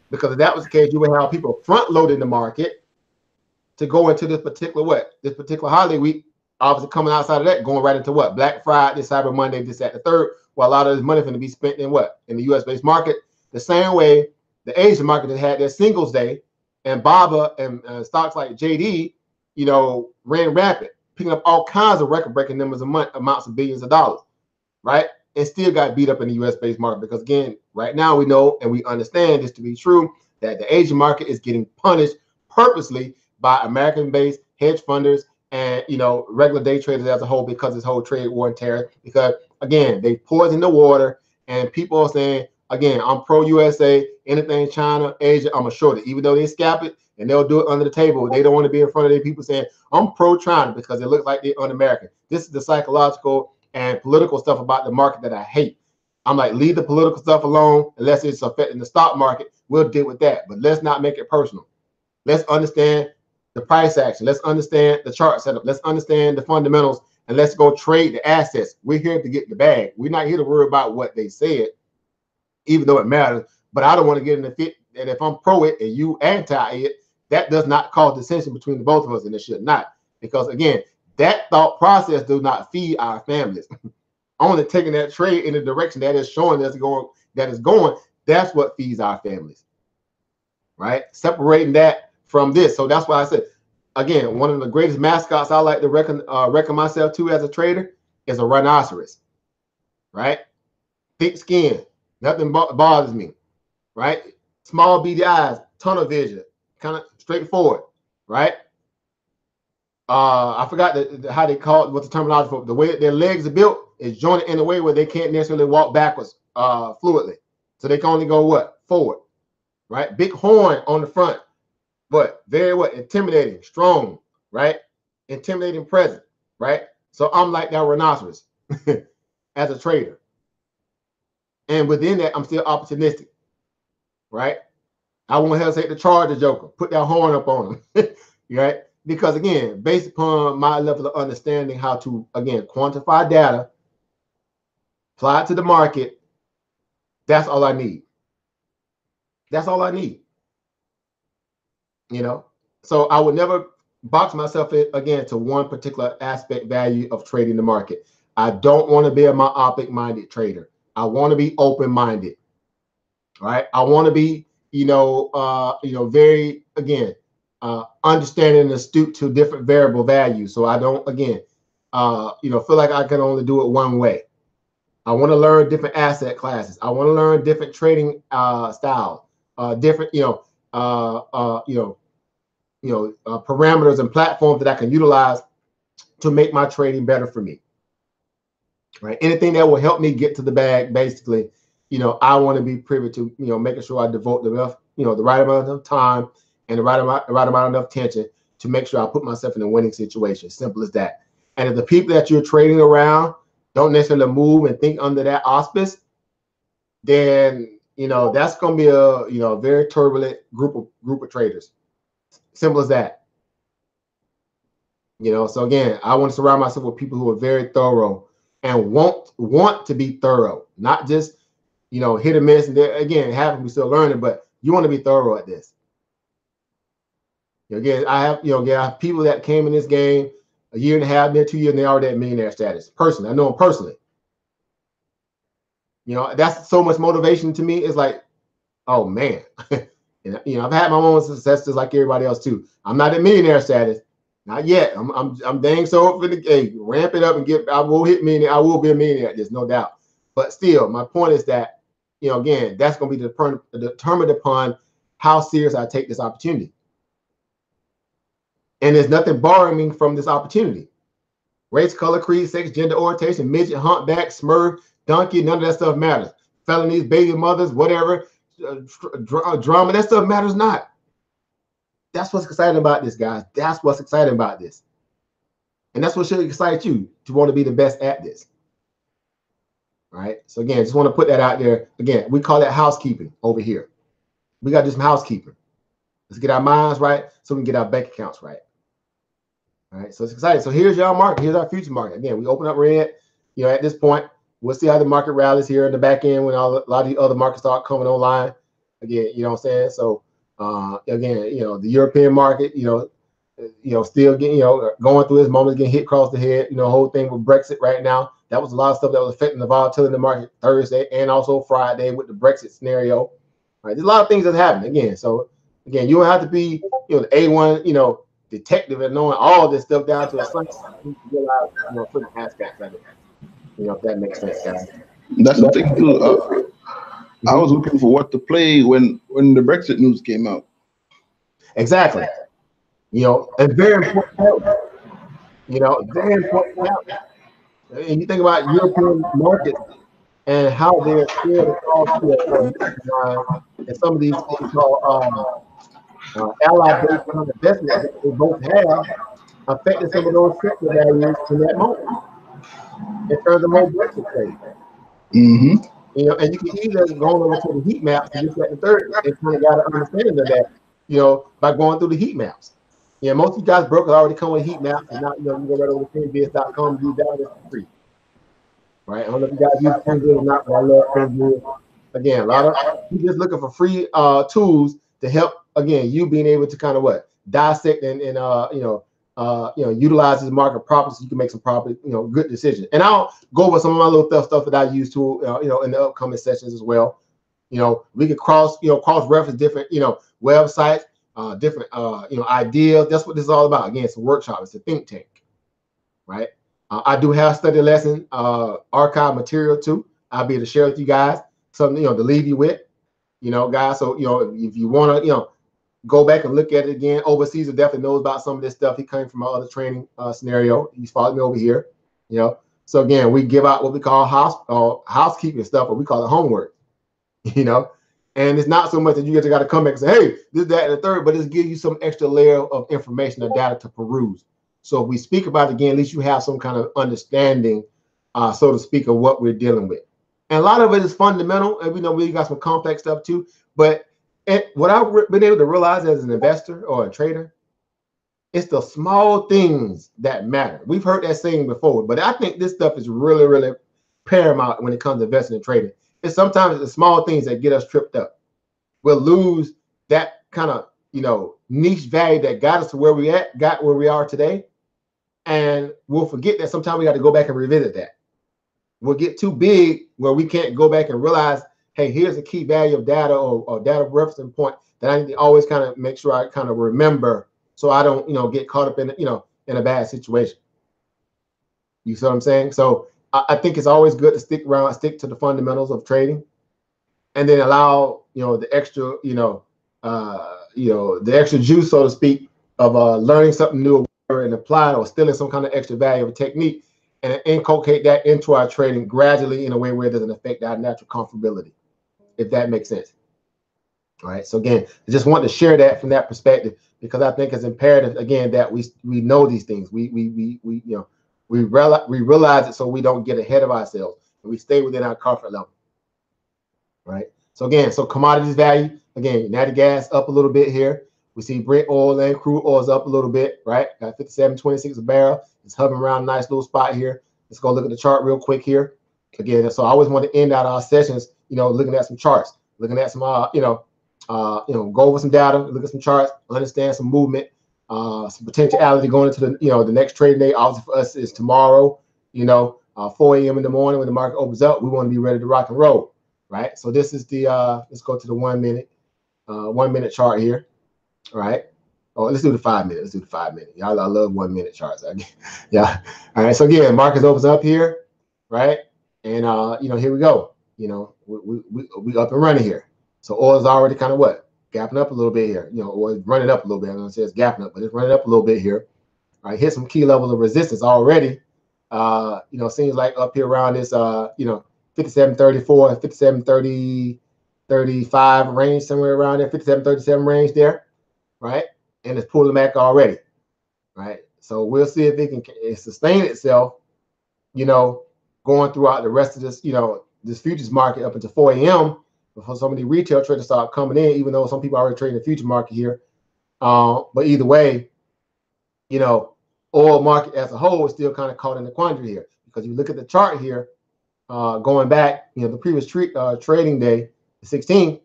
Because if that was the case, you would have people front loading the market to go into this particular holiday week, obviously coming outside of that, going right into what? Black Friday, Cyber Monday, this, that, the third, while a lot of this money is going to be spent in what? In the US-based market. The same way the Asian market has had their Singles Day, and BABA and stocks like JD you know, ran rapid, picking up all kinds of record-breaking numbers a month, amounts of billions of dollars, right? And still got beat up in the U.S.-based market because, again, right now we know and we understand this to be true, that the Asian market is getting punished purposely by American-based hedge funders and, you know, regular day traders as a whole because of this whole trade war and tariff. Because, again, they poison the water, and people are saying, again, I'm pro-USA, anything China, Asia, I'm a short it. Even though they scalp it and they'll do it under the table, they don't want to be in front of their people saying, I'm pro-China because it looks like they're un-American. This is the psychological and political stuff about the market that I hate. I'm like, leave the political stuff alone unless it's affecting the stock market. We'll deal with that, but let's not make it personal. Let's understand the price action. Let's understand the chart setup. Let's understand the fundamentals, and let's go trade the assets. We're here to get the bag. We're not here to worry about what they said, even though it matters. But I don't want to get in the fit that if I'm pro it and you anti it, that does not cause dissension between the both of us, and it should not. Because again, that thought process does not feed our families. Only taking that trade in the direction that is showing that's going, that's what feeds our families, right? Separating that from this. So that's why I said, again, one of the greatest mascots I like to reckon myself to as a trader is a rhinoceros, right? Thick skin, nothing bothers me, right? Small beady eyes, tunnel vision, kind of straightforward, right? I forgot how they call it, what the terminology for the way that their legs are built is jointed in a way where they can't necessarily walk backwards fluidly. So they can only go what? Forward, right? Big horn on the front, but very what? Intimidating, strong, right? Intimidating presence, right? So I'm like that rhinoceros as a trader. And within that, I'm still opportunistic, right? I won't hesitate to charge the joker, put that horn up on him, right? Because again, based upon my level of understanding how to, again, quantify data, apply it to the market, that's all I need. That's all I need. You know, so I would never box myself in, again, to one particular aspect value of trading the market. I don't want to be a myopic-minded trader. I want to be open-minded, right? I want to be, very, again, understanding and astute to different variable values. So I don't, again, feel like I can only do it one way. I want to learn different asset classes. I want to learn different trading styles, different, parameters and platforms that I can utilize to make my trading better for me. Right? Anything that will help me get to the bag, basically, I want to be privy to, making sure I devote the right amount of time and the right amount of attention to make sure I put myself in a winning situation. Simple as that. And if the people that you're trading around don't necessarily move and think under that auspice, then that's going to be a very turbulent group of traders. Simple as that. So again, I want to surround myself with people who are very thorough and want to be thorough, not just hit or miss. And again, we still learning, but you want to be thorough at this. Again, I have people that came in this game a year and a half, then 2 years, and they already at millionaire status. Personally, I know them personally. That's so much motivation to me. It's like, oh man, and I've had my moments of success just like everybody else too. I'm not at millionaire status, not yet. I'm dang so for the ramp it up and I will hit millionaire. I will be a millionaire at this, no doubt. But still, my point is that again, that's going to be determined upon how serious I take this opportunity. And there's nothing barring me from this opportunity. Race, color, creed, sex, gender, orientation, midget, humpback, smurf, donkey, none of that stuff matters. Felonies, baby mothers, whatever, drama, that stuff matters not. That's what's exciting about this, guys. That's what's exciting about this. And that's what should excite you to want to be the best at this. Right? So again, just want to put that out there. Again, we call that housekeeping over here. We got to do some housekeeping. Let's get our minds right so we can get our bank accounts right. All right, so it's exciting. So here's your market. Here's our future market. Again, we open up red. At this point, we'll see how the market rallies here in the back end when a lot of the other markets start coming online. Again, you know what I'm saying? So again, the European market, still getting, going through this moment, getting hit across the head. Whole thing with Brexit right now. That was a lot of stuff that was affecting the volatility in the market Thursday and also Friday with the Brexit scenario. All right, there's a lot of things that happen again. So again, you don't have to be, the A1, detective and knowing all this stuff down to a science, you realize, you know, certain aspects of it. You know, if that makes sense, guys. That's the thing too. I was looking for what to play when the Brexit news came out. Exactly. You know, and very important. You know, very important. And you think about European markets and how they're scared across and some of these what we call ally-based kind of investments that they both have affected some of those sector values in that moment in terms of whole Brexit trade. Mm-hmm. You know, and you can either go over to the heat maps and just at the third and kind of got an understanding of that, you know, by going through the heat maps. Yeah, most of you guys brokers already come with heat maps, and now you know you go right over to finviz.com and do that for free. Right? I don't know if you guys use Finviz or not, but I love Finviz. Again, a lot of you just looking for free tools to help again you being able to kind of what dissect and utilize this market properly so you can make some proper good decisions. And I'll go over some of my little stuff that I use to in the upcoming sessions as well. You know, we can cross reference different websites, different ideas. That's what this is all about. Again, it's a workshop. It's a think tank, right? I do have study lesson archive material too. I'll be able to share with you guys something to leave you with, guys. So if you want to go back and look at it again, overseas definitely knows about some of this stuff. He came from my other training scenario. He's followed me over here, So again, we give out what we call housekeeping stuff, or we call it homework, And it's not so much that you just got to come back and say, hey, this, that, and the third, but it's give you some extra layer of information or data to peruse. So if we speak about it again, at least you have some kind of understanding, so to speak, of what we're dealing with. And a lot of it is fundamental, and we know we got some complex stuff too. But what I've been able to realize as an investor or a trader, it's the small things that matter. We've heard that saying before, but I think this stuff is really, really paramount when it comes to investing and trading. It's sometimes the small things that get us tripped up. We'll lose that kind of niche value that got us to where we are today. And we'll forget that sometimes we got to go back and revisit that. We'll get too big where we can't go back and realize, hey, here's a key value of data or data referencing point that I need to always kind of make sure I kind of remember so I don't, get caught up in, in a bad situation. You see what I'm saying? So I think it's always good to stick to the fundamentals of trading, and then allow, the extra, the extra juice, so to speak, of learning something new and applying or stealing some kind of extra value of a technique, and inculcate that into our trading gradually in a way where it doesn't affect our natural comfortability, if that makes sense. All right. So again, I just want to share that from that perspective, because I think it's imperative again that we know these things. We realize it so we don't get ahead of ourselves and we stay within our comfort level. Right. So again, commodities value, again, natural gas up a little bit here. We see Brent oil and crude oil is up a little bit, right? Got 57.26 a barrel. It's hovering around a nice little spot here. Let's go look at the chart real quick here. Again, so I always want to end out our sessions, looking at some charts, looking at some, go over some data, look at some charts, understand some movement, some potentiality going into the, the next trading day. Obviously for us is tomorrow, 4 a.m. in the morning when the market opens up. We want to be ready to rock and roll, right? So this is the, let's go to the 1 minute chart here. All right. Oh, let's do the 5 minute. Let's do the 5 minute. Y'all, I love 1 minute charts. Yeah. All right. So again, market opens up here, right? And here we go. We up and running here. So oil is already kind of gapping up a little bit here. Or it's running up a little bit. I'm gonna say it's gapping up, but it's running up a little bit here. All right. Hit some key levels of resistance already. Seems like up here around this 57.34, 57.30, 35 range, somewhere around there, 57.37 range there. Right, and it's pulling back already, right? So we'll see if it can sustain itself, going throughout the rest of this, this futures market up until 4 a.m. before some of the retail traders start coming in, even though some people are already trading the future market here. But either way, oil market as a whole is still kind of caught in the quandary here, because you look at the chart here, going back, the previous trading day, the 16th,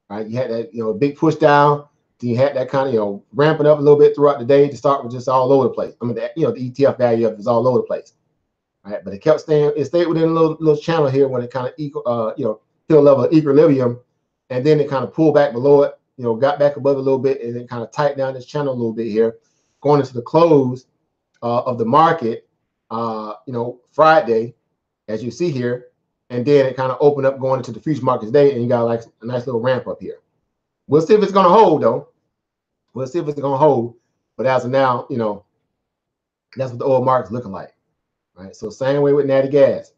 right? You had that, big push down. You had that kind of, ramping up a little bit throughout the day to start with just all over the place. I mean, the ETF value of it is all over the place, right? But it kept it stayed within a little channel here when it kind of hit a level of equilibrium, and then it kind of pulled back below it, got back above a little bit, and then kind of tightened down this channel a little bit here, going into the close of the market, Friday, as you see here, and then it kind of opened up going into the future market today, and you got like a nice little ramp up here. We'll see if it's going to hold, though. We'll see if it's going to hold. But as of now, that's what the oil market's looking like, right? So same way with natty gas,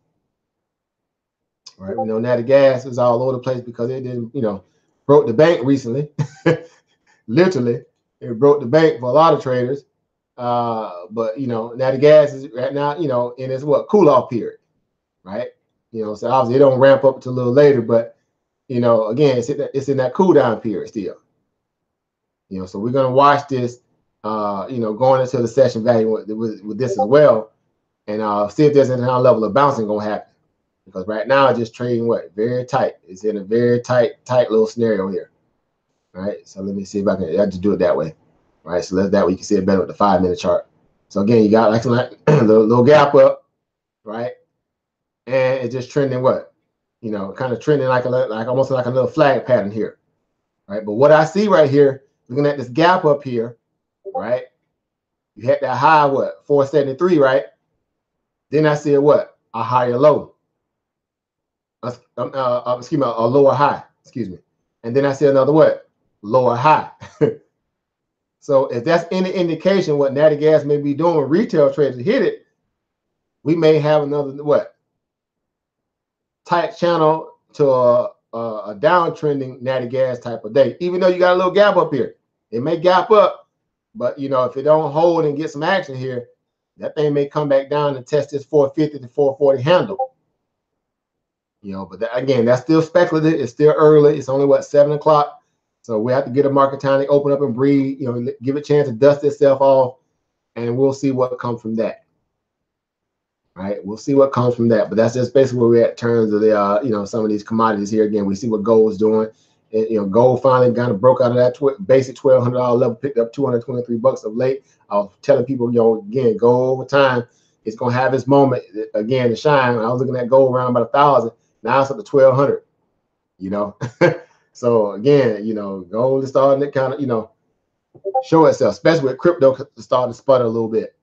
right? We know natty gas is all over the place because it didn't, broke the bank recently. Literally, it broke the bank for a lot of traders. But natty gas is right now, in its cool off period, right? So obviously it don't ramp up until a little later, but again, it's in that cool down period still. So we're gonna watch this, going into the session value with this as well, and see if there's any level of bouncing gonna happen. Because right now it's just trading very tight. It's in a very tight little scenario here. All right. So let me see if I can just do it that way. All right. So that way you can see it better with the 5-minute chart. So again, you got like a little gap up, right? And it's just trending kind of trending like almost like a little flag pattern here, right? But what I see right here, looking at this gap up here, right? You had that high 473, right? Then I see a higher low. Excuse me, a lower high. Excuse me, and then I see another lower high. So if that's any indication what natty gas may be doing, retail traders hit it, we may have another tight channel to a downtrending natty gas type of day. Even though you got a little gap up here, it may gap up, but if it don't hold and get some action here, that thing may come back down and test this 450 to 440 handle. But again, that's still speculative. It's still early. It's only 7 o'clock. So we have to get a market time to open up and breathe, give it a chance to dust itself off, and we'll see what comes from that. Right? We'll see what comes from that. But that's just basically where we're at in terms of the, some of these commodities here. Again, we see what gold is doing. And, gold finally kind of broke out of that basic $1,200 level, picked up $223 of late. I was telling people, again, gold over time, it's going to have its moment again to shine. I was looking at gold around about 1,000. Now it's up to 1,200, So again, gold is starting to kind of, show itself, especially with crypto starting to sputter a little bit.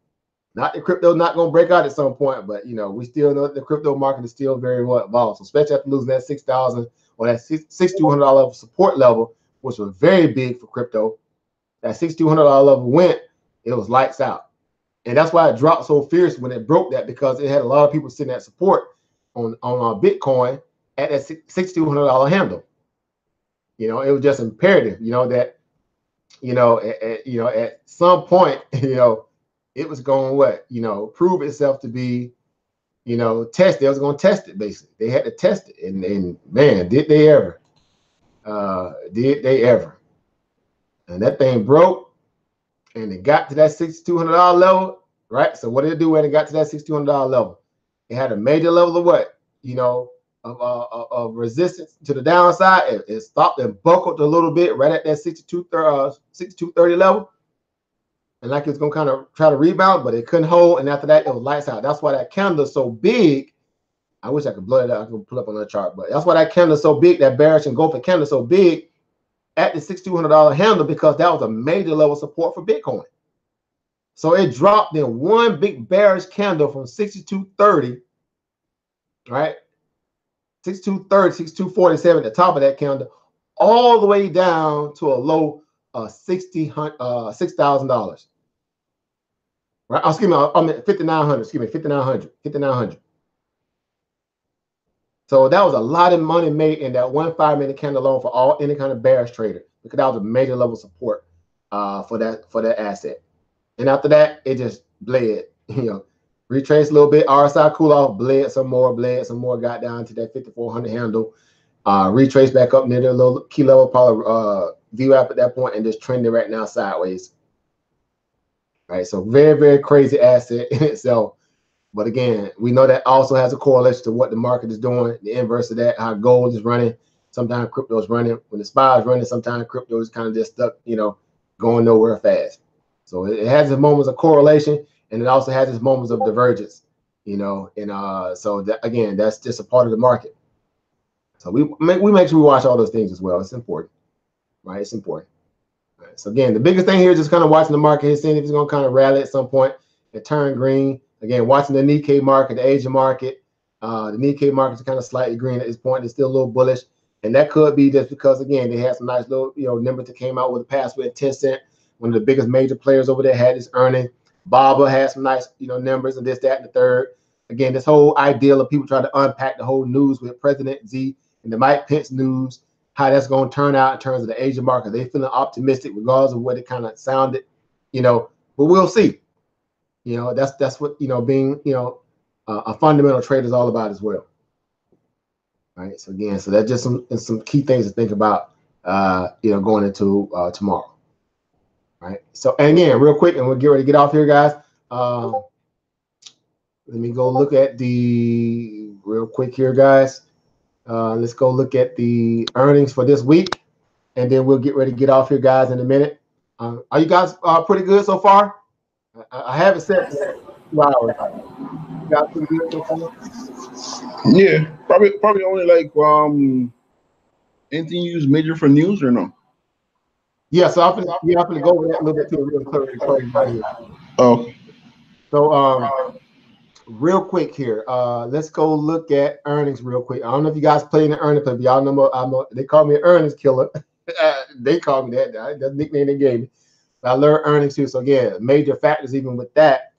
Not that crypto not going to break out at some point, but we still know that the crypto market is still very volatile, especially after losing that 6,000 or that $6,200 support level, which was very big for crypto. That $6,200 level went, it was lights out, and that's why it dropped so fierce when it broke that, because it had a lot of people sitting at support on Bitcoin at that $6,200 handle. It was just imperative, that at some point, it was going prove itself to be, tested. It was going to test it, basically. They had to test it, and man, did they ever? Did they ever? And that thing broke, and it got to that $6,200 level, right? So what did it do when it got to that $6,200 level? It had a major level of of resistance to the downside. It stopped and buckled a little bit right at that 6230 level. And like it's going to kind of try to rebound, but it couldn't hold. And after that, it was lights out. That's why that candle is so big. I wish I could blow it out. I could pull up on the chart, but that's why that candle is so big, that bearish engulfing candle is so big at the $6,200 handle, because that was a major level support for Bitcoin. So it dropped in one big bearish candle from 6230, right? 6230, 6247 at the top of that candle, all the way down to a low of $6,000. Right? Oh, excuse me, I'm at 5,900. Excuse me, 5,900. So that was a lot of money made in that 1 5-minute candle alone for any kind of bearish trader, because that was a major level support for that asset. And after that, it just bled. Retraced a little bit, RSI cool off, bled some more, got down to that 5,400 handle, retraced back up near the little key level, probably VWAP at that point, and just trending right now sideways. Right, so very, very crazy asset in itself. But again, we know that also has a correlation to what the market is doing, the inverse of that, how gold is running. Sometimes crypto is running. When the SPY is running, sometimes crypto is kind of just stuck, going nowhere fast. So it has its moments of correlation, and it also has its moments of divergence, so that, again, that's just a part of the market. So we make sure we watch all those things as well. It's important, right? It's important. Right. right, so again, the biggest thing here is just kind of watching the market here, seeing if it's going to kind of rally at some point and turn green. Again, watching the Nikkei market, the Asian market. The Nikkei market is kind of slightly green at this point. It's still a little bullish. And that could be just because, again, they had some nice little, numbers that came out with the past with Tencent. One of the biggest major players over there had this earning. Baba had some nice, numbers and this, that, and the third. Again, this whole ideal of people trying to unpack the whole news with President Xi and the Mike Pence news, how that's going to turn out in terms of the Asian market. They feeling optimistic regardless of what it kind of sounded, but we'll see. That's what, being, a fundamental trade is all about as well. All right. So again, so that's just some key things to think about, going into tomorrow. All right. So, and again, real quick, and we'll get ready to get off here, guys. Let me go look at the real quick here, guys. Let's go look at the earnings for this week, and then we'll get ready to get off here, guys, in a minute. Are you guys pretty good so far? I haven't said 2 hours. You guys pretty good so far? Yeah, probably only like anything you use major for news or no? Yeah, so I'm gonna go over that a little bit too, real quick. Oh. So real quick here, let's go look at earnings real quick. I don't know if you guys play in the earnings, but y'all know they call me an earnings killer. They call me that. That's the nickname they gave me. But I learned earnings too. So again, major factors even with that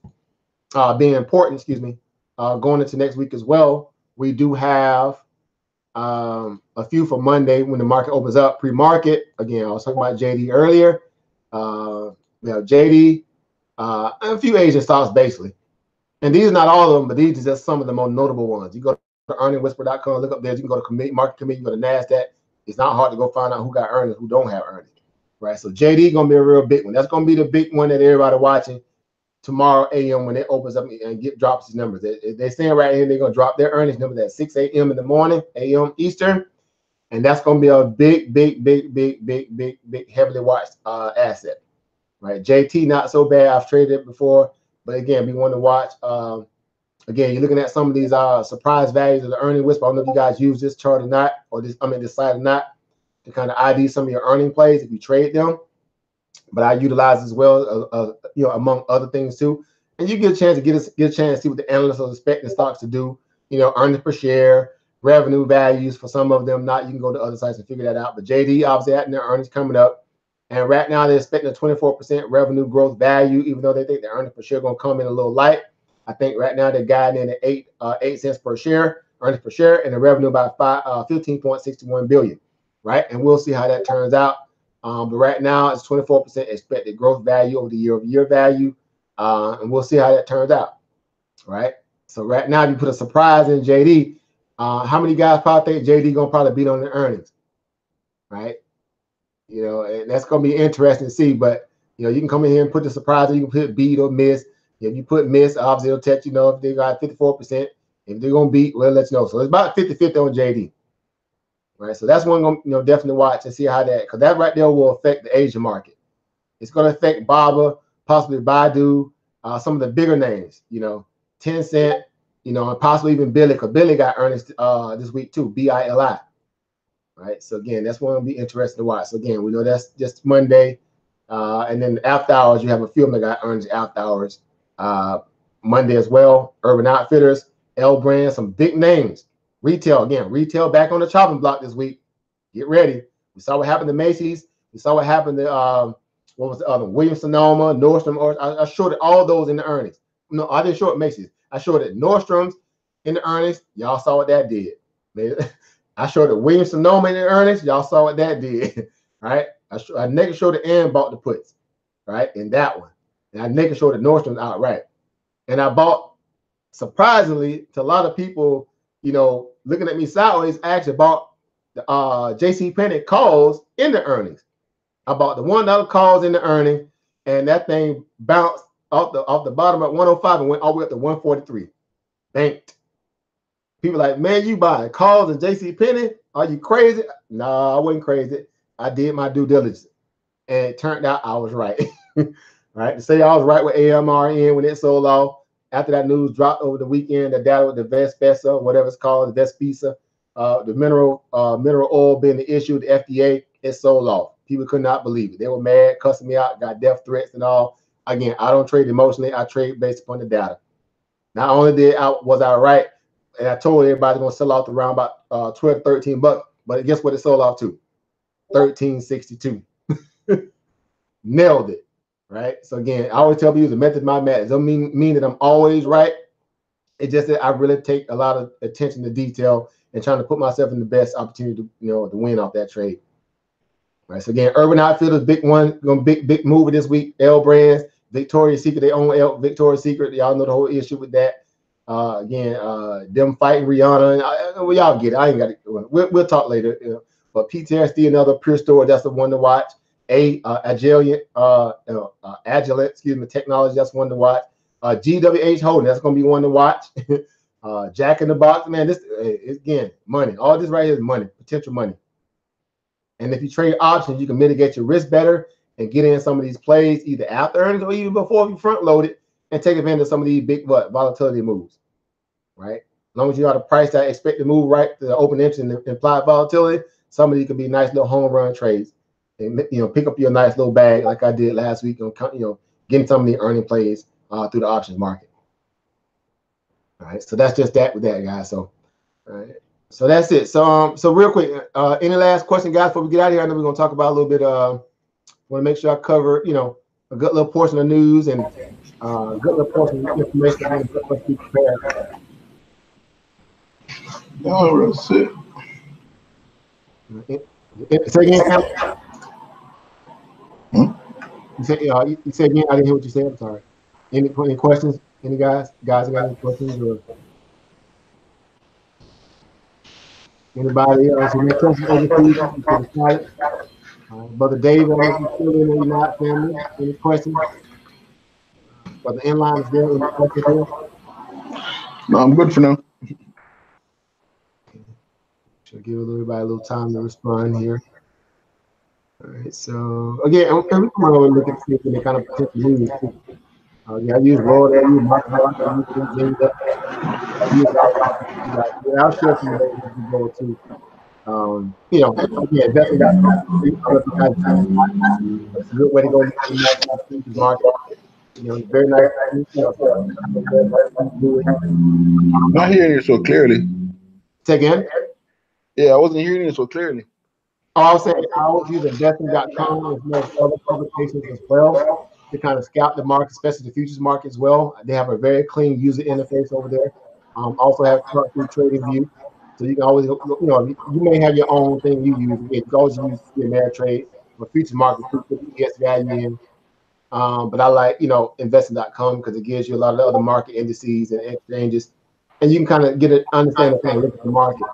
being important. Excuse me. Going into next week as well, we do have a few for Monday when the market opens up. Pre-market, again, I was talking about JD earlier. We have JD, and a few Asian stocks basically. And these are not all of them, but these are just some of the most notable ones. You go to earningwhisper.com, look up there. You can go to market committee, you go to NASDAQ. It's not hard to go find out who got earnings, who don't have earnings, right? So JD going to be a real big one. That's going to be the big one that everybody watching tomorrow AM when it opens up and drops its numbers. They're saying right here they're going to drop their earnings numbers at 6 a.m. in the morning, AM Eastern. And that's going to be a big, heavily watched asset, right? JT, not so bad. I've traded it before. But again, we want to watch. Again, you're looking at some of these surprise values of the earning whisper. I don't know if you guys use this chart or not, or this site or not, to kind of ID some of your earning plays if you trade them. But I utilize as well, among other things too. And you get a chance to get a chance to see what the analysts are expecting stocks to do. Earnings per share, revenue values for some of them. Not you can go to other sites and figure that out. But JD obviously had their earnings coming up. And right now they're expecting a 24% revenue growth value, even though they think the earnings per share going to come in a little light. I think right now they're guiding in at 8 cents per share, earnings per share, and the revenue about 15.61 billion, right? And we'll see how that turns out. But right now it's 24% expected growth value over the year-over-year value, and we'll see how that turns out, right? So right now, if you put a surprise in JD, how many guys probably think JD gonna probably beat on the earnings, right? And that's going to be interesting to see. But, you can come in here and put the surprise, or you can put beat or miss. If you put miss, obviously it'll tell you, if they got 54%. If they're going to beat, well, let you know. So it's about 50-50 on JD. Right? So that's one going to, definitely watch and see how that, because that right there will affect the Asian market. It's going to affect Baba, possibly Baidu, some of the bigger names, Tencent, and possibly even Billy, because Billy got earnings this week too, BILI. Right. So again, that's one will be interesting to watch. So again, we know that's just Monday. And then after hours, you have a few of them that got earnings after hours. Monday as well. Urban Outfitters, L Brand, some big names. Retail back on the chopping block this week. Get ready. We saw what happened to Macy's. We saw what happened to what was the other? Williams-Sonoma, Nordstrom. I showed it all those in the earnings. No, I didn't show it Macy's. I showed it Nordstrom's in the earnings. Y'all saw what that did. I showed it Williams-Sonoma in the earnings. Y'all saw what that did, right? I naked showed it and bought the puts, right, in that one. And I naked showed the Nordstrom outright. And I bought, surprisingly, to a lot of people, looking at me sideways, I actually bought the JCPenney calls in the earnings. I bought the $1 calls in the earning, and that thing bounced off the bottom at 105 and went all the way up to 143. Banked. People like, man, you buying calls and JCPenney? Are you crazy? No, I wasn't crazy. I did my due diligence. And it turned out I was right. Right? To say I was right with AMRN when it sold off. After that news dropped over the weekend, the data with the Vespesa, whatever it's called, the Vespesa, the mineral oil being the issue, the FDA, it sold off. People could not believe it. They were mad, cussing me out, got death threats and all. Again, I don't trade emotionally. I trade based upon the data. Not only was I right, and I told everybody going to sell off around about 12, 13 bucks, but guess what it sold off to? 13.62. Nailed it, right? So again, I always tell people the method my madness. It don't mean that I'm always right. It's just that I really take a lot of attention to detail and trying to put myself in the best opportunity to, to win off that trade. Right. So again, Urban Outfitters, big one, big mover this week. L Brands, Victoria's Secret, they own Victoria's Secret. Y'all know the whole issue with that. Again, them fighting Rihanna. Well, y'all get it. I ain't got it. We'll talk later. But PTSD, another pure store, that's the one to watch. Agilent, excuse me, technology, that's one to watch. GWH Holding, that's going to be one to watch. Jack in the Box, man, this is, again, money. All this right here is money, potential money. And if you trade options, you can mitigate your risk better and get in some of these plays either after earnings or even before you front load it and take advantage of some of these big volatility moves, right? As long as you got a price that expect to move right to the open interest and the implied volatility, some of these can be nice little home run trades. And pick up your nice little bag like I did last week on getting some of the earning plays through the options market. All right, so that's just that with that, guys. So, all right. So that's it. So real quick, any last question, guys, before we get out of here? I know we're gonna talk about a little bit. Want to make sure I cover, a good little portion of news and a good little portion of information. I'm gonna be prepared. Oh, that's it. Say again. You say again. I didn't hear what you said. I'm sorry. Any questions? Any guys? Guys, got any questions or? Anybody else? Any questions overseas? Brother Dave, I don't know if you're still in or not, family. Any questions? Brother Inline is there. Any questions there? No, I'm good for now. Should give everybody a little time to respond here. All right. So again, I'm going to look at see if any kind of potential news. Yeah, I use Lord, I use Mark, I use Virginia. I'll share some of those as we go too. Again, definitely got it's a good way to go into the market. Very nice. Not hearing you so clearly. Say again? Yeah, I wasn't hearing you so clearly. Oh, I was saying I always use investing.com as well as other publications as well to kind of scout the market, especially the futures market as well. They have a very clean user interface over there. Also have chart-free trading view. So you can always, you may have your own thing you use. You can always use your Ameritrade or futures market to put the ES value in. But I like, investing.com because it gives you a lot of other market indices and exchanges. And you can kind of understand and look at the market,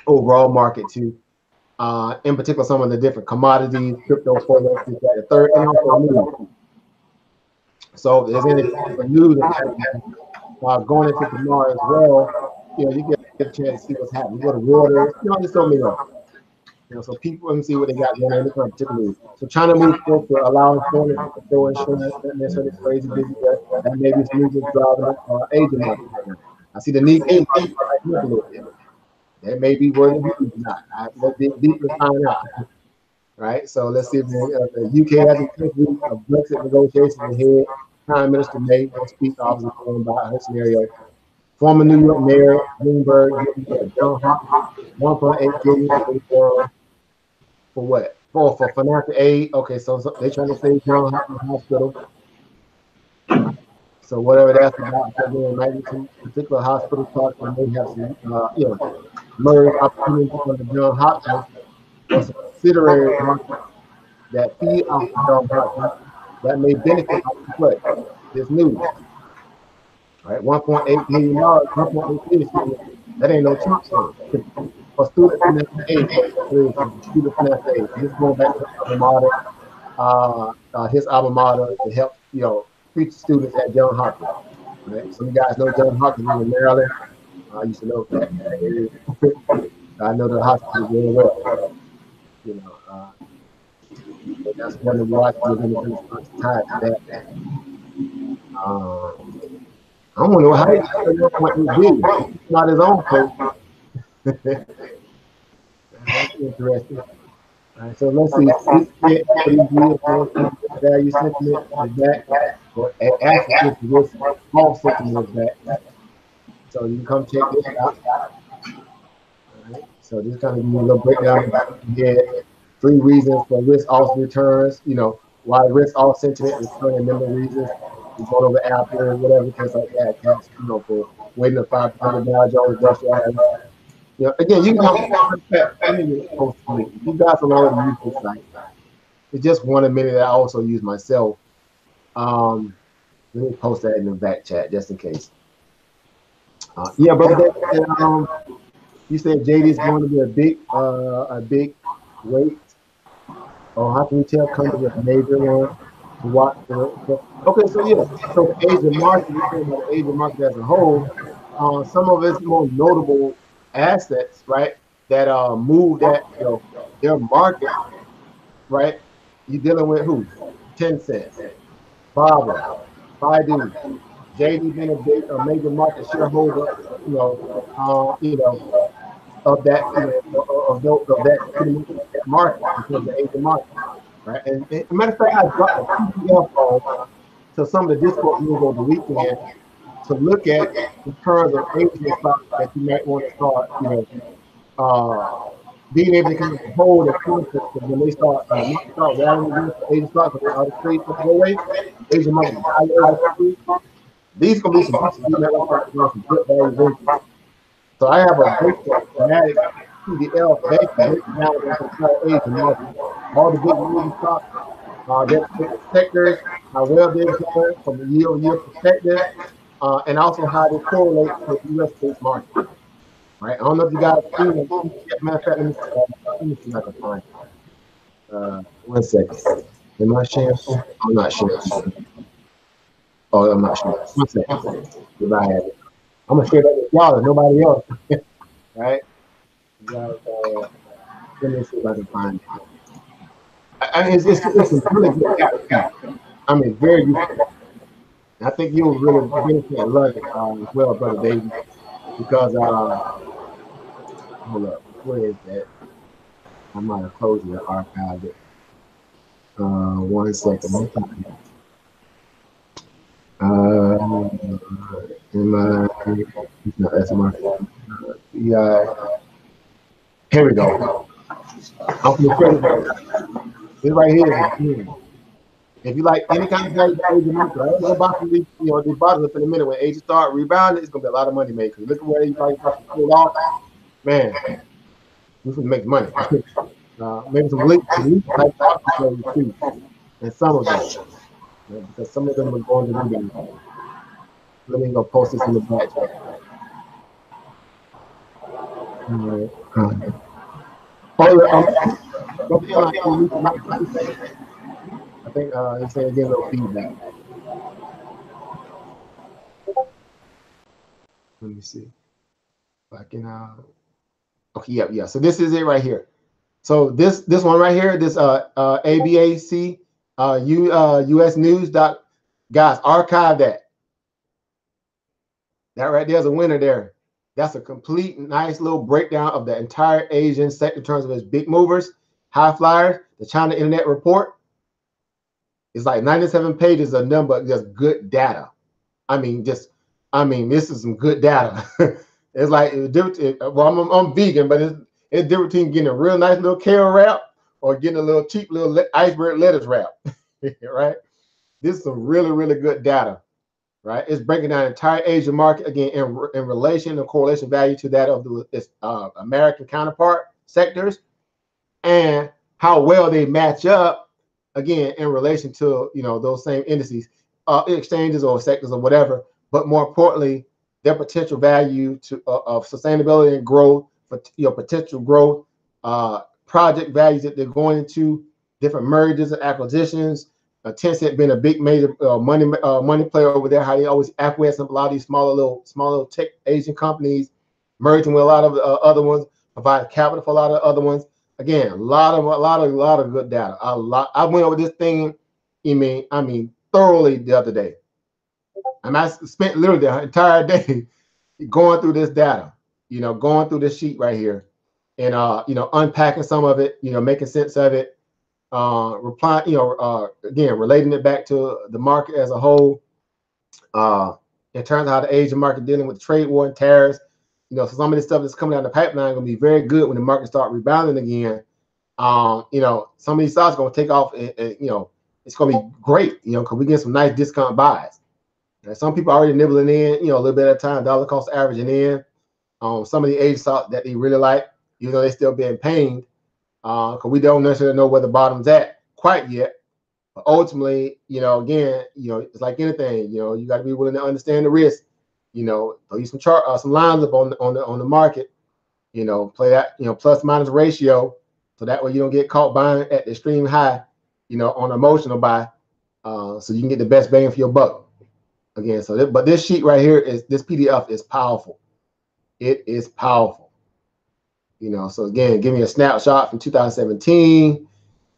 overall market too. In particular, some of the different commodities, crypto, forex, the third, and also news. So if there's any news going into tomorrow as well, you get a chance to see what's happening. You go to Reuters, there's so many of them. So people can see what they got going on in this particular news. So China moves forward to allow foreigners to throw insurance, not necessarily crazy business, that maybe it's news driving Asian market. I see the Nikkei market a little bit. That may be where the news is not. Let's dig deep and find out. Right? So let's see if the UK has a week of Brexit negotiations ahead. Prime Minister May will speak obviously about her scenario. Former New York Mayor Bloomberg John Hopkins, 1.8 billion for what? For financial aid. Okay, so they're trying to save John Hopkins Hospital. So whatever that's about, there might be some particular hospital talks that may have some merge opportunities on the John Hopkins or some subsidiary that feed off the John Hopkins that may benefit what this news. Right, $1.8 million, 1.8 billion. That ain't no cheap thing. For student financial aid, student financial aid. This is going back to his alma mater to help future students at John Hopkins. Right, some of you guys know John Hopkins in Maryland. I used to know that area. I know the hospital very well. That's one of the watches tied to that. I don't know how he's not his own place. That's interesting. All right, so let's see. For these years, value sentiment is back, or actually, it's risk off sentiment is back. So you can come check this out. All right. So this kind of give you a little breakdown. Yeah, 3 reasons for risk off returns. Why risk off sentiment return, and then the reasons. We going over Apple, whatever case like that. Accounts, for waiting a 5% of Dow Jones Industrial Average. Again, you can let me post the link. You guys don't already use this site. It's just one amendment that I also use myself. Let me post that in the back chat just in case. Yeah, brother. You said JD is going to be a big weight. Or how can we tell companies with a major one to watch for? Okay, so yeah, so the Asian market, we're talking about the Asian market as a whole. Some of its more notable assets, right, that move that their market, right? You're dealing with who? Tencent, Baba, Baidu, JD being a major market shareholder, of that, of that market in terms of the Asian market, right? And a matter of fact, I dropped a PDF to some of the Discord rules over the weekend to look at in terms of Asian stocks that you might want to start, being able to kind of hold a concept when they start rallying against the Asian stocks, when they out of trade go away, Asian market these gonna be some that will start doing some good value. So I have a schematic CDL breaking down the entire Asian market, all the big moving stocks, their sectors, how well they're doing from a year-on-year perspective, and also how they correlate with the U.S.-based market. Right? I don't know if you guys seen it. Matter of fact, let me see if I can find it. 1 second. Am I sharing? I'm not sharing. Oh, I'm not sharing. 1 second. If I have it, I'm gonna share that with y'all and nobody else. Right? You guys, let me see if I can find it. I mean, it's some really good apps. I mean, very useful. I think you'll really benefit and love it as well, brother David, because hold up, where is that? I might have closed it or archived it. 1 second. That's my yeah. Here we go. I'm gonna show you this right here. If you like any kind of value Asian market, I go back to these bottoms up in a minute. When Asian start rebounding, it's gonna be a lot of money made. Cause look at where you probably pull off, man. This will make money. Maybe some leaks type options too, and some of them, because some of them are going to rebound. Let me go post this in the back chat. I think it's saying again a little feedback. Let me see if I can. Okay, yeah. So this is it right here. So this one right here, this ABAC US News guys, archive that. That right there's a winner there. That's a complete nice little breakdown of the entire Asian sector in terms of its big movers, high flyers, the China Internet Report. It's like 97 pages of number, just good data. I mean, this is some good data. It's like, well, I'm vegan, but it's different between getting a real nice little kale wrap or getting a little cheap little iceberg lettuce wrap, right? This is some really, really good data, right? It's breaking down the entire Asian market, again, in relation and correlation value to that of its American counterpart sectors, and how well they match up, again, in relation to, those same indices, exchanges or sectors or whatever, but more importantly, their potential value of sustainability and growth, potential growth, project values that they're going into, different mergers and acquisitions. Tencent being a big major money player over there, how they always acquiesce a lot of these smaller little tech Asian companies, merging with a lot of other ones, provide capital for a lot of other ones. Again, a lot of good data. I went over this thing, I mean thoroughly the other day. I spent literally the entire day going through this data, you know, going through this sheet right here and, you know, unpacking some of it, you know, making sense of it, replying, you know, again, relating it back to the market as a whole, in terms of how the Asian market dealing with the trade war and tariffs. You know, so some of this stuff that's coming down the pipeline going to be very good when the market start rebounding again. You know, some of these stocks are going to take off, and you know, it's going to be great, you know, because we get some nice discount buys. And some people are already nibbling in, you know, a little bit at a time, dollar cost averaging in. Some of the Asian stocks that they really like, even though they're still being pained, because we don't necessarily know where the bottom's at quite yet. But ultimately, you know, again, you know, it's like anything, you know, you got to be willing to understand the risk. You know, throw you some some lines up on the market. You know, play that, you know, plus minus ratio, so that way you don't get caught buying at the extreme high, you know, on emotional buy, so you can get the best bang for your buck. Again, so but this sheet right here is, this PDF is powerful. It is powerful. You know, so again, give me a snapshot from 2017. You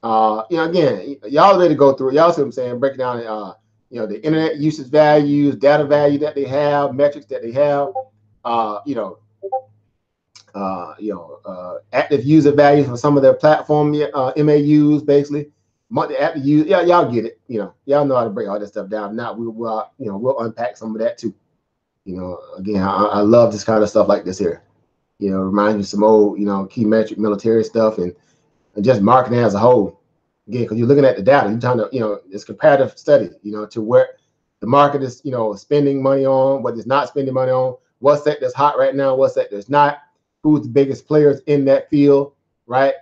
know, again, y'all ready to go through it. Y'all see what I'm saying? Breaking down, you know, the internet usage values, data value that they have, metrics that they have, you know, active user values for some of their platform MAUs, basically. Monthly active use, yeah, y'all get it. You know, y'all know how to break all this stuff down. Now we'll you know, we'll unpack some of that too. You know, again, I love this kind of stuff like this here. You know, reminds me of some old, you know, key metric military stuff and just marketing as a whole. Again, because you're looking at the data, you're trying to, you know, it's comparative study, you know, to where the market is, you know, spending money on, what it's not spending money on, what sector's hot right now, what sector's not, who's the biggest players in that field, right?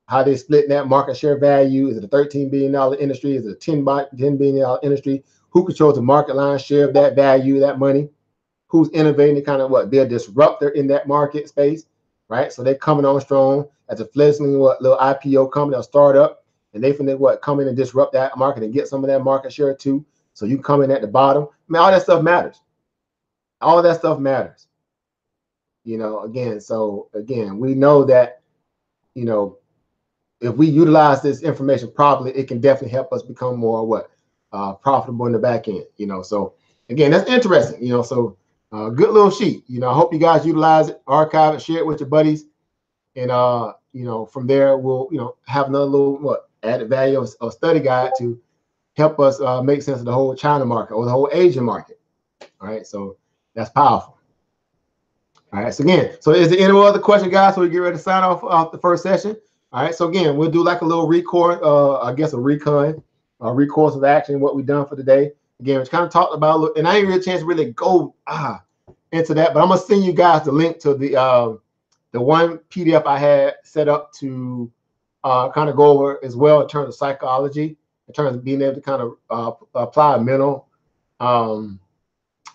How they split that market share value. Is it a $13 billion industry? Is it a $10 billion industry? Who controls the market line share of that value, that money? Who's innovating to kind of what, be a disruptor in that market space, right? So they're coming on strong as a fledgling little IPO company or startup, and they finna what, come in and disrupt that market and get some of that market share too. So you come in at the bottom. I mean, all that stuff matters. All that stuff matters. You know, again, so again, we know that, you know, if we utilize this information properly, it can definitely help us become more what, profitable in the back end. You know, so again, that's interesting. You know, so good little sheet. You know, I hope you guys utilize it, archive it, share it with your buddies, and you know, from there we'll, you know, have another little what, added value or study guide to help us make sense of the whole China market or the whole Asian market. All right, so that's powerful. All right, so again, so is there any other question, guys, so we get ready to sign off the first session? All right, so again, we'll do like a little record, I guess a recon, recourse of action, what we've done for today. Again, we kind of talked about, and I ain't really a chance to really go into that, but I'm gonna send you guys the link to the one PDF I had set up to kind of go over as well in terms of psychology, in terms of being able to kind of apply a mental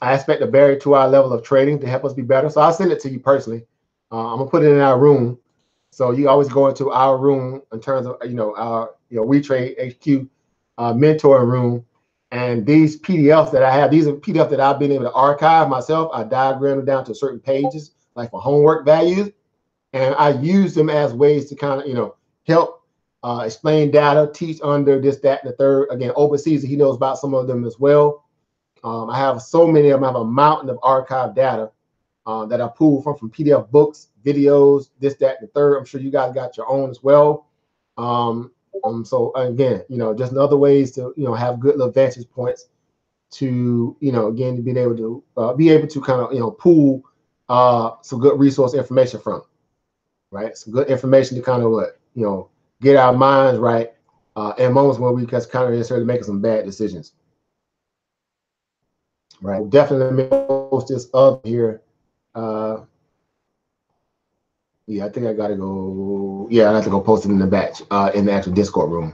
aspect of barrier to our level of trading to help us be better. So I'll send it to you personally. I'm gonna put it in our room, so you always go into our room in terms of, you know, our, you know, WeTradeHQ mentoring room. And these PDFs that I have, these are PDFs that I've been able to archive myself. I diagram them down to certain pages, like for homework values, and I use them as ways to kind of, you know, help explain data, teach under this, that, and the third. Again, Open Season, he knows about some of them as well. I have so many of them. I have a mountain of archive data that I pulled from PDF books, videos, this, that, and the third. I'm sure you guys got your own as well. So again, you know, just other ways to, you know, have good little vantage points to, you know, again, being able to kind of, you know, pull some good resource information from, right? Some good information to kind of what, you know, get our minds right in moments where we just kind of necessarily making some bad decisions. Right, definitely post this up here. Yeah, I think I gotta go. Yeah, I have to go post it in the batch in the actual Discord room,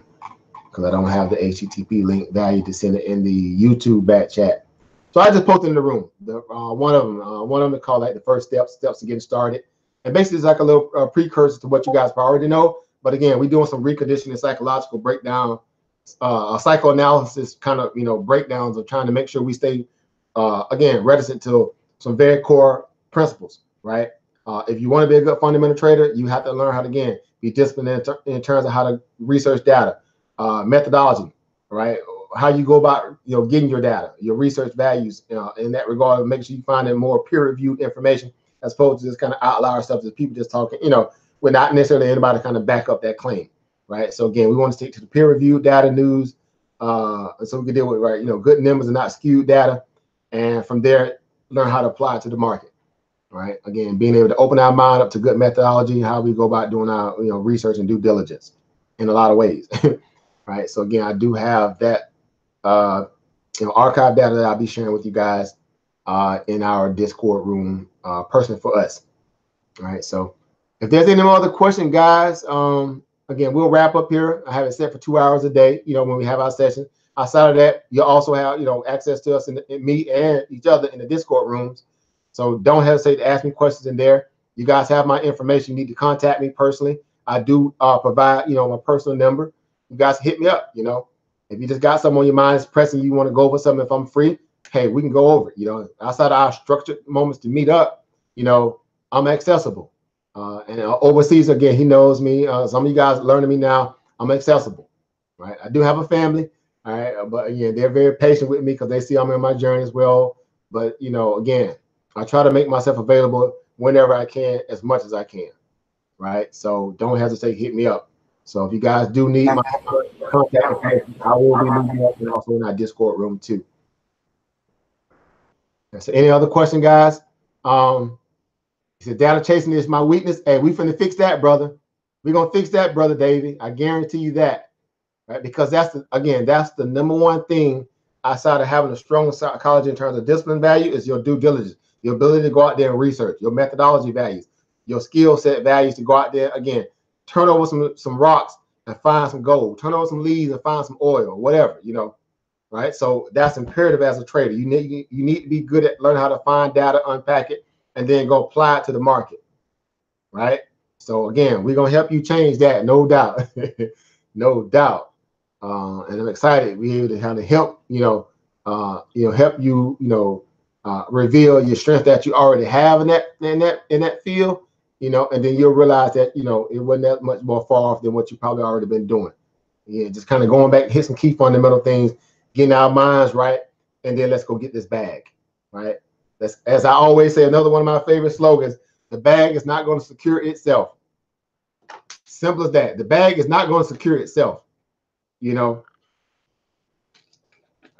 because I don't have the HTTP link value to send it in the YouTube batch chat. So I just posted in the room. One of them is called like the first steps to getting started, and basically it's like a little precursor to what you guys already know. But again, we're doing some reconditioning, psychological breakdown, psychoanalysis kind of, you know, breakdowns of trying to make sure we stay again reticent to some very core principles, right? If you want to be a good fundamental trader, you have to learn how to, again, be disciplined in terms of how to research data, methodology, right? How you go about, you know, getting your data, your research values, in that regard, make sure you find more peer-reviewed information as opposed to just kind of outlier stuff that people just talking, with not necessarily anybody kind of back up that claim, right? So again, we want to stick to the peer-reviewed data news, so we can deal with, right, good numbers and not skewed data, and from there, learn how to apply it to the market, right? Again, being able to open our mind up to good methodology, how we go about doing our, research and due diligence in a lot of ways, right? So again, I do have that, archive data that I'll be sharing with you guys in our Discord room, personally for us. All right. So if there's any more other question, guys, again, we'll wrap up here. I have it set for 2 hours a day, when we have our session. Outside of that, you'll also have, access to us in me and each other in the Discord rooms. So don't hesitate to ask me questions in there. You guys have my information. You need to contact me personally. I do provide, my personal number. You guys hit me up, If you just got something on your mind, it's pressing, you want to go over something, if I'm free, hey, we can go over it. Outside of our structured moments to meet up, I'm accessible. And overseas, again, he knows me. Some of you guys learning me now, I'm accessible, right? I do have a family, all right? But again, they're very patient with me because they see I'm in my journey as well. But, again, I try to make myself available whenever I can, as much as I can, right? So don't hesitate, hit me up. So if you guys do need my contact information, I will be leaving up and also in our Discord room too. So any other question, guys? He said, data chasing is my weakness. Hey, we finna fix that, brother. We're gonna fix that, brother Davey. I guarantee you that, right? Because that's the number one thing outside of having a strong psychology in terms of discipline value is your due diligence, your ability to go out there and research, your methodology values, your skill set values to go out there, again, turn over some rocks and find some gold, turn over some leaves and find some oil, whatever, right? So that's imperative as a trader. You need to be good at learning how to find data, unpack it, and then go apply it to the market, right? So again, we're gonna help you change that, no doubt, no doubt. And I'm excited we're able to kind of help, help you, reveal your strength that you already have in that field, and then you'll realize that it wasn't that much more far off than what you probably already been doing. Yeah, just kind of going back, hit some key fundamental things, getting our minds right, and then let's go get this bag, right? That's, as I always say, another one of my favorite slogans: the bag is not going to secure itself. Simple as that. The bag is not going to secure itself.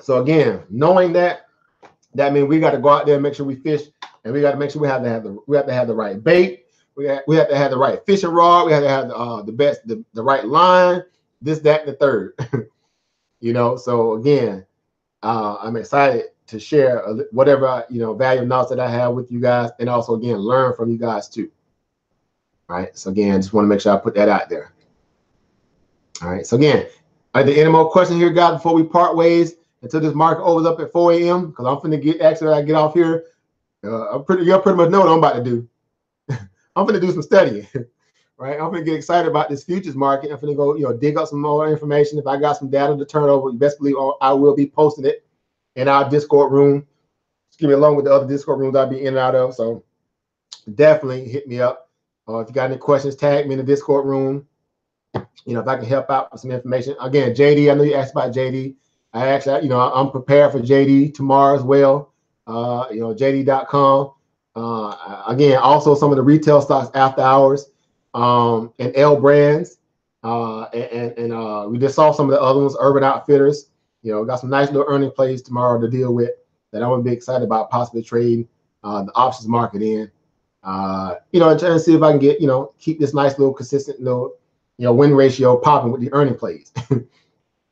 So again, knowing that means we got to go out there and make sure we fish, and we got to make sure we have to have the right bait. We have to have the right fishing rod. We have to have the right line. This, that, and the third. So again, I'm excited to share whatever value knowledge that I have with you guys, and also again learn from you guys too. All right. So again, just want to make sure I put that out there. All right. So again, are there any more questions here, guys, before we part ways until this market opens up at 4 a.m.? Because I'm finna get I get off here. Y'all pretty much know what I'm about to do. I'm finna do some studying. Right, I'm gonna get excited about this futures market. I'm gonna go, dig up some more information. If I got some data to turn over, you best believe I will be posting it in our Discord room. Excuse me, along with the other Discord rooms I'll be in and out of. So definitely hit me up. If you got any questions, tag me in the Discord room. If I can help out with some information. Again, JD, I know you asked about JD. I actually, I'm prepared for JD tomorrow as well. JD.com. Again, also some of the retail stocks after hours. And L Brands, and we just saw some of the other ones, Urban Outfitters. Got some nice little earning plays tomorrow to deal with that I'm gonna be excited about possibly trading the options market in. And trying to see if I can get, keep this nice little consistent little, win ratio popping with the earning plays.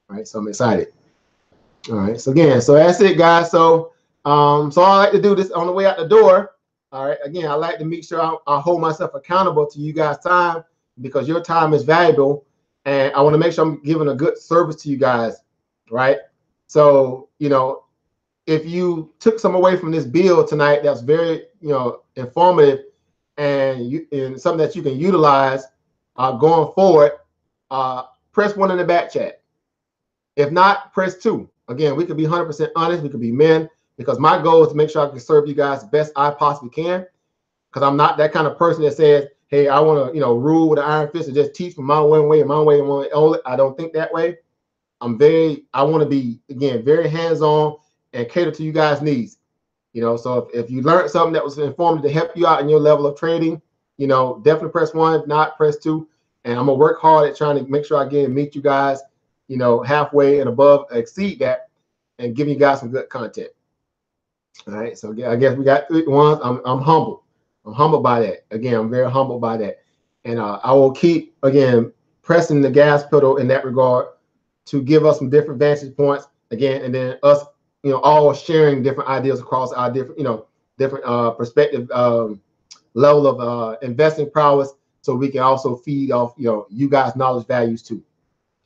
Right, so I'm excited. All right, so again, so that's it, guys. So I like to do this on the way out the door. All right. Again, I like to make sure I hold myself accountable to you guys' time, because your time is valuable, and I want to make sure I'm giving a good service to you guys, right? So, if you took some away from this bill tonight, that's very, informative, and something that you can utilize going forward, press 1 in the back chat. If not, press 2. Again, we could be 100% honest. We could be men. Because my goal is to make sure I can serve you guys the best I possibly can. Because I'm not that kind of person that says, hey, I want to, rule with an iron fist and just teach from my one way and my way and one way only. I don't think that way. I want to be, again, very hands-on and cater to you guys' needs. You know, so if you learned something that was informative to help you out in your level of trading, you know, definitely press 1. If not, press 2. And I'm gonna work hard at trying to make sure I meet you guys, you know, halfway and above, exceed that, and give you guys some good content. All right. So I guess we got 3 ones. I'm humble. I'm humbled by that. Again, I'm very humbled by that. And I will keep, again, pressing the gas pedal in that regard to give us some different vantage points, again, and then us, you know, all sharing different ideas across our different, you know, different perspective level of investing prowess, so we can also feed off, you know, you guys' knowledge values too.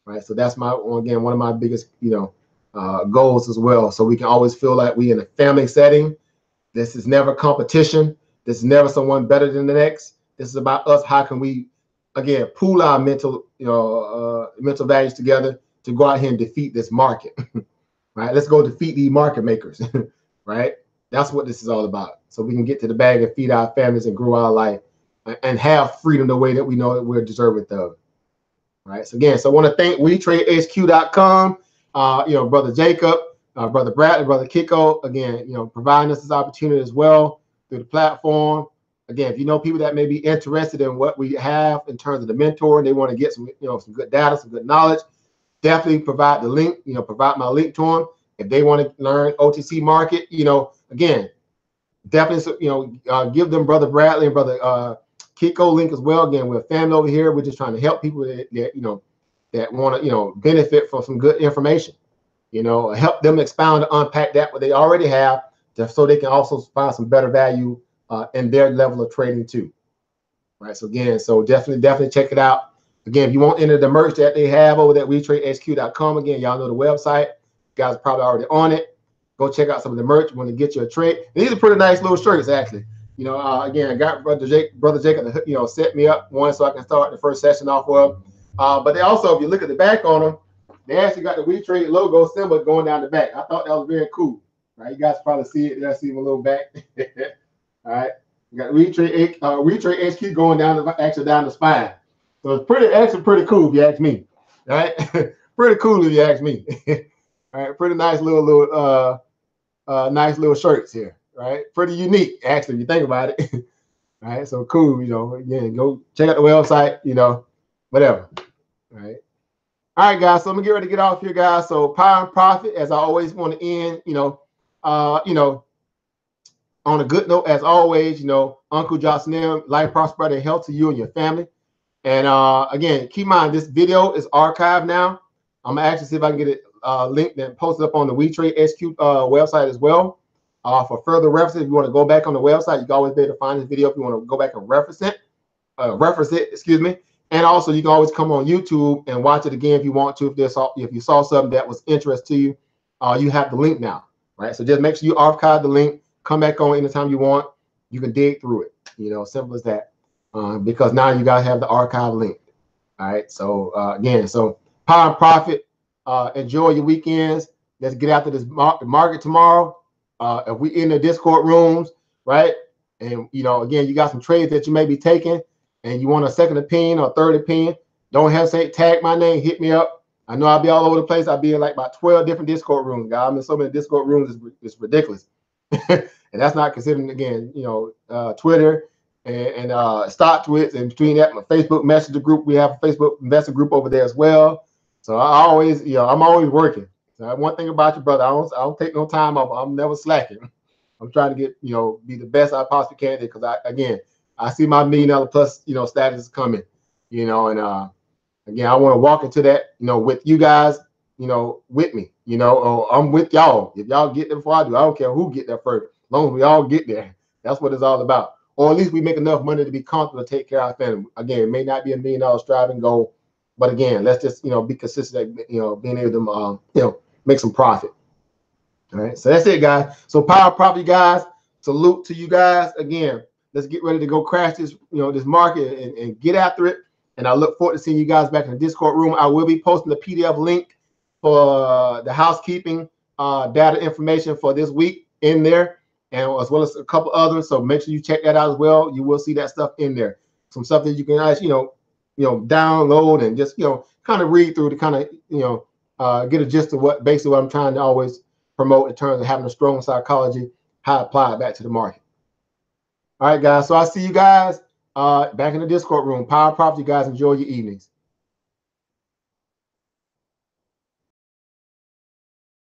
Right. So that's again, one of my biggest, you know, goals as well. So we can always feel like we in a family setting. This is never competition. This is never someone better than the next. This is about us. How can we, again, pool our mental, you know, mental values together to go out here and defeat this market, right? Let's go defeat these market makers, right? That's what this is all about. So we can get to the bag and feed our families and grow our life and have freedom the way that we know that we're deserving of, right? So again, so I want to thank WeTradeHQ.com, you know, Brother Jacob, Brother Bradley, Brother Kiko, again, you know, providing us this opportunity as well through the platform. Again, if you know people that may be interested in what we have in terms of the mentor, and they want to get some, you know, some good data, some good knowledge, definitely provide the link, you know, provide my link to them. If they want to learn OTC market, you know, again, definitely, you know, give them Brother Bradley and Brother Kiko link as well. Again, we're a family over here. We're just trying to help people that you know, that want to, you know, benefit from some good information, you know, help them expound and unpack that what they already have, just so they can also find some better value in their level of trading too. Right. So again, so definitely check it out. Again, if you want to enter the merch that they have over at WeTradeHQ.com, again, y'all know the website. You guys are probably already on it. Go check out some of the merch. You want to get you a trade. And these are pretty nice little shirts, actually. You know, again, I got Brother Jacob to, you know, set me up one so I can start the first session off of. But they also, if you look at the back on them, they actually got the WeTrade logo symbol going down the back. I thought that was very cool. Right, you guys probably see it there. See my little back. All right, you got WeTradeHQ going down actually down the spine. So it's pretty cool if you ask me. Right, pretty cool if you ask me. All right, pretty nice little nice little shirts here. Right, pretty unique actually if you think about it. All right, so cool. You know, again, go check out the website. You know, whatever. All right. All right, guys. So I'm gonna get ready to get off here, guys. So power and profit, as I always want to end. You know, on a good note, as always. You know, Uncle Jocelyn, life, prosperity, and health to you and your family. And again, keep in mind this video is archived now. I'm gonna actually see if I can get it linked and posted up on the WeTradeHQ website as well. For further references, if you want to go back on the website, you can always be able to find this video if you want to go back and reference it. Excuse me. And also, you can always come on YouTube and watch it again if you want to. If you saw something that was interest to you, you have the link now, right? So just make sure you archive the link. Come back on anytime you want. You can dig through it. You know, simple as that. Because now you guys have the archive link. All right. So again, so power and profit. Enjoy your weekends. Let's get after this market tomorrow. If we in the Discord rooms, right? And you know, again, you got some trades that you may be taking, and you want a second opinion or third opinion, don't hesitate. Tag my name. Hit me up. I know I'll be all over the place. I'll be in like about 12 different Discord rooms, guys. I'm in so many Discord rooms. It's ridiculous. And that's not considering, again, you know, Twitter and stock tweets, and between that, my Facebook Messenger group. We have a Facebook investor group over there as well. So I always, you know, I'm always working. So one thing about you, brother, I don't take no time off. I'm never slacking. I'm trying to get, you know, be the best I possibly can, because I see my $1 million plus, you know, status coming, you know, and again, I want to walk into that, you know, with you guys, you know, with me, you know, or I'm with y'all. If y'all get there before I do, I don't care who get there first, as long as we all get there. That's what it's all about. Or at least we make enough money to be comfortable to take care of our family. Again, it may not be a $1 million striving goal, but again, let's just, you know, be consistent at, you know, being able to, you know, make some profit. All right. So that's it, guys. So power profit, guys. Salute to you guys. Again, let's get ready to go crash this, you know, this market and get after it. And I look forward to seeing you guys back in the Discord room. I will be posting the PDF link for the housekeeping data information for this week in there, and as well as a couple others. So make sure you check that out as well. You will see that stuff in there. Some stuff that you can actually, you know, download and just, you know, kind of read through to kind of, you know, get a gist of basically what I'm trying to always promote in terms of having a strong psychology how to apply it back to the market. All right, guys. So I see you guys back in the Discord room. Power Profit. You guys enjoy your evenings.